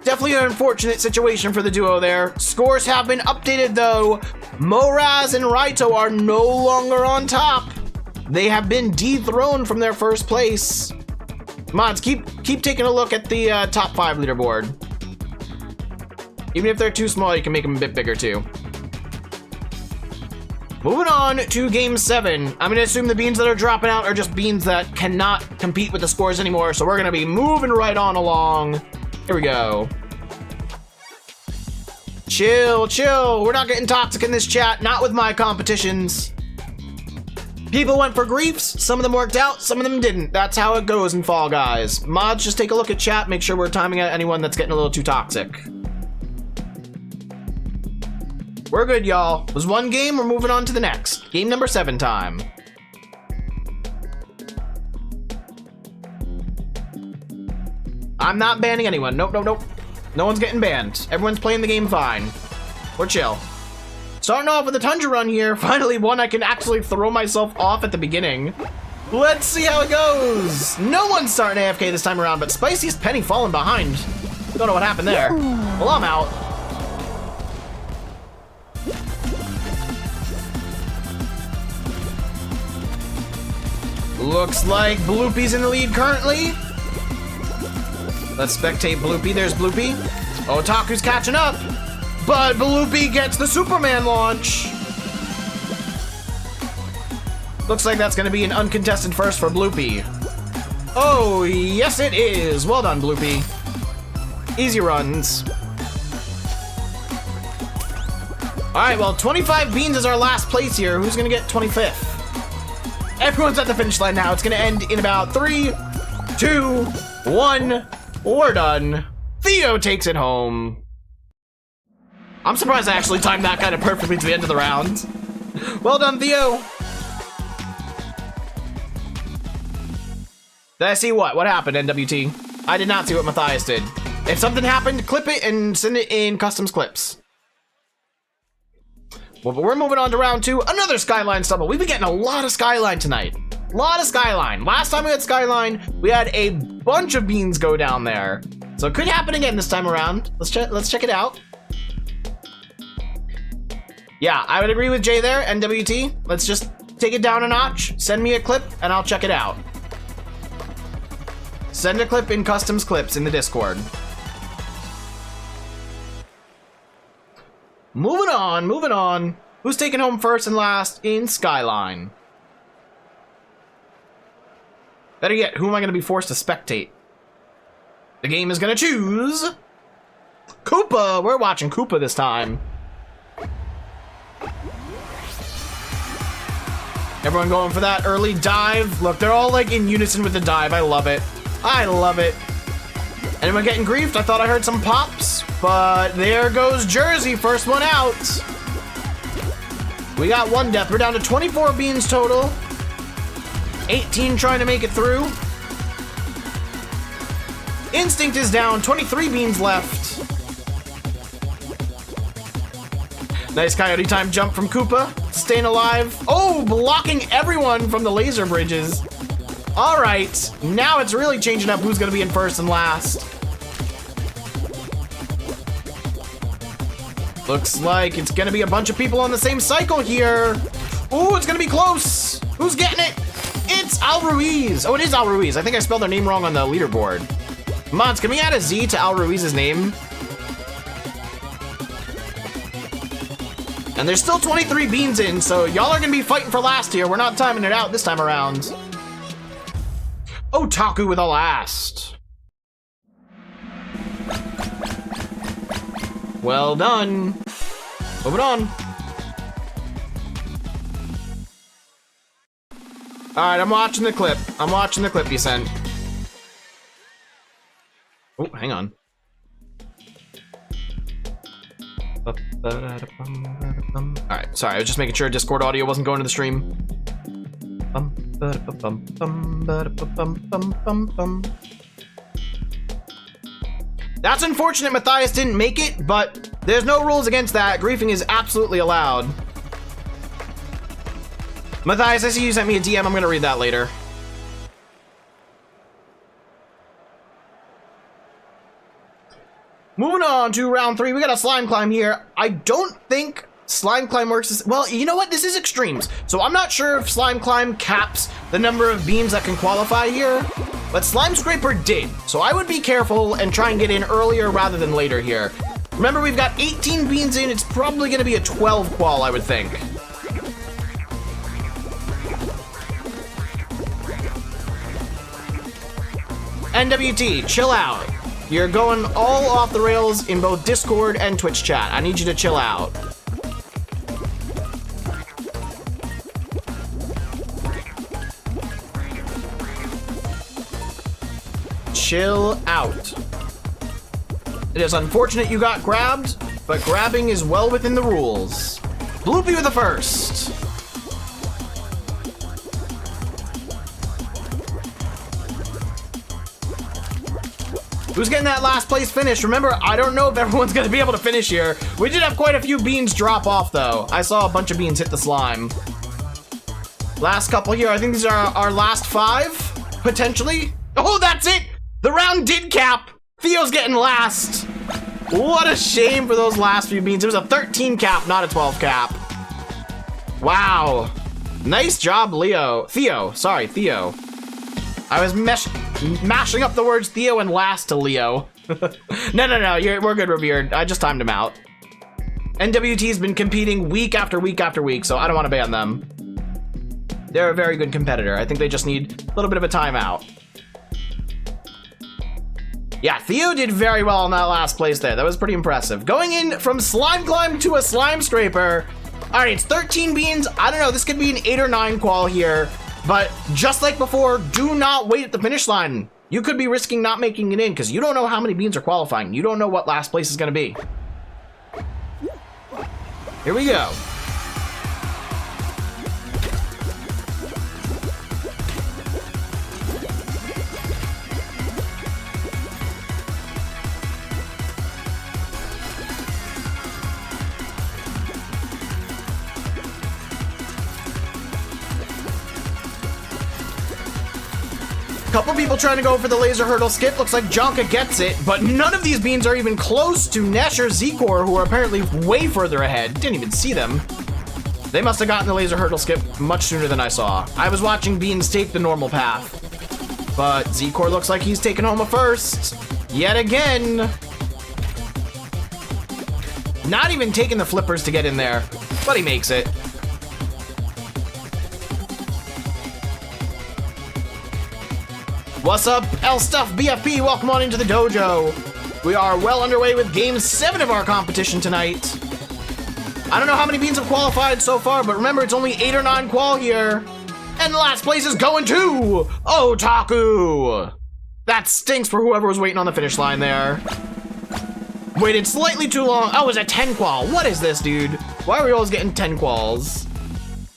Definitely an unfortunate situation for the duo there. Scores have been updated though. Moraz and Raito are no longer on top. They have been dethroned from their first place. Mods, keep taking a look at the top 5 leaderboard. Even if they're too small, you can make them a bit bigger too. Moving on to Game 7. I'm gonna assume the beans that are dropping out are just beans that cannot compete with the scores anymore, so we're gonna be moving right on along. Here we go. Chill. We're not getting toxic in this chat. Not with my competitions. People went for griefs. Some of them worked out. Some of them didn't. That's how it goes in Fall Guys. Mods, just take a look at chat. Make sure we're timing out anyone that's getting a little too toxic. We're good, y'all. Was one game, we're moving on to the next. Game number 7 time. I'm not banning anyone. Nope, nope, nope. No one's getting banned. Everyone's playing the game fine. We're chill. Starting off with a Tundra run here. Finally one I can actually throw myself off at the beginning. Let's see how it goes. No one's starting AFK this time around, but Spiciest Penny falling behind. Don't know what happened there. Well, I'm out. Looks like Bloopy's in the lead currently. Let's spectate Bloopy. There's Bloopy. Otaku's catching up, but Bloopy gets the Superman launch. Looks like that's going to be an uncontested first for Bloopy. Oh, yes it is. Well done, Bloopy. Easy runs. All right, well, 25 beans is our last place here. Who's going to get 25th? Everyone's at the finish line now. It's going to end in about 3, 2, 1. We're done. Theo takes it home. I'm surprised I actually timed that kind of perfectly to the end of the round. Well done, Theo. Did I see what? What happened, NWT? I did not see what Matthias did. If something happened, clip it and send it in Kustom's clips. Well, but we're moving on to round 2. Another Skyline stumble. We've been getting a lot of Skyline tonight. A lot of Skyline. Last time we had Skyline, we had a bunch of beans go down there. So it could happen again this time around. Let's check it out. Yeah, I would agree with Jay there, NWT. Let's just take it down a notch. Send me a clip and I'll check it out. Send a clip in Kustom's clips in the Discord. Moving on, moving on. Who's taking home first and last in Skyline? Better yet, who am I going to be forced to spectate? The game is going to choose Koopa. We're watching Koopa this time. Everyone going for that early dive. Look, they're all like in unison with the dive. I love it. I love it. Anyone getting griefed? I thought I heard some pops, but there goes Jersey. First one out. We got 1 death. We're down to 24 beans total. 18 trying to make it through. Instinct is down. 23 beans left. Nice Coyote time jump from Koopa. Staying alive. Oh, blocking everyone from the laser bridges. All right, now it's really changing up who's going to be in first and last. Looks like it's going to be a bunch of people on the same cycle here. Ooh, it's going to be close. Who's getting it? It's Al Ruiz. Oh, it is Al Ruiz. I think I spelled their name wrong on the leaderboard. Mods, can we add a Z to Al Ruiz's name? And there's still 23 beans in, so y'all are going to be fighting for last here. We're not timing it out this time around. Otaku with a last. Well done. Moving on. All right, I'm watching the clip. I'm watching the clip you sent. Oh, hang on. All right, sorry, I was just making sure Discord audio wasn't going to the stream. That's unfortunate Matthias didn't make it, but there's no rules against that. Griefing is absolutely allowed. Matthias, I see you sent me a DM. I'm gonna read that later. Moving on to round 3, we got a slime climb here. I don't think slime climb works well. You know what? This is extremes, so I'm not sure if slime climb caps the number of beams that can qualify here, but slime scraper did, so I would be careful and try and get in earlier rather than later here. Remember, we've got 18 beans in. It's probably going to be a 12 qual, I would think. NWT, chill out. You're going all off the rails in both Discord and Twitch chat. I need you to chill out. Chill out. It is unfortunate you got grabbed, but grabbing is well within the rules. Bloopy with the first. Who's getting that last place finish? Remember, I don't know if everyone's gonna be able to finish here. We did have quite a few beans drop off though. I saw a bunch of beans hit the slime. Last couple here, I think these are our last 5, potentially. Oh, that's it! The round did cap! Theo's getting last. What a shame for those last few beans. It was a 13 cap, not a 12 cap. Wow. Nice job, Theo. Sorry, Theo. I was mashing up the words Theo and last to Leo. No, we're good, Revered. I just timed him out. NWT's been competing week after week after week, so I don't want to ban them. They're a very good competitor. I think they just need a little bit of a timeout. Yeah, Theo did very well in that last place there. That was pretty impressive. Going in from Slime Climb to a Slime Scraper. All right, it's 13 beans. I don't know, this could be an 8 or 9 qual here. But just like before, do not wait at the finish line. You could be risking not making it in because you don't know how many beans are qualifying. You don't know what last place is going to be. Here we go. Couple people trying to go for the laser hurdle skip. Looks like Jonka gets it, but none of these beans are even close to Nesh or Zekor, who are apparently way further ahead. Didn't even see them. They must have gotten the laser hurdle skip much sooner than I saw. I was watching beans take the normal path, but Zekor looks like he's taking home a first. Yet again. Not even taking the flippers to get in there, but he makes it. What's up, L Stuff BFP? Welcome on into the dojo. We are well underway with game 7 of our competition tonight. I don't know how many beans have qualified so far, but remember, it's only 8 or 9 qual here. And the last place is going to Otaku. That stinks for whoever was waiting on the finish line there. Waited slightly too long. Oh, it was a 10 qual. What is this, dude? Why are we always getting 10 quals?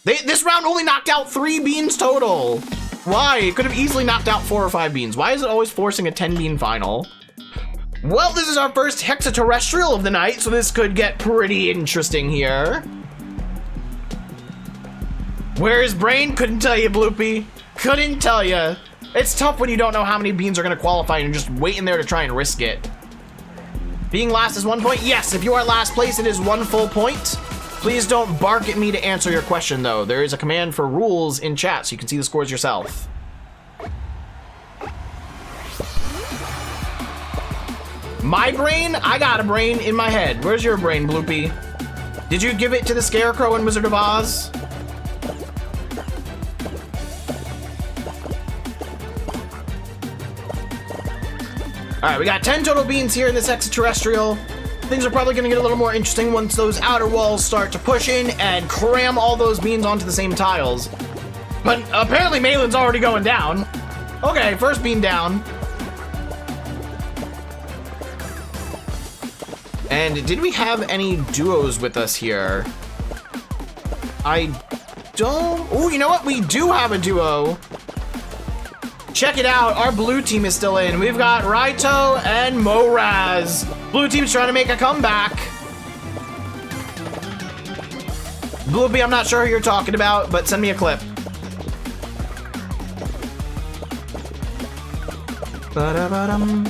This round only knocked out 3 beans total. Why? It could have easily knocked out 4 or 5 beans. Why is it always forcing a 10 bean final? Well, this is our first hexaterrestrial of the night, so this could get pretty interesting here. Where is Brain? Couldn't tell you, Bloopy. Couldn't tell you. It's tough when you don't know how many beans are going to qualify and you're just waiting there to try and risk it. Being last is 1 point. Yes, if you are last place, it is 1 full point. Please don't bark at me to answer your question, though. There is a command for rules in chat, so you can see the scores yourself. My brain? I got a brain in my head. Where's your brain, Bloopy? Did you give it to the Scarecrow in Wizard of Oz? All right, we got 10 total beans here in this extraterrestrial. Things are probably going to get a little more interesting once those outer walls start to push in and cram all those beans onto the same tiles. But apparently Malin's already going down. Okay, first bean down. And did we have any duos with us here? I don't... Oh, you know what? We do have a duo. Check it out. Our blue team is still in. We've got Raito and Moraz. Blue team's trying to make a comeback. Bloopy, I'm not sure who you're talking about, but send me a clip. Ba-da-ba-dum.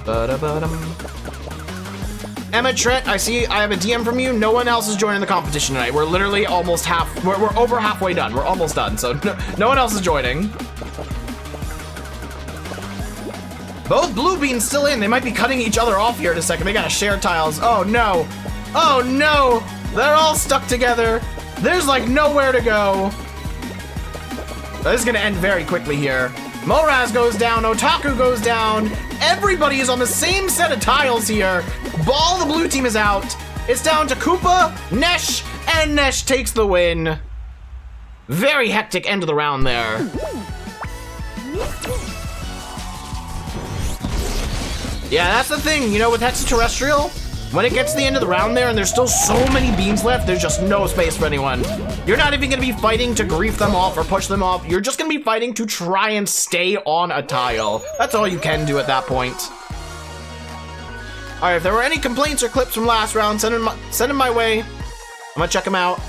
Ba-da-ba-dum. Emma Trent, I see I have a DM from you. No one else is joining the competition tonight. We're literally almost we're over halfway done. We're almost done, so no one else is joining. Both blue beans still in. They might be cutting each other off here in a second. They gotta share tiles. Oh no. Oh no. They're all stuck together. There's like nowhere to go. This is gonna end very quickly here. Moraz goes down, Otaku goes down. Everybody is on the same set of tiles here. Ball, the blue team is out. It's down to Koopa, Nesh, and Nesh takes the win. Very hectic end of the round there. Yeah, that's the thing, you know, with Extraterrestrial, when it gets to the end of the round there and there's still so many beans left, there's just no space for anyone. You're not even gonna be fighting to grief them off or push them off. You're just gonna be fighting to try and stay on a tile. That's all you can do at that point. All right, if there were any complaints or clips from last round, send them my way. I'm gonna check them out.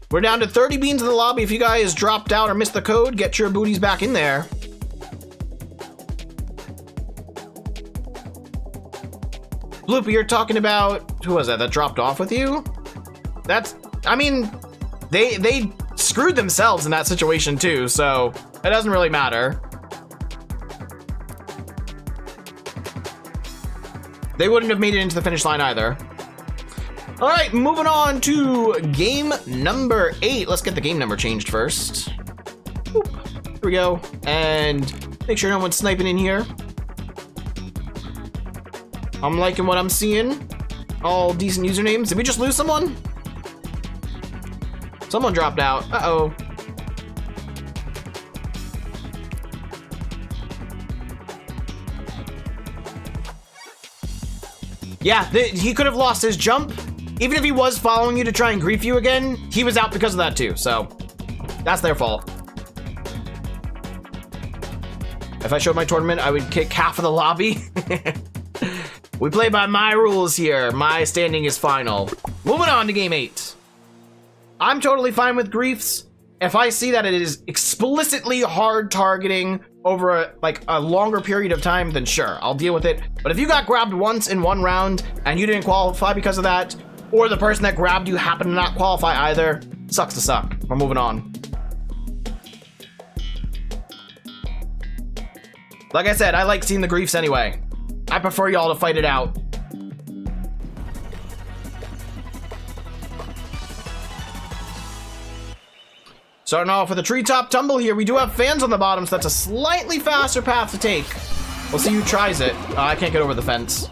We're down to 30 beans in the lobby. If you guys dropped out or missed the code, get your booties back in there. Bloopy, you're talking about, who was that dropped off with you? That's, I mean, they screwed themselves in that situation too, so it doesn't really matter. They wouldn't have made it into the finish line either. All right, moving on to game number 8. Let's get the game number changed first. Boop. Here we go. And make sure no one's sniping in here. I'm liking what I'm seeing. All decent usernames. Did we just lose someone? Someone dropped out. Uh-oh. Yeah, he could have lost his jump. Even if he was following you to try and grief you again, he was out because of that too, so that's their fault. If I showed my tournament, I would kick half of the lobby. We play by my rules here. My standing is final. Moving on to game 8. I'm totally fine with griefs. If I see that it is explicitly hard targeting over a longer period of time, then sure, I'll deal with it. But if you got grabbed once in one round and you didn't qualify because of that, or the person that grabbed you happened to not qualify either, sucks to suck. We're moving on. Like I said, I like seeing the griefs anyway. I prefer y'all to fight it out. Starting off with a treetop tumble here. We do have fans on the bottom, so that's a slightly faster path to take. We'll see who tries it. I can't get over the fence.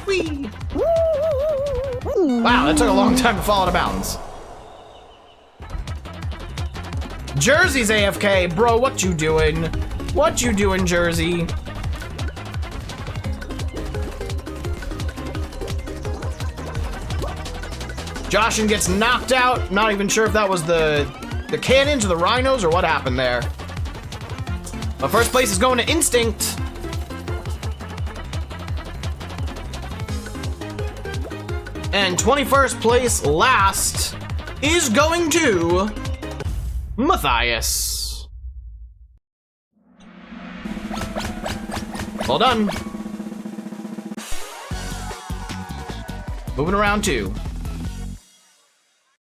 Whee! Wow, that took a long time to fall out of bounds. Jersey's AFK. Bro, what you doing? What you doing, Jersey? Joshin gets knocked out. Not even sure if that was the cannons or the rhinos or what happened there. But first place is going to Instinct. And 21st place last is going to Matthias. Well done. Moving around 2.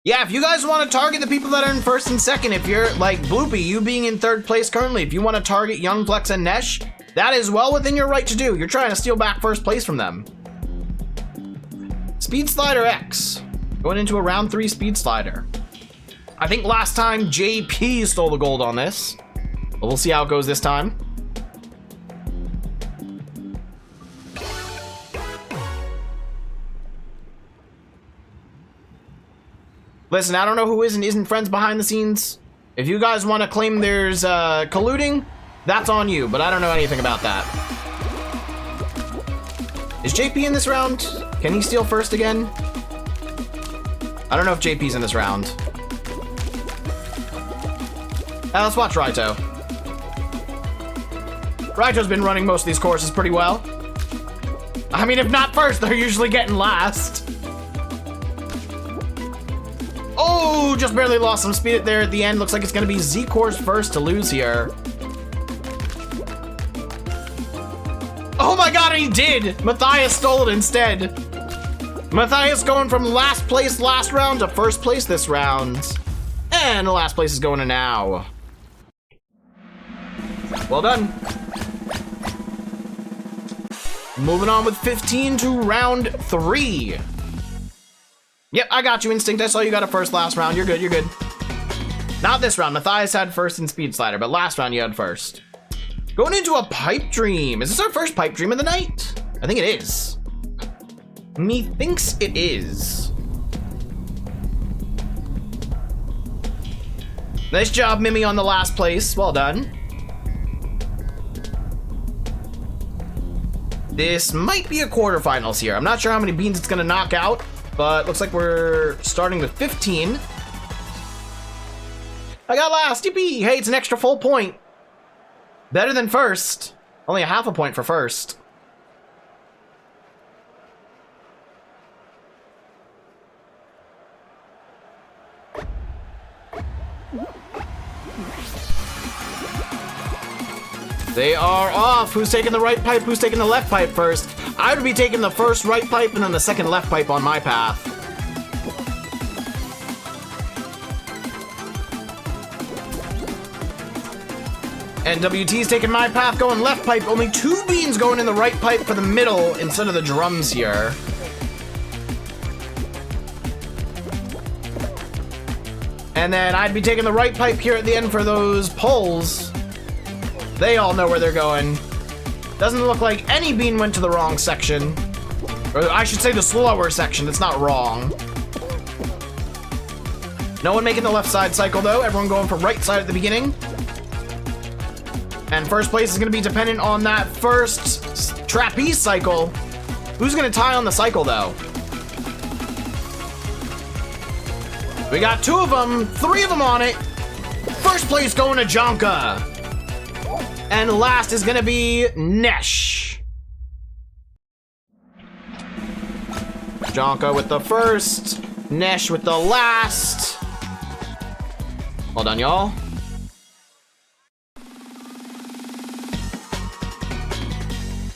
Yeah, if you guys want to target the people that are in first and second, if you're like Bloopy, you being in third place currently, if you want to target Young Flex and Nesh, that is well within your right to do. You're trying to steal back first place from them. Speed Slider X, going into a round 3 Speed Slider. I think last time JP stole the gold on this, but we'll see how it goes this time. Listen, I don't know who is and isn't friends behind the scenes. If you guys want to claim there's colluding, that's on you, but I don't know anything about that. Is JP in this round? Can he steal first again? I don't know if JP's in this round. Let's watch Raito. Raito's been running most of these courses pretty well. I mean, if not first, they're usually getting last. Oh, just barely lost some speed there at the end. Looks like it's going to be Z-Core's first to lose here. Oh my god, he did! Matthias stole it instead. Matthias going from last place last round to first place this round. And the last place is going to now. Well done. Moving on with 15 to round 3. Yep, I got you, Instinct. I saw you got a first last round. You're good, you're good. Not this round. Matthias had first in Speed Slider, but last round you had first. Going into a Pipe Dream. Is this our first Pipe Dream of the night? I think it is. Methinks it is. Nice job, Mimi, on the last place. Well done. This might be a quarterfinals here. I'm not sure how many beans it's gonna knock out, but looks like we're starting with 15. I got last, yippee! Hey, it's an extra full point. Better than first. Only a half a point for first. They are off. Who's taking the right pipe? Who's taking the left pipe first? I would be taking the first right pipe and then the second left pipe on my path. NWT's taking my path, going left pipe. Only 2 beans going in the right pipe for the middle instead of the drums here. And then I'd be taking the right pipe here at the end for those poles. They all know where they're going. Doesn't look like any bean went to the wrong section. Or I should say the slower section, it's not wrong. No one making the left side cycle though, everyone going for right side at the beginning. And first place is gonna be dependent on that first trapeze cycle. Who's gonna tie on the cycle though? We got 2 of them, 3 of them on it. First place going to Jonka. And last is gonna be Nesh. Jonka with the first, Nesh with the last. Well done, y'all.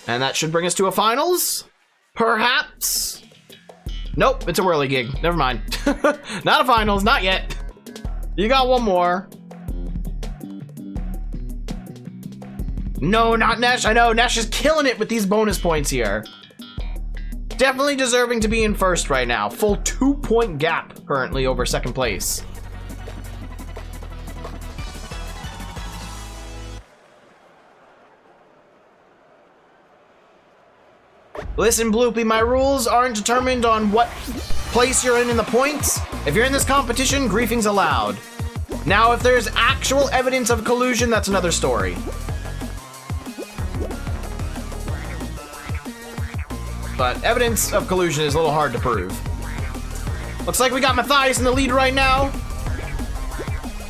And that should bring us to a finals, perhaps. Nope, it's a whirly gig. Never mind. Not a finals, not yet. You got one more. No, not Nesh. I know, Nesh is killing it with these bonus points here. Definitely deserving to be in first right now. Full 2-point gap currently over second place. Listen, Bloopy, my rules aren't determined on what place you're in the points. If you're in this competition, griefing's allowed. Now, if there's actual evidence of collusion, that's another story. But evidence of collusion is a little hard to prove. Looks like we got Matthias in the lead right now.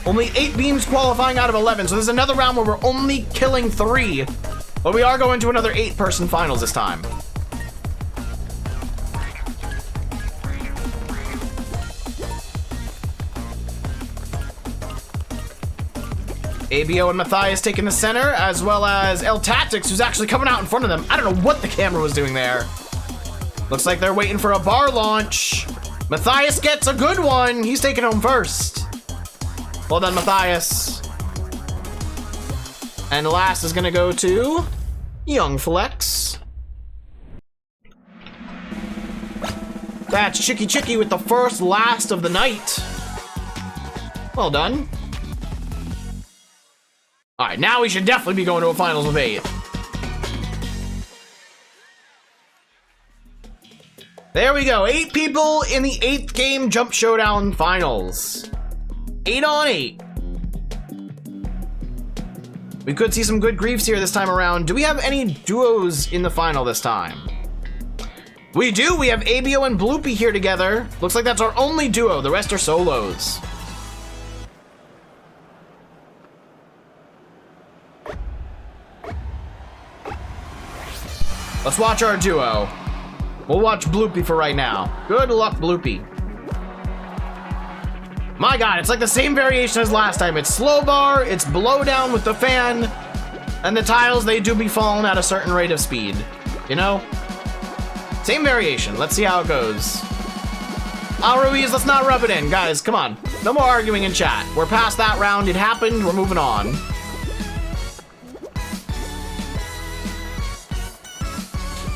Only 8 beams qualifying out of 11, so there's another round where we're only killing 3. But we are going to another 8-person finals this time. ABO and Matthias taking the center, as well as El Tactics, who's actually coming out in front of them. I don't know what the camera was doing there. Looks like they're waiting for a bar launch. Matthias gets a good one. He's taking home first. Well done, Matthias. And last is gonna go to Young Flex. That's Chicky Chicky with the first last of the night. Well done. All right, now we should definitely be going to a finals with 8. There we go, 8 people in the 8th game Jump Showdown finals. 8 on 8. We could see some good griefs here this time around. Do we have any duos in the final this time? We do, we have ABO and Bloopy here together. Looks like that's our only duo, the rest are solos. Let's watch our duo. We'll watch Bloopy for right now. Good luck, Bloopy. My god, it's like the same variation as last time. It's slow bar, it's blow down with the fan, and the tiles, they do be falling at a certain rate of speed. You know? Same variation. Let's see how it goes. Ruiz, let's not rub it in. Guys, come on. No more arguing in chat. We're past that round. It happened. We're moving on.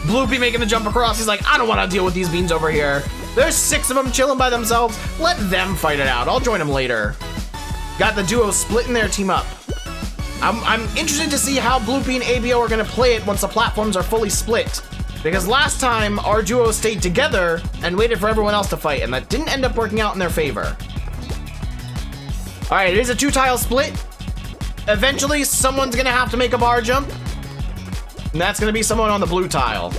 Bloopy making the jump across. He's like, I don't want to deal with these beans over here. There's 6 of them chilling by themselves. Let them fight it out. I'll join them later. Got the duo splitting their team up. I'm interested to see how Bloopy and ABO are going to play it once the platforms are fully split. Because last time, our duo stayed together and waited for everyone else to fight, and that didn't end up working out in their favor. All right, it is a 2-tile split. Eventually, someone's gonna have to make a bar jump, and that's gonna be someone on the blue tile.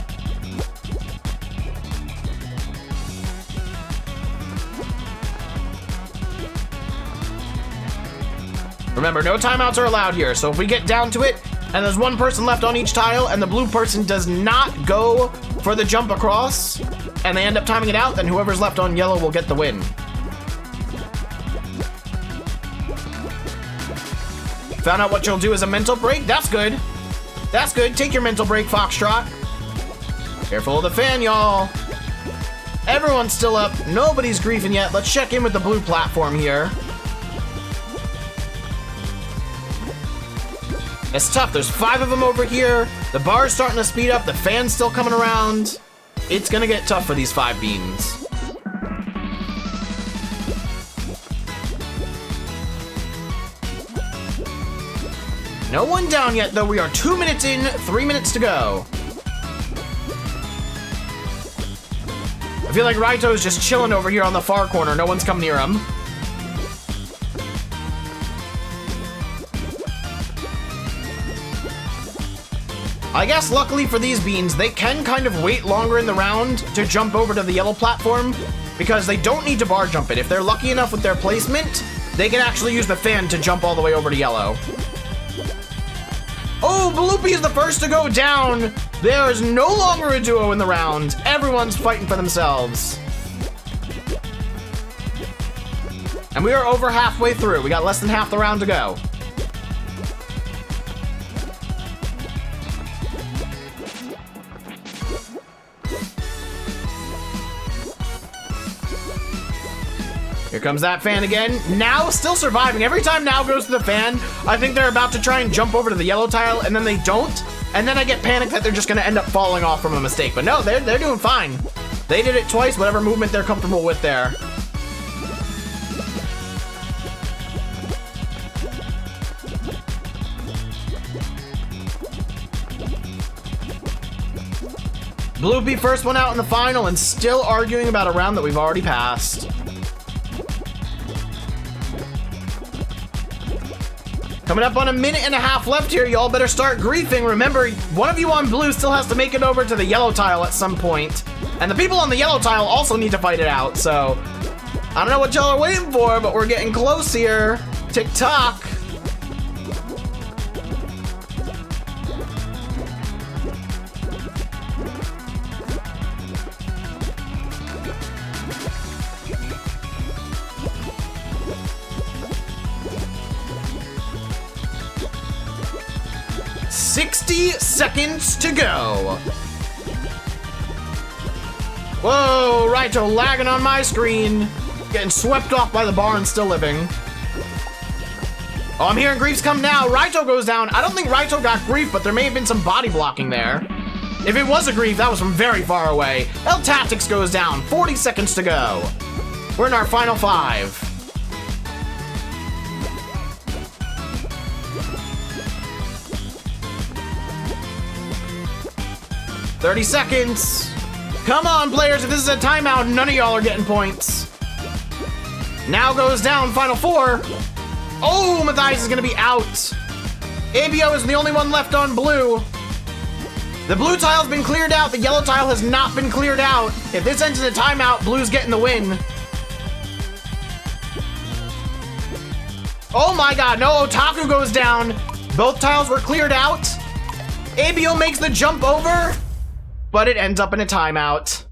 Remember, no timeouts are allowed here, so if we get down to it, and there's one person left on each tile, and the blue person does not go for the jump across, and they end up timing it out, then whoever's left on yellow will get the win. Found out what you'll do as a mental break? That's good. That's good. Take your mental break, Foxtrot. Careful of the fan, y'all. Everyone's still up. Nobody's griefing yet. Let's check in with the blue platform here. It's tough. There's 5 of them over here. The bar's starting to speed up. The fan's still coming around. It's gonna get tough for these 5 beans. No one down yet, though. We are 2 minutes in, 3 minutes to go. I feel like Raito's just chilling over here on the far corner. No one's come near him. I guess luckily for these beans, they can kind of wait longer in the round to jump over to the yellow platform because they don't need to bar jump it. If they're lucky enough with their placement, they can actually use the fan to jump all the way over to yellow. Oh, Bloopy is the first to go down. There is no longer a duo in the round. Everyone's fighting for themselves. And we are over halfway through. We got less than half the round to go. Here comes that fan again. Now still surviving. Every time Now goes to the fan, I think they're about to try and jump over to the yellow tile, and then they don't. And then I get panicked that they're just going to end up falling off from a mistake. But no, they're doing fine. They did it twice, whatever movement they're comfortable with there. Bloopy first one out in the final and still arguing about a round that we've already passed. Coming up on a minute and a half left here, y'all better start griefing. Remember, one of you on blue still has to make it over to the yellow tile at some point. And the people on the yellow tile also need to fight it out, so I don't know what y'all are waiting for, but we're getting close here. Tick-tock. Seconds to go. Whoa, Raito lagging on my screen. Getting swept off by the bar and still living. Oh, I'm hearing griefs come now. Raito goes down. I don't think Raito got grief, but there may have been some body blocking there. If it was a grief, that was from very far away. El Tactics goes down. 40 seconds to go. We're in our final 5. $30 seconds. Come on, players. If this is a timeout, none of y'all are getting points. Now goes down. Final 4. Oh, Matthias is going to be out. ABO is the only one left on blue. The blue tile's been cleared out. The yellow tile has not been cleared out. If this ends in a timeout, blue's getting the win. Oh my god, no, Otaku goes down. Both tiles were cleared out. ABO makes the jump over, but it ends up in a timeout.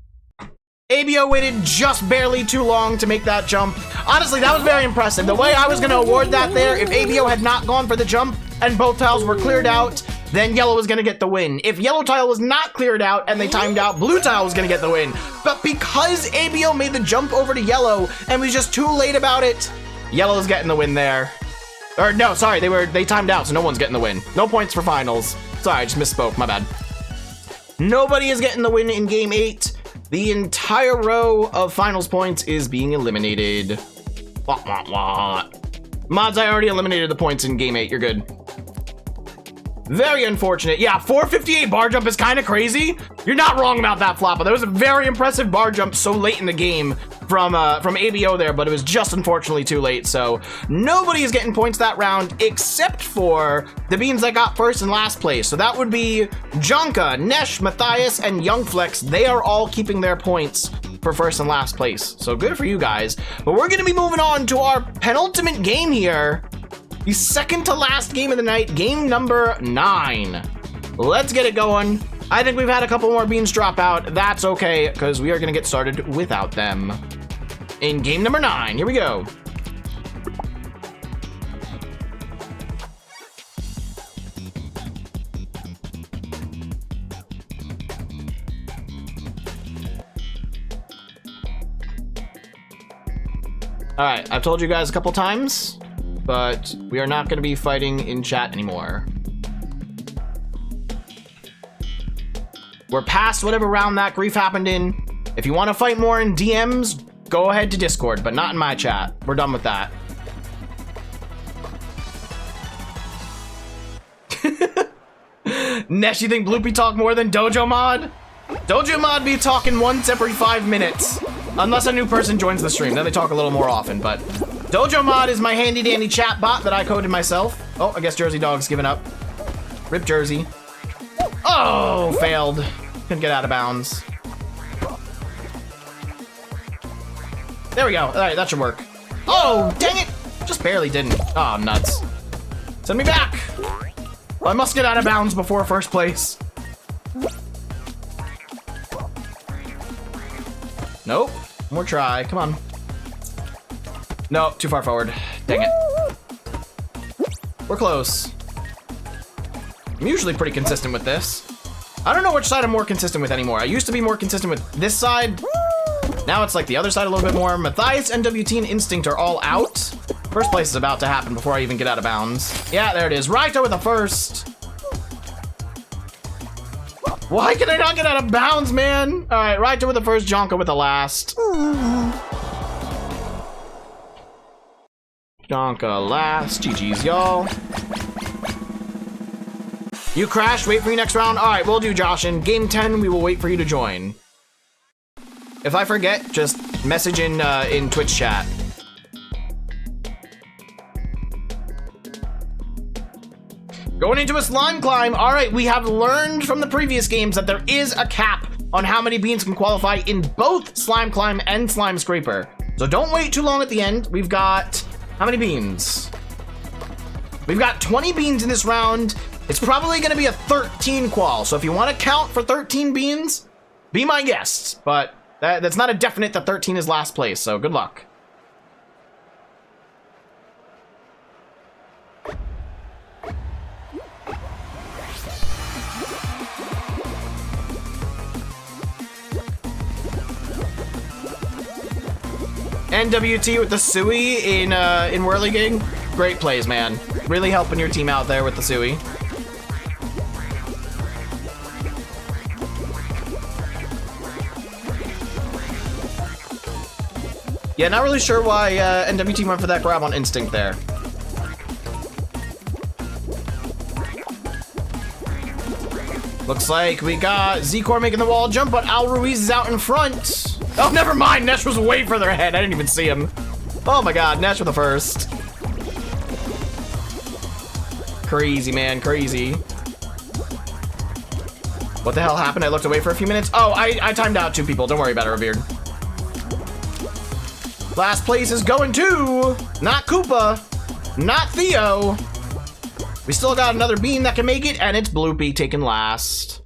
ABO waited just barely too long to make that jump. Honestly, that was very impressive. The way I was going to award that there, if ABO had not gone for the jump and both tiles were cleared out, then yellow was going to get the win. If yellow tile was not cleared out and they timed out, blue tile was going to get the win. But because ABO made the jump over to yellow and was just too late about it, yellow's getting the win there. Or no, sorry, they timed out, so no one's getting the win. No points for finals. Sorry, I just misspoke, my bad. Nobody is getting the win in Game 8. The entire row of finals points is being eliminated. Wah, wah, wah. Mods, I already eliminated the points in Game 8. You're good. Very unfortunate. Yeah, 458 bar jump is kind of crazy. You're not wrong about that, Floppa. There was a very impressive bar jump so late in the game from ABO there, but it was just unfortunately too late. So nobody is getting points that round except for the beans that got first and last place. So that would be Jonka, Nesh, Matthias, and Youngflex. They are all keeping their points for first and last place. So good for you guys. But we're going to be moving on to our penultimate game here. The second to last game of the night, game number 9. Let's get it going. I think we've had a couple more beans drop out. That's okay, because we are going to get started without them. In game number 9, here we go. All right, I've told you guys a couple times, but we are not going to be fighting in chat anymore. We're past whatever round that grief happened in. If you want to fight more in DMs, go ahead to Discord, but not in my chat. We're done with that. Nesh, you think Bloopy talk more than Dojo Mod? Dojo Mod be talking once every 5 minutes. Unless a new person joins the stream, then they talk a little more often, but Dojo Mod is my handy dandy chat bot that I coded myself. Oh, I guess Jersey Dog's given up. Rip Jersey. Oh, failed. Couldn't get out of bounds. There we go. All right, that should work. Oh, dang it. Just barely didn't. Oh, nuts. Send me back. Well, I must get out of bounds before first place. Nope. One more try. Come on. Nope, too far forward. Dang it. We're close. I'm usually pretty consistent with this. I don't know which side I'm more consistent with anymore. I used to be more consistent with this side. Now it's like the other side a little bit more. Matthias, NWT, and Instinct are all out. First place is about to happen before I even get out of bounds. Yeah, there it is. Raito with the first. Why can I not get out of bounds, man? All right, Raito with the first, Jonka with the last. Jonka last. GG's, y'all. You crashed, wait for your next round. All right, we'll do, Josh. In game 10, we will wait for you to join. If I forget, just message in Twitch chat. Going into a slime climb. All right, we have learned from the previous games that there is a cap on how many beans can qualify in both slime climb and slime scraper. So don't wait too long at the end. We've got, how many beans? We've got 20 beans in this round. It's probably going to be a 13 qual. So if you want to count for 13 beans, be my guest. But that's not a definite that 13 is last place. So good luck. NWT with the Sui in Whirligig. Great plays, man. Really helping your team out there with the Sui. Yeah, not really sure why NWT went for that grab on Instinct there. Looks like we got Z-Core making the wall jump, but Al Ruiz is out in front. Oh, never mind. Nesh was way further ahead. I didn't even see him. Oh my god, Nesh with the first. Crazy, man, crazy. What the hell happened? I looked away for a few minutes. Oh, I timed out 2 people. Don't worry about it, Revered. Last place is going to not Koopa, not Theo. We still got another bean that can make it, and it's Bloopy taking last.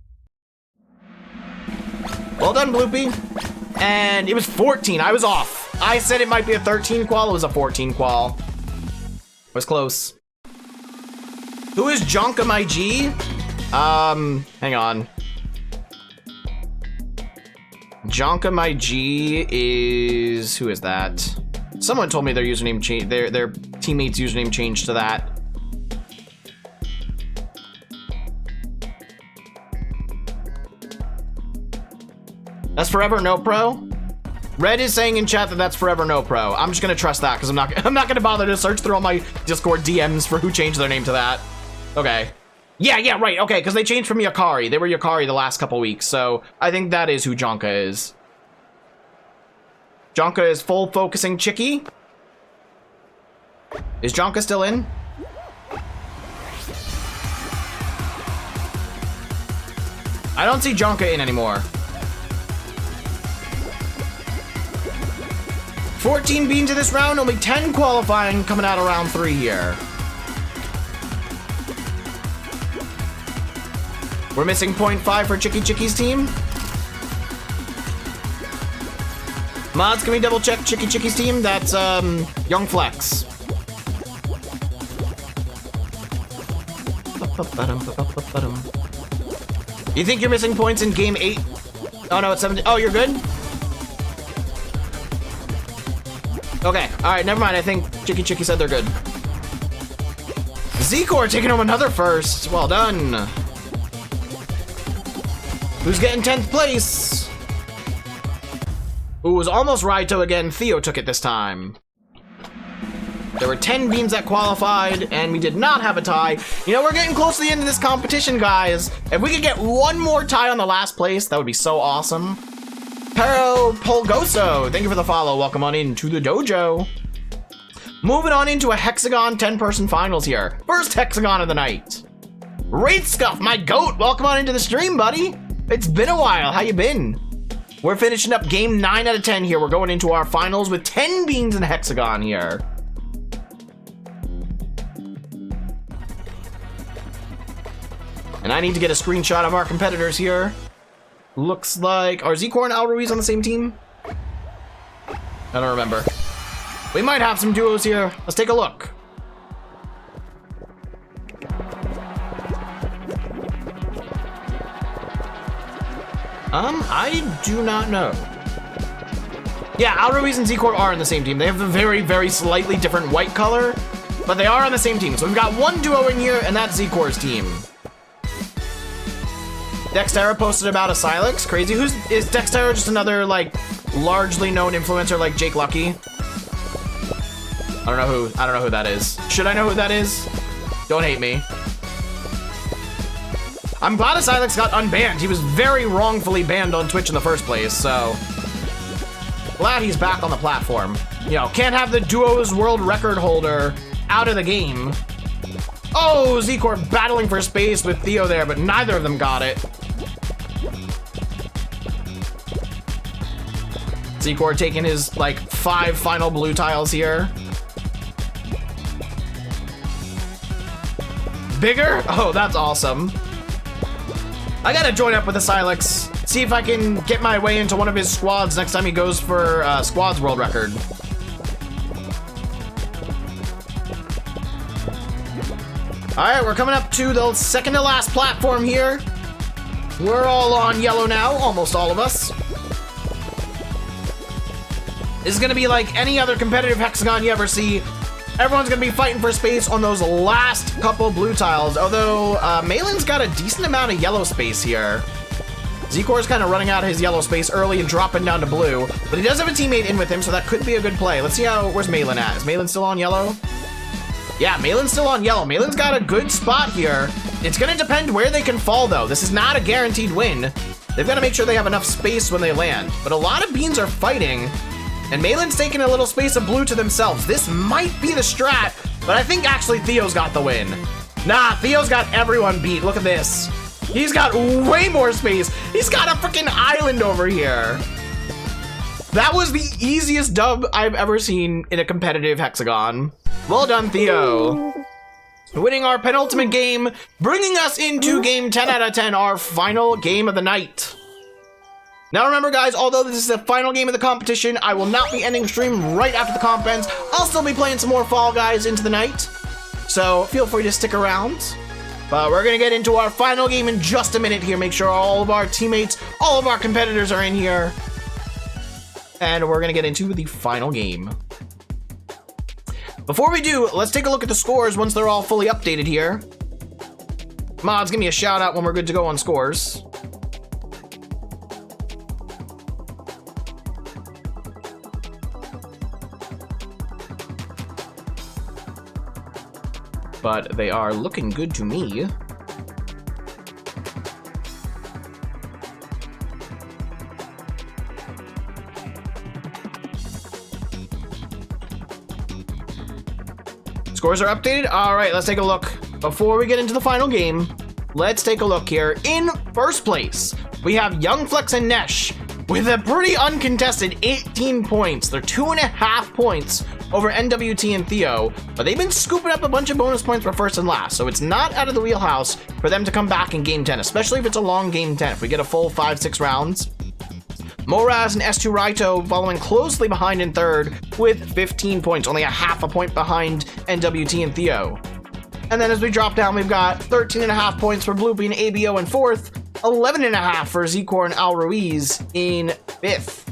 Well done, Bloopy. And it was 14. I was off. I said it might be a 13 qual. It was a 14 qual. It was close. Who is Jonka, my G? Hang on. Jonka, my G is... Who is that? Someone told me their username changed. Their teammate's username changed to that. That's Forever No Pro? Red is saying in chat that that's Forever No Pro. I'm just gonna trust that because I'm not gonna bother to search through all my Discord DMs for who changed their name to that. Okay. Yeah, right. Okay, because they changed from Yakari. They were Yakari the last couple weeks, so I think that is who Jonka is. Jonka is full focusing Chicky. Is Jonka still in? I don't see Jonka in anymore. 14 beans to this round, only 10 qualifying coming out of round 3 here. We're missing 0.5 for Chicky Chicky's team. Mods, can we double check Chicky Chicky's team? That's Young Flex. You think you're missing points in game 8? Oh no, it's 17. Oh, you're good? Okay, alright, never mind. I think Chicky Chicky said they're good. Z-Core taking home another first. Well done. Who's getting 10th place? Ooh, it was almost Raito again. Theo took it this time. There were 10 beams that qualified, and we did not have a tie. You know, we're getting close to the end of this competition, guys. If we could get one more tie on the last place, that would be so awesome. Pero Polgoso, thank you for the follow. Welcome on into the dojo. Moving on into a Hexagon 10-person finals here. First Hexagon of the night. Wraith Scuff, my goat, welcome on into the stream, buddy. It's been a while, how you been? We're finishing up game 9 out of 10 here. We're going into our finals with 10 beans in Hexagon here. And I need to get a screenshot of our competitors here. Looks like, are Z-Core and Al Ruiz on the same team? I don't remember. We might have some duos here. Let's take a look. I do not know. Yeah, Al Ruiz and Z-Core are in the same team. They have a very, very slightly different white color, but they are on the same team. So we've got one duo in here, and that's Z-Core's team. Dexterra posted about a Silex. Crazy. Is Dexterra just another, like, largely known influencer like Jake Lucky? I don't know who that is. Should I know who that is? Don't hate me. I'm glad a Silex got unbanned. He was very wrongfully banned on Twitch in the first place, so glad he's back on the platform. You know, can't have the duos world record holder out of the game. Oh, Z-Core battling for space with Theo there, but neither of them got it. Z-Core taking his, like, 5 final blue tiles here. Bigger? Oh, that's awesome. I gotta join up with the Silex, see if I can get my way into one of his squads next time he goes for squads world record. Alright, we're coming up to the second to last platform here. We're all on yellow now, almost all of us. This is gonna be like any other competitive Hexagon you ever see. Everyone's gonna be fighting for space on those last couple blue tiles, although Malin's got a decent amount of yellow space here. Z-Core's kind of running out his yellow space early and dropping down to blue, but he does have a teammate in with him, so that could be a good play. Let's see where's Malin at? Is Malin still on yellow? Yeah, Malin's still on yellow. Malin's got a good spot here. It's gonna depend where they can fall, though. This is not a guaranteed win. They've got to make sure they have enough space when they land, but a lot of beans are fighting. And Malin's taking a little space of blue to themselves. This might be the strat, but I think actually Theo's got the win. Nah, Theo's got everyone beat. Look at this. He's got way more space. He's got a freaking island over here. That was the easiest dub I've ever seen in a competitive Hexagon. Well done, Theo. Winning our penultimate game, bringing us into game 10 out of 10, our final game of the night. Now remember, guys, although this is the final game of the competition, I will not be ending stream right after the comp ends. I'll still be playing some more Fall Guys into the night, so feel free to stick around. But we're gonna get into our final game in just a minute here. Make sure all of our teammates, all of our competitors are in here. And we're gonna get into the final game. Before we do, let's take a look at the scores once they're all fully updated here. Mods, give me a shout out when we're good to go on scores. But they are looking good to me. Scores are updated. All right, let's take a look. Before we get into the final game, let's take a look here. In first place, we have Young Flex and Nesh with a pretty uncontested 18 points. They're 2.5 points over NWT and Theo, but they've been scooping up a bunch of bonus points for first and last, so it's not out of the wheelhouse for them to come back in game 10, especially if it's a long game 10. If we get a full 5-6 rounds. Moraz and S2 Raito following closely behind in third with 15 points, only a half a point behind NWT and Theo. And then as we drop down, we've got 13.5 points for Bloopy and ABO in fourth, 11.5 for Zcor and Al Ruiz in fifth.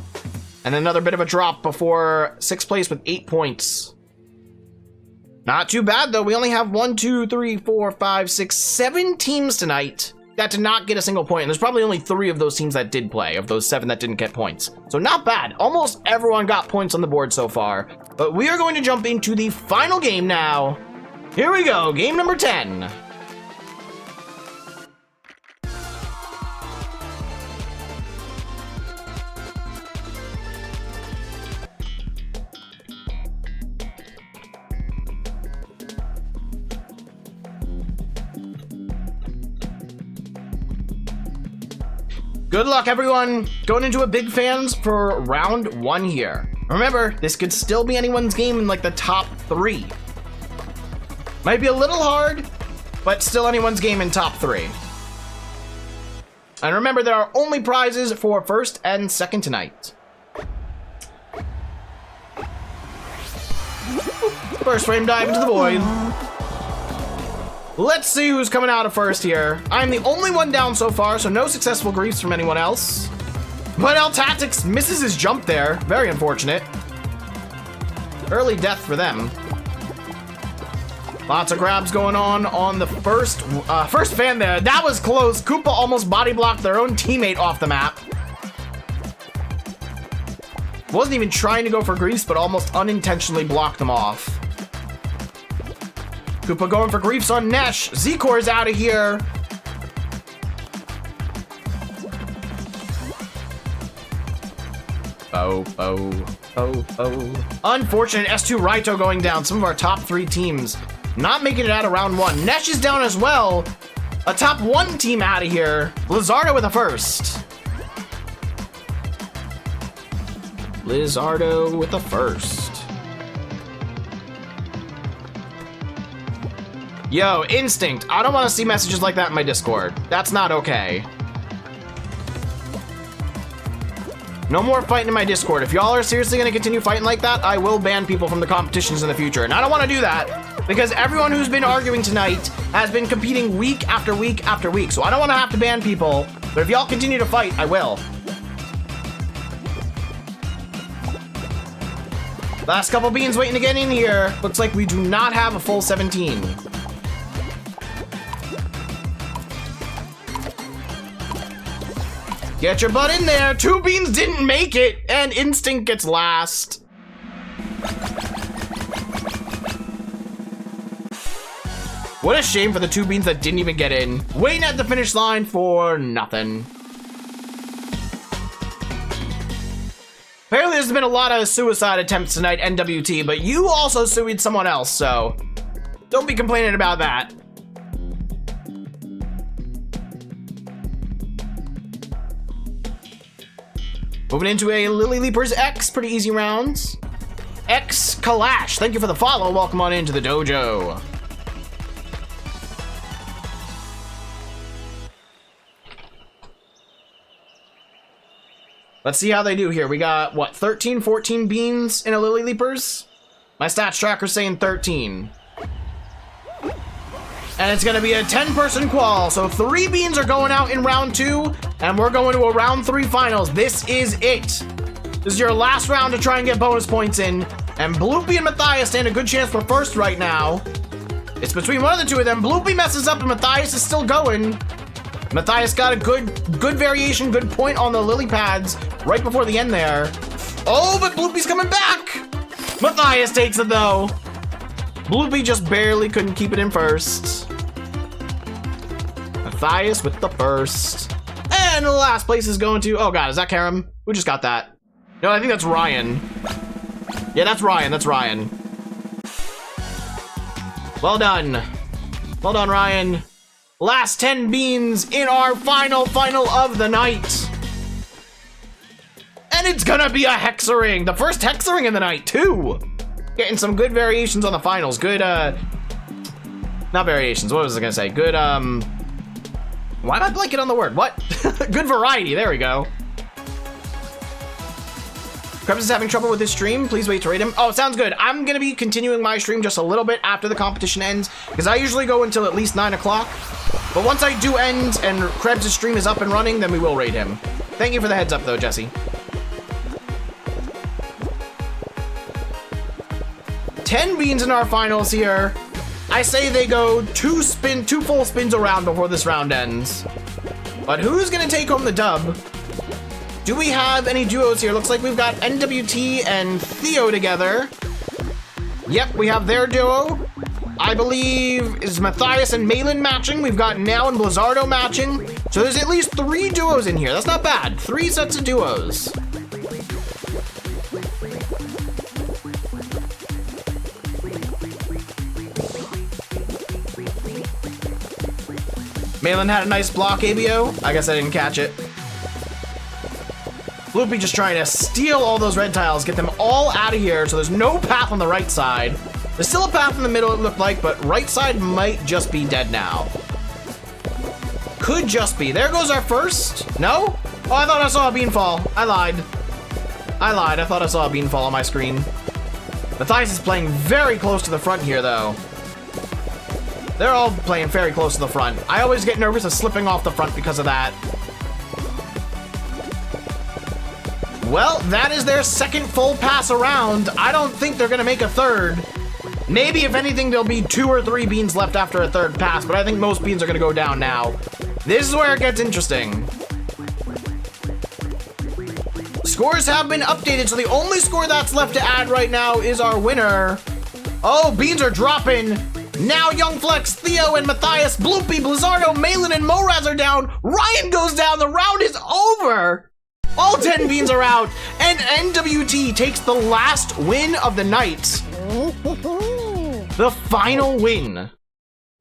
And another bit of a drop before sixth place with 8 points. Not too bad though. We only have 7 teams tonight that did not get a single point. And there's probably only 3 of those teams that did play, of those 7 that didn't get points. So not bad. Almost everyone got points on the board so far. But we are going to jump into the final game now. Here we go, game number 10. Good luck, everyone. Going into a big fans for round 1 here. Remember, this could still be anyone's game in like the top 3. Might be a little hard, but still anyone's game in top 3. And remember, there are only prizes for first and second tonight. First frame dive into the void. Let's see who's coming out of first here. I'm the only one down so far, so no successful griefs from anyone else. But El Tactics misses his jump there. Very unfortunate. Early death for them. Lots of grabs going on the first fan there. That was close. Koopa almost body blocked their own teammate off the map. Wasn't even trying to go for griefs, but almost unintentionally blocked them off. Koopa going for griefs on Nesh. Zcor is out of here. Oh. Unfortunate S2 Raito going down. Some of our top 3 teams not making it out of round 1. Nesh is down as well. A top 1 team out of here. Lizardo with a first. Lizardo with a first. Yo, Instinct, I don't want to see messages like that in my Discord. That's not okay. No more fighting in my Discord. If y'all are seriously going to continue fighting like that, I will ban people from the competitions in the future. And I don't want to do that because everyone who's been arguing tonight has been competing week after week after week. So I don't want to have to ban people, but if y'all continue to fight, I will. Last couple beans waiting to get in here. Looks like we do not have a full 17. Get your butt in there. 2 beans didn't make it, and Instinct gets last. What a shame for the 2 beans that didn't even get in. Waiting at the finish line for nothing. Apparently there's been a lot of suicide attempts tonight, NWT, but you also sued someone else, so don't be complaining about that. Moving into a Lily Leapers X, pretty easy rounds. X Kalash, thank you for the follow. Welcome on into the dojo. Let's see how they do here. We got, what, 13, 14 beans in a Lily Leapers? My stats tracker's saying 13. And it's gonna be a 10-person qual, so 3 beans are going out in round 2, and we're going to a round 3 finals. This is it. This is your last round to try and get bonus points in, and Bloopy and Matthias stand a good chance for first right now. It's between one of the 2 of them. Bloopy messes up and Matthias is still going. Matthias got a good variation, good point on the lily pads right before the end there. Oh, but Bloopy's coming back. Matthias takes it though. Bloopy just barely couldn't keep it in first. Matthias with the first. And the last place is going to, oh God, is that Karam? Who just got that? No, I think that's Ryan. Yeah, that's Ryan, that's Ryan. Well done. Well done, Ryan. Last 10 beans in our final of the night. And it's gonna be a hexering. The first hexering in the night, too. Getting some good variations on the finals. Good, not variations, what was I gonna say? Good, why am I blanking on the word? What? Good variety, there we go. Krebs is having trouble with his stream. Please wait to rate him. Oh, sounds good. I'm gonna be continuing my stream just a little bit after the competition ends, because I usually go until at least 9 o'clock. But once I do end and Krebs' stream is up and running, then we will rate him. Thank you for the heads up, though, Jesse. 10 beans in our finals here. I say they go 2 full spins around before this round ends. But who's gonna take home the dub? Do we have any duos here? Looks like we've got NWT and Theo together. Yep, we have their duo. I believe is Matthias and Malin matching. We've got Now and Blizzardo matching. So there's at least 3 duos in here. That's not bad. 3 sets of duos. Malin had a nice block, ABO. I guess I didn't catch it. Loopy just trying to steal all those red tiles, get them all out of here, so there's no path on the right side. There's still a path in the middle, it looked like, but right side might just be dead now. Could just be. There goes our first. No? Oh, I thought I saw a bean fall. I lied. I thought I saw a bean fall on my screen. Matthias is playing very close to the front here, though. They're all playing very close to the front. I always get nervous of slipping off the front because of that. Well, that is their second full pass around. I don't think they're gonna make a third. Maybe, if anything, there'll be 2 or 3 beans left after a third pass, but I think most beans are gonna go down now. This is where it gets interesting. Scores have been updated, so the only score that's left to add right now is our winner. Oh, beans are dropping. Now Young Flex, Theo, and Matthias, Bloopy, Blizzardo, Malin, and Moraz are down. Ryan goes down. The round is over. All 10 beans are out, and NWT takes the last win of the night. The final win.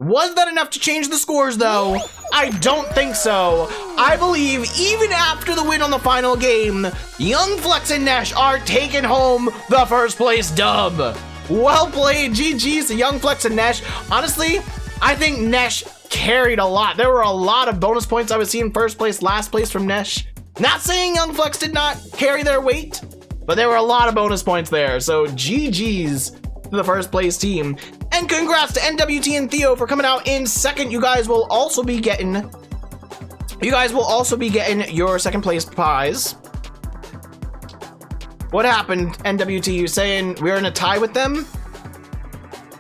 Was that enough to change the scores, though? I don't think so. I believe even after the win on the final game, Young Flex and Nesh are taking home the first place dub. Well played, GG's to Young Flex and Nesh. Honestly, I think Nesh carried a lot. There were a lot of bonus points I was seeing first place, last place from Nesh. Not saying Young Flex did not carry their weight, but there were a lot of bonus points there. So GG's to the first place team. And congrats to NWT and Theo for coming out in second. You guys will also be getting your second place prize. What happened, NWT? You saying we're in a tie with them?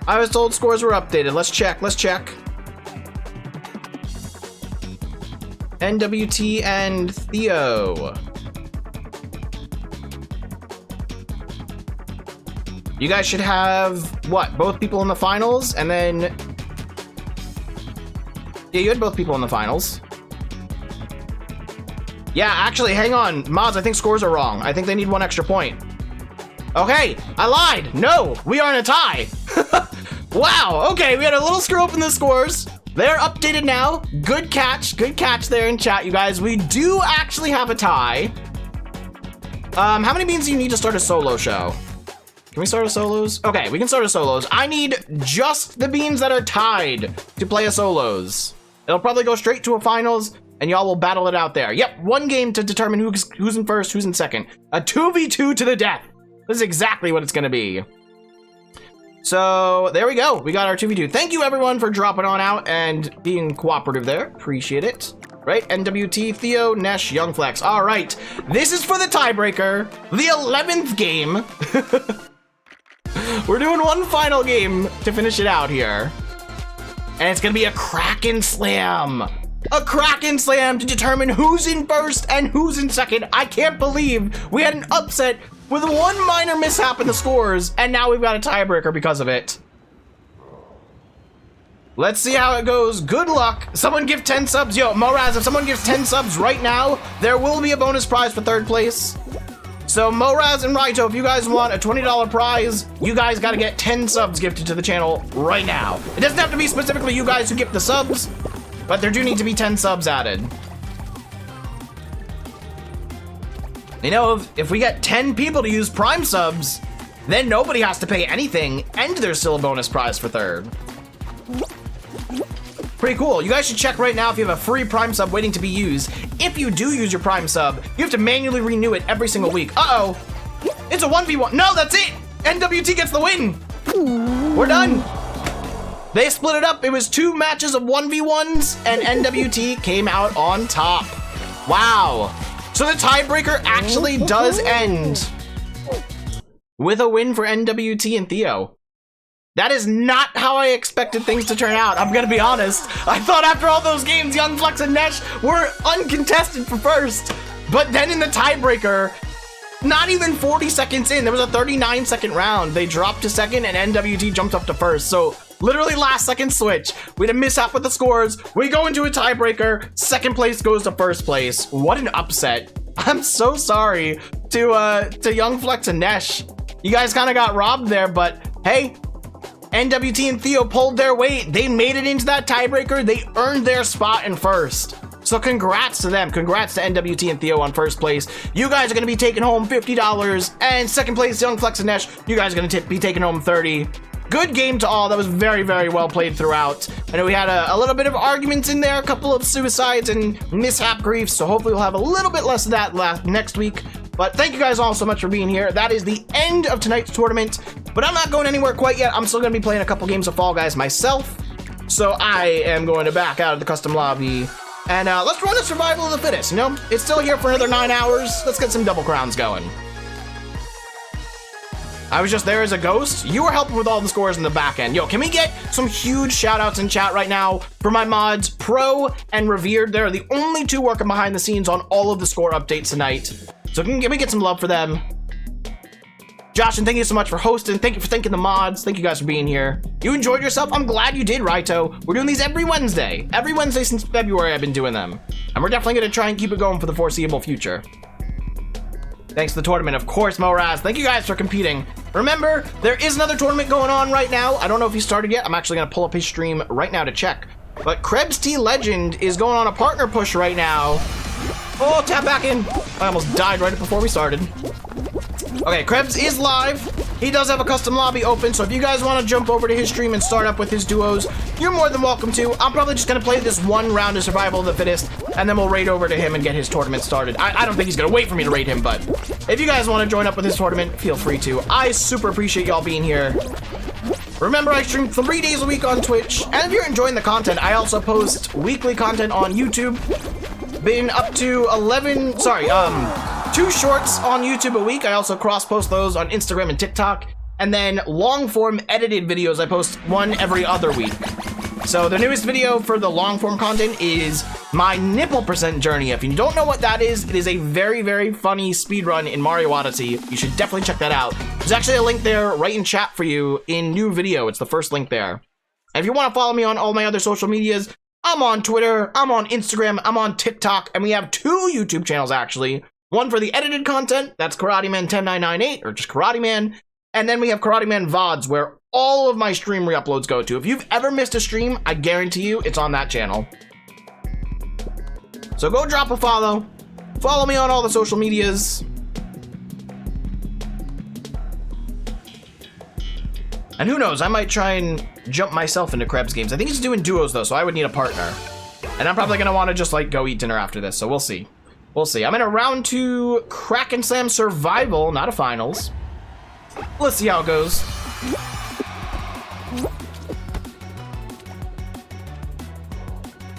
I was told scores were updated. Let's check. NWT and Theo. You guys should have, what, both people in the finals, and then... Yeah, you had both people in the finals. Yeah, actually, hang on. Mods, I think scores are wrong. I think they need 1 extra point. Okay, I lied. No, we are in a tie. Wow, okay, we had a little screw up in the scores. They're updated now. Good catch there in chat, you guys. We do actually have a tie. How many beans do you need to start a solo show? Can we start a solos? Okay, we can start a solos. I need just the beans that are tied to play a solos. It'll probably go straight to a finals, and y'all will battle it out there. Yep, 1 game to determine who's in first, who's in second. A 2v2 to the death. This is exactly what it's gonna be. So there we go. We got our 2v2. Thank you everyone for dropping on out and being cooperative there. Appreciate it. Right, NWT, Theo, Nesh, Young Flex. All right, this is for the tiebreaker, the 11th game. We're doing 1 final game to finish it out here. And it's gonna be a Kraken Slam. A Kraken Slam to determine who's in first and who's in second. I can't believe we had an upset with 1 minor mishap in the scores, and now we've got a tiebreaker because of it. Let's see how it goes. Good luck. Someone give 10 subs. Yo, Moraz, if someone gives 10 subs right now, there will be a bonus prize for 3rd place. So Moraz and Raito, if you guys want a $20 prize, you guys gotta get 10 subs gifted to the channel right now. It doesn't have to be specifically you guys who gift the subs, but there do need to be 10 subs added. You know, if we get 10 people to use Prime subs, then nobody has to pay anything, and there's still a bonus prize for third. Pretty cool. You guys should check right now if you have a free Prime sub waiting to be used. If you do use your Prime sub, you have to manually renew it every single week. Uh-oh. It's a 1v1. No, that's it. NWT gets the win. We're done. They split it up. It was 2 matches of 1v1s, and NWT came out on top. Wow. So the tiebreaker actually does end with a win for NWT and Theo. That is not how I expected things to turn out. I'm gonna be honest. I thought after all those games, Young Flex and Nesh were uncontested for first. But then in the tiebreaker, not even 40 seconds in, there was a 39-second round. They dropped to second and NWT jumped up to first. So literally last second switch. We had a mishap with the scores. We go into a tiebreaker. Second place goes to first place. What an upset. I'm so sorry to Young Flex and Nesh. You guys kind of got robbed there, but hey, NWT and Theo pulled their weight. They made it into that tiebreaker. They earned their spot in first. So congrats to them. Congrats to NWT and Theo on first place. You guys are going to be taking home $50. And second place, Young Flex and Nesh, you guys are going to be taking home $30. Good game to all. That was very, very well played throughout. I know we had a little bit of arguments in there, a couple of suicides and mishap griefs. So hopefully we'll have a little bit less of that next week. But thank you guys all so much for being here. That is the end of tonight's tournament. But I'm not going anywhere quite yet. I'm still going to be playing a couple games of Fall Guys myself. So I am going to back out of the custom lobby. And let's run a survival of the fittest, you know? It's still here for another 9 hours. Let's get some double crowns going. I was just there as a ghost. You were helping with all the scores in the back end. Yo, can we get some huge shout outs in chat right now for my mods, Pro and Revered? They're the only 2 working behind the scenes on all of the score updates tonight. So can we get some love for them? Josh, and thank you so much for hosting. Thank you for thanking the mods. Thank you guys for being here. You enjoyed yourself? I'm glad you did, Raito. We're doing these every Wednesday. Every Wednesday since February I've been doing them. And we're definitely going to try and keep it going for the foreseeable future. Thanks to the tournament, of course, Moraz. Thank you guys for competing. Remember, there is another tournament going on right now. I don't know if he started yet. I'm actually going to pull up his stream right now to check. But Krebs T Legend is going on a partner push right now. Oh, tap back in. I almost died right before we started. Okay, Krebs is live. He does have a custom lobby open, so if you guys want to jump over to his stream and start up with his duos, you're more than welcome to. I'm probably just going to play this 1 round of Survival of the Fittest, and then we'll raid over to him and get his tournament started. I don't think he's going to wait for me to raid him, but if you guys want to join up with his tournament, feel free to. I super appreciate y'all being here. Remember, I stream 3 days a week on Twitch, and if you're enjoying the content, I also post weekly content on YouTube. Been up to 2 shorts on YouTube a week. I also cross-post those on Instagram and TikTok. And then long-form edited videos, I post 1 every other week. So the newest video for the long-form content is my nipple percent journey. If you don't know what that is, it is a very, very funny speedrun in Mario Odyssey. You should definitely check that out. There's actually a link there right in chat for you in new video. It's the first link there. And if you want to follow me on all my other social medias, I'm on Twitter, I'm on Instagram, I'm on TikTok, and we have 2 YouTube channels actually. One for the edited content, that's Karateman10998, or just Karateman. And then we have Karateman VODs, where all of my stream re-uploads go to. If you've ever missed a stream, I guarantee you it's on that channel. So go drop a follow. Follow me on all the social medias. And who knows, I might try and jump myself into Krebs games. I think he's doing duos though, so I would need a partner. And I'm probably gonna wanna just like go eat dinner after this, so we'll see. We'll see. I'm in a round 2 Crack and Slam Survival, not a finals. Let's see how it goes.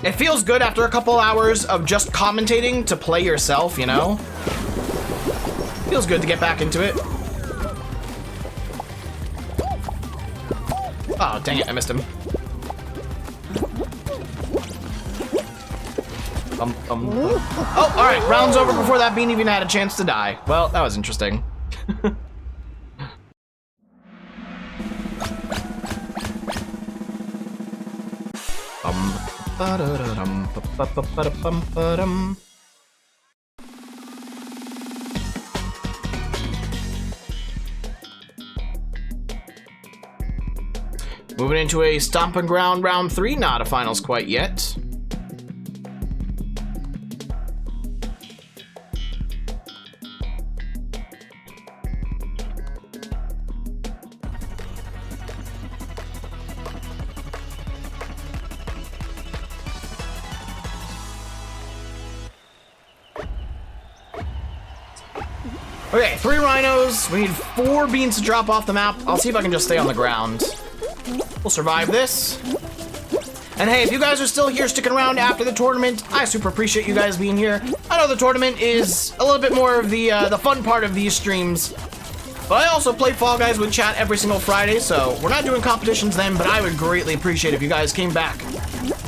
It feels good after a couple hours of just commentating to play yourself, you know? Feels good to get back into it. Oh, dang it, I missed him. Oh, all right, round's over before that bean even had a chance to die. Well, that was interesting. Moving into a stomping ground round 3, not a finals quite yet. Okay, 3 rhinos. We need 4 beans to drop off the map. I'll see if I can just stay on the ground. We'll survive this. And hey, if you guys are still here sticking around after the tournament, I super appreciate you guys being here. I know the tournament is a little bit more of the fun part of these streams. But I also play Fall Guys with chat every single Friday, so we're not doing competitions then, but I would greatly appreciate if you guys came back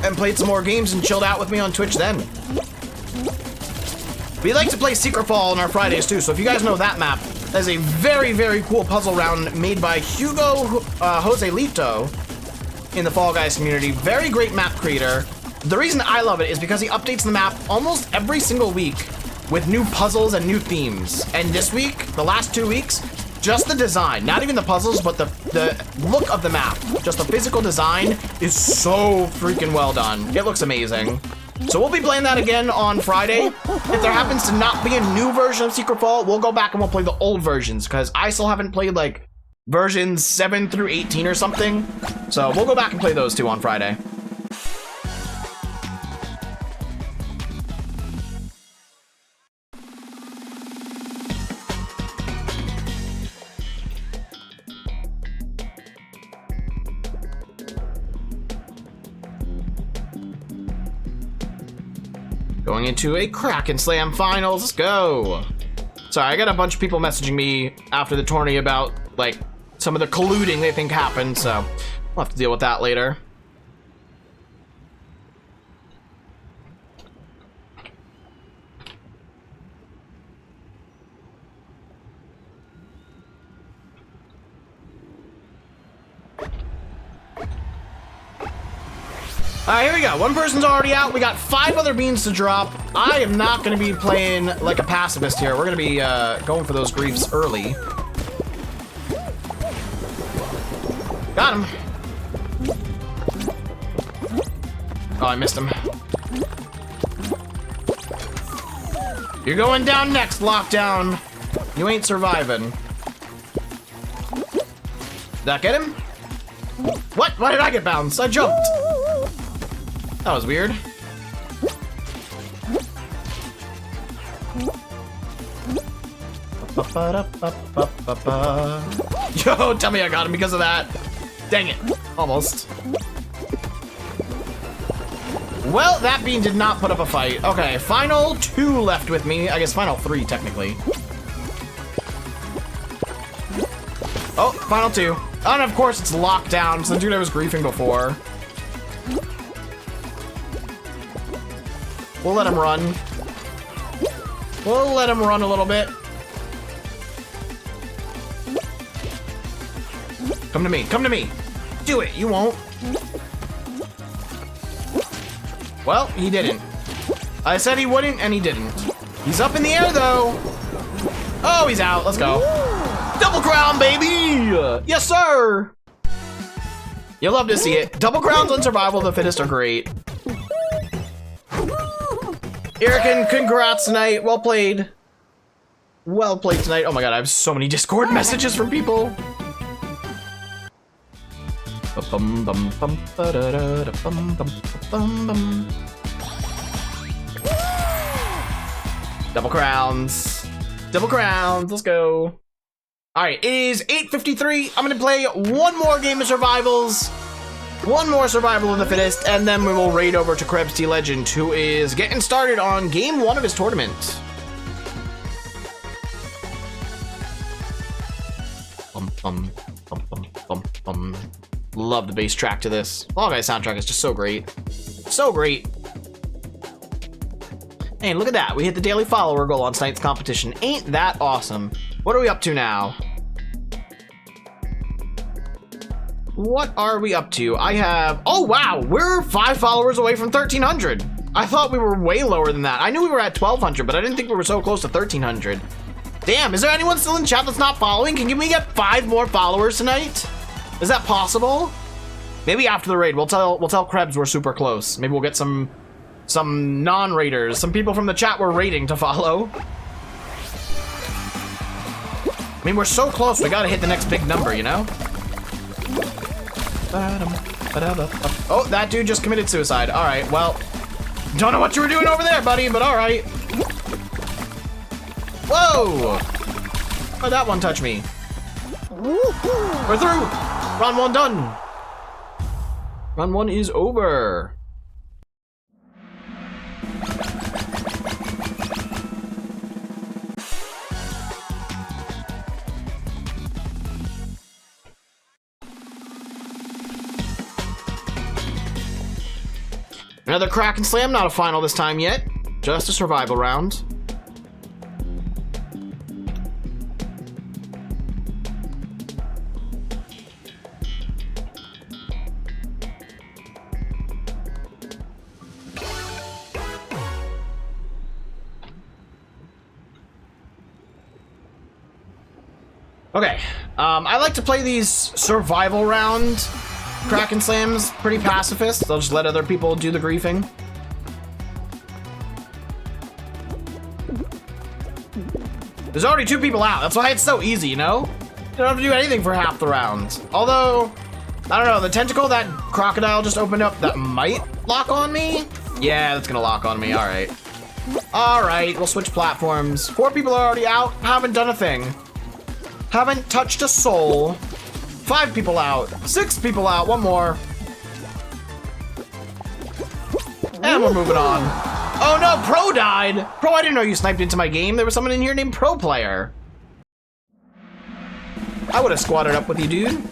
and played some more games and chilled out with me on Twitch then. We like to play Secret Fall on our Fridays too, so if you guys know that map, that's a very, very cool puzzle round made by Hugo Joselito in the Fall Guys community. Very great map creator. The reason I love it is because he updates the map almost every single week with new puzzles and new themes. And this week, the last 2 weeks, just the design, not even the puzzles, but the look of the map, just the physical design is so freaking well done. It looks amazing. So we'll be playing that again on Friday. If there happens to not be a new version of Secret Fall, we'll go back and we'll play the old versions, because I still haven't played like versions 7 through 18 or something. So we'll go back and play those 2 on Friday. Going into a Kraken Slam finals. Let's go. Sorry, I got a bunch of people messaging me after the tourney about like some of the colluding they think happened, so we'll have to deal with that later. Alright, here we go. 1 person's already out. We got 5 other beans to drop. I am not going to be playing like a pacifist here. We're going to be going for those griefs early. Got him. Oh, I missed him. You're going down next, Lockdown. You ain't surviving. Did that get him? What? Why did I get bounced? I jumped. That was weird. Yo, tell me I got him because of that. Dang it. Almost. Well, that bean did not put up a fight. Okay, final 2 left with me. I guess final 3, technically. Oh, final 2. And of course, it's locked down. So the dude I was griefing before. We'll let him run. We'll let him run a little bit. Come to me. Come to me. Do it. You won't. Well, he didn't. I said he wouldn't, and he didn't. He's up in the air, though. Oh, he's out. Let's go. Double crown, baby! Yes, sir! You'll love to see it. Double crowns on Survival of the Fittest are great. Erican, congrats tonight. Well played. Well played tonight. Oh my god, I have so many Discord messages from people. Double crowns. Double crowns. Let's go. Alright, it is 8:53. I'm gonna play 1 more game of survivals. 1 more Survival of the Fittest, and then we will raid over to Krebs T Legend, who is getting started on game 1 of his tournament. Love the bass track to this. Fall Guys soundtrack is just so great. So great. Hey, look at that. We hit the daily follower goal on tonight's competition. Ain't that awesome? What are we up to now? What are we up to? I have... Oh, wow. We're 5 followers away from 1,300. I thought we were way lower than that. I knew we were at 1,200, but I didn't think we were so close to 1,300. Damn, is there anyone still in chat that's not following? Can we get 5 more followers tonight? Is that possible? Maybe after the raid, we'll tell Krebs we're super close. Maybe we'll get some non-raiders, some people from the chat we're raiding to follow. I mean, we're so close, we gotta hit the next big number, you know? Oh, that dude just committed suicide. All right, well, don't know what you were doing over there, buddy, but all right. Whoa! Why'd that one touch me? We're through! Round 1 done. Round 1 is over. Another crack and slam, not a final this time yet. Just a survival round. Okay, I like to play these survival round crack and slams, pretty pacifist. They'll just let other people do the griefing. There's already 2 people out. That's why it's so easy, you know? You don't have to do anything for half the rounds. Although, I don't know, the tentacle that crocodile just opened up, that might lock on me? Yeah, that's gonna lock on me, all right. All right, we'll switch platforms. 4 people are already out, haven't done a thing. Haven't touched a soul. 5 people out, 6 people out, 1 more. And we're moving on. Oh no, Pro died. Pro, I didn't know you sniped into my game. There was someone in here named Pro Player. I would have squatted up with you, dude.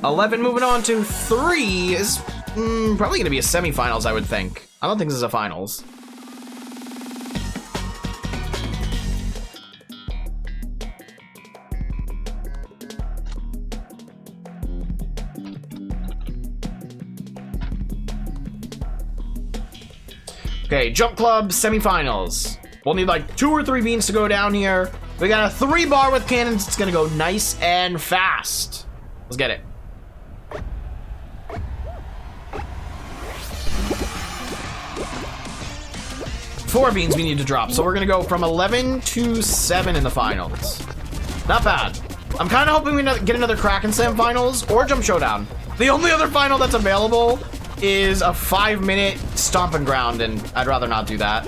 11 moving on to 3 is probably gonna be a semifinals, I would think. I don't think this is a finals. Okay, Jump Club semifinals. We'll need like 2 or 3 beans to go down here. We got a 3 bar with cannons. It's gonna go nice and fast. Let's get it. Four beans we need to drop. So we're gonna go from 11 to 7 in the finals. Not bad. I'm kind of hoping we get another Crack and Slam finals or Jump Showdown. The only other final that's available is a 5-minute stomping ground, and I'd rather not do that.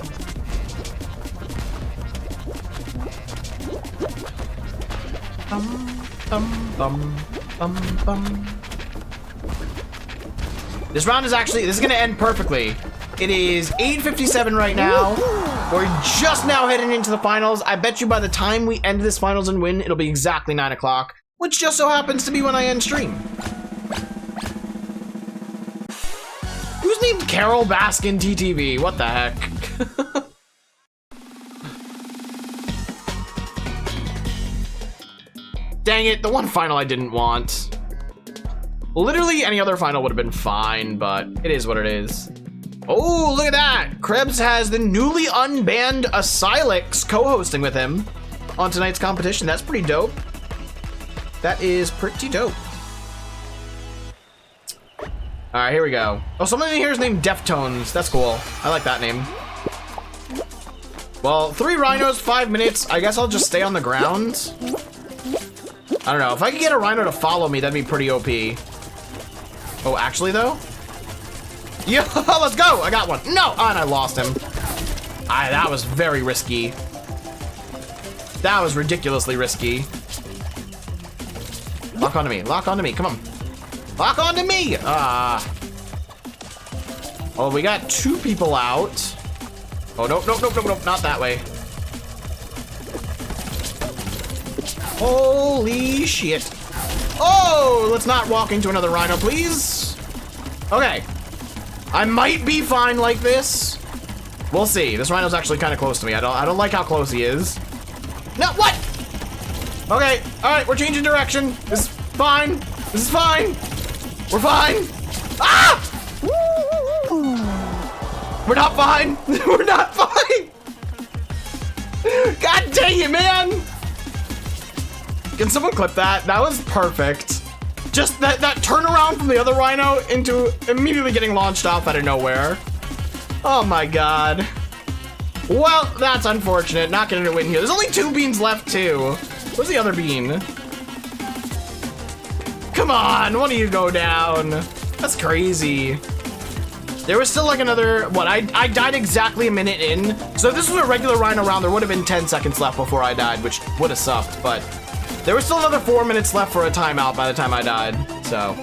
This round is actually, this is gonna end perfectly. It is 8:57 right now. We're just now heading into the finals. I bet you by the time we end this finals and win, it'll be exactly 9 o'clock, which just so happens to be when I end stream. Who's named Carol Baskin TTV? What the heck? Dang it, the one final I didn't want. Literally any other final would have been fine, but it is what it is. Oh, look at that! Krebs has the newly unbanned Asylix co-hosting with him on tonight's competition. That's pretty dope. That is pretty dope. All right, here we go. Oh, someone in here is named Deftones. That's cool. I like that name. Well, 3 rhinos, 5 minutes. I guess I'll just stay on the ground. I don't know. If I could get a rhino to follow me, that'd be pretty OP. Oh, actually, though? Yeah, let's go. I got one. No, and I lost him. That was very risky. That was ridiculously risky. Lock onto me. Lock onto me. Come on. Lock onto me. Oh, we got 2 people out. Oh, nope, nope, nope, nope, nope. Not that way. Holy shit. Oh, let's not walk into another rhino, please. Okay. I might be fine like this. We'll see. This rhino's actually kind of close to me. I don't like how close he is. No, what? Okay, all right, we're changing direction. This is fine. This is fine. We're fine. Ah! We're not fine. We're not fine. God dang it, man. Can someone clip that? That was perfect. Just that turnaround from the other Rhino into immediately getting launched off out of nowhere. Oh my god. Well, that's unfortunate. Not getting a win here. There's only 2 beans left, too. Where's the other bean? Come on, one of you go down. That's crazy. There was still like another, what, I died exactly a minute in. So if this was a regular Rhino round, there would have been 10 seconds left before I died, which would have sucked, but there was still another 4 minutes left for a timeout by the time I died. So,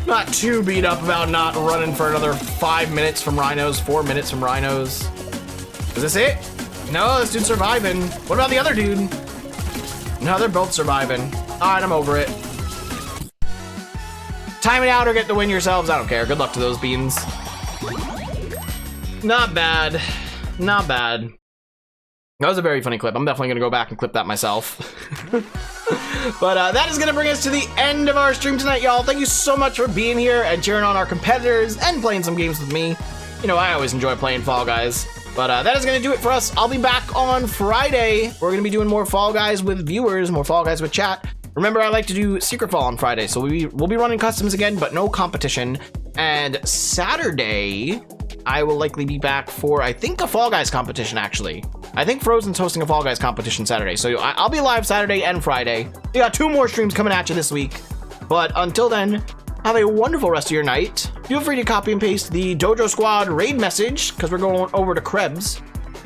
not too beat up about not running for another 5 minutes from Rhinos, 4 minutes from Rhinos. Is this it? No, this dude's surviving. What about the other dude? No, they're both surviving. All right, I'm over it. Time it out or get the win yourselves. I don't care. Good luck to those beans. Not bad. Not bad. That was a very funny clip. I'm definitely going to go back and clip that myself. But that is going to bring us to the end of our stream tonight, y'all. Thank you so much for being here and cheering on our competitors and playing some games with me. You know, I always enjoy playing Fall Guys. But that is going to do it for us. I'll be back on Friday. We're going to be doing more Fall Guys with viewers, more Fall Guys with chat. Remember, I like to do Secret Fall on Friday, so we'll be running customs again, but no competition. And Saturday, I will likely be back for, I think, a Fall Guys competition, actually. I think Frozen's hosting a Fall Guys competition Saturday, so I'll be live Saturday and Friday. We got 2 more streams coming at you this week. But until then, have a wonderful rest of your night. Feel free to copy and paste the Dojo Squad raid message, because we're going over to Krebs.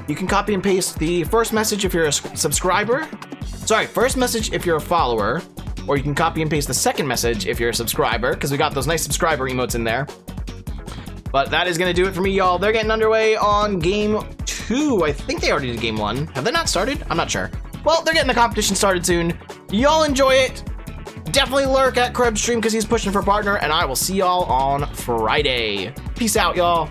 You can copy and paste the first message if you're a subscriber. Sorry, first message if you're a follower. Or you can copy and paste the second message if you're a subscriber, because we got those nice subscriber emotes in there. But that is going to do it for me, y'all. They're getting underway on game 2. I think they already did game 1. Have they not started? I'm not sure. Well, they're getting the competition started soon. Y'all enjoy it. Definitely lurk at Krebs' stream because he's pushing for partner, and I will see y'all on Friday. Peace out, y'all.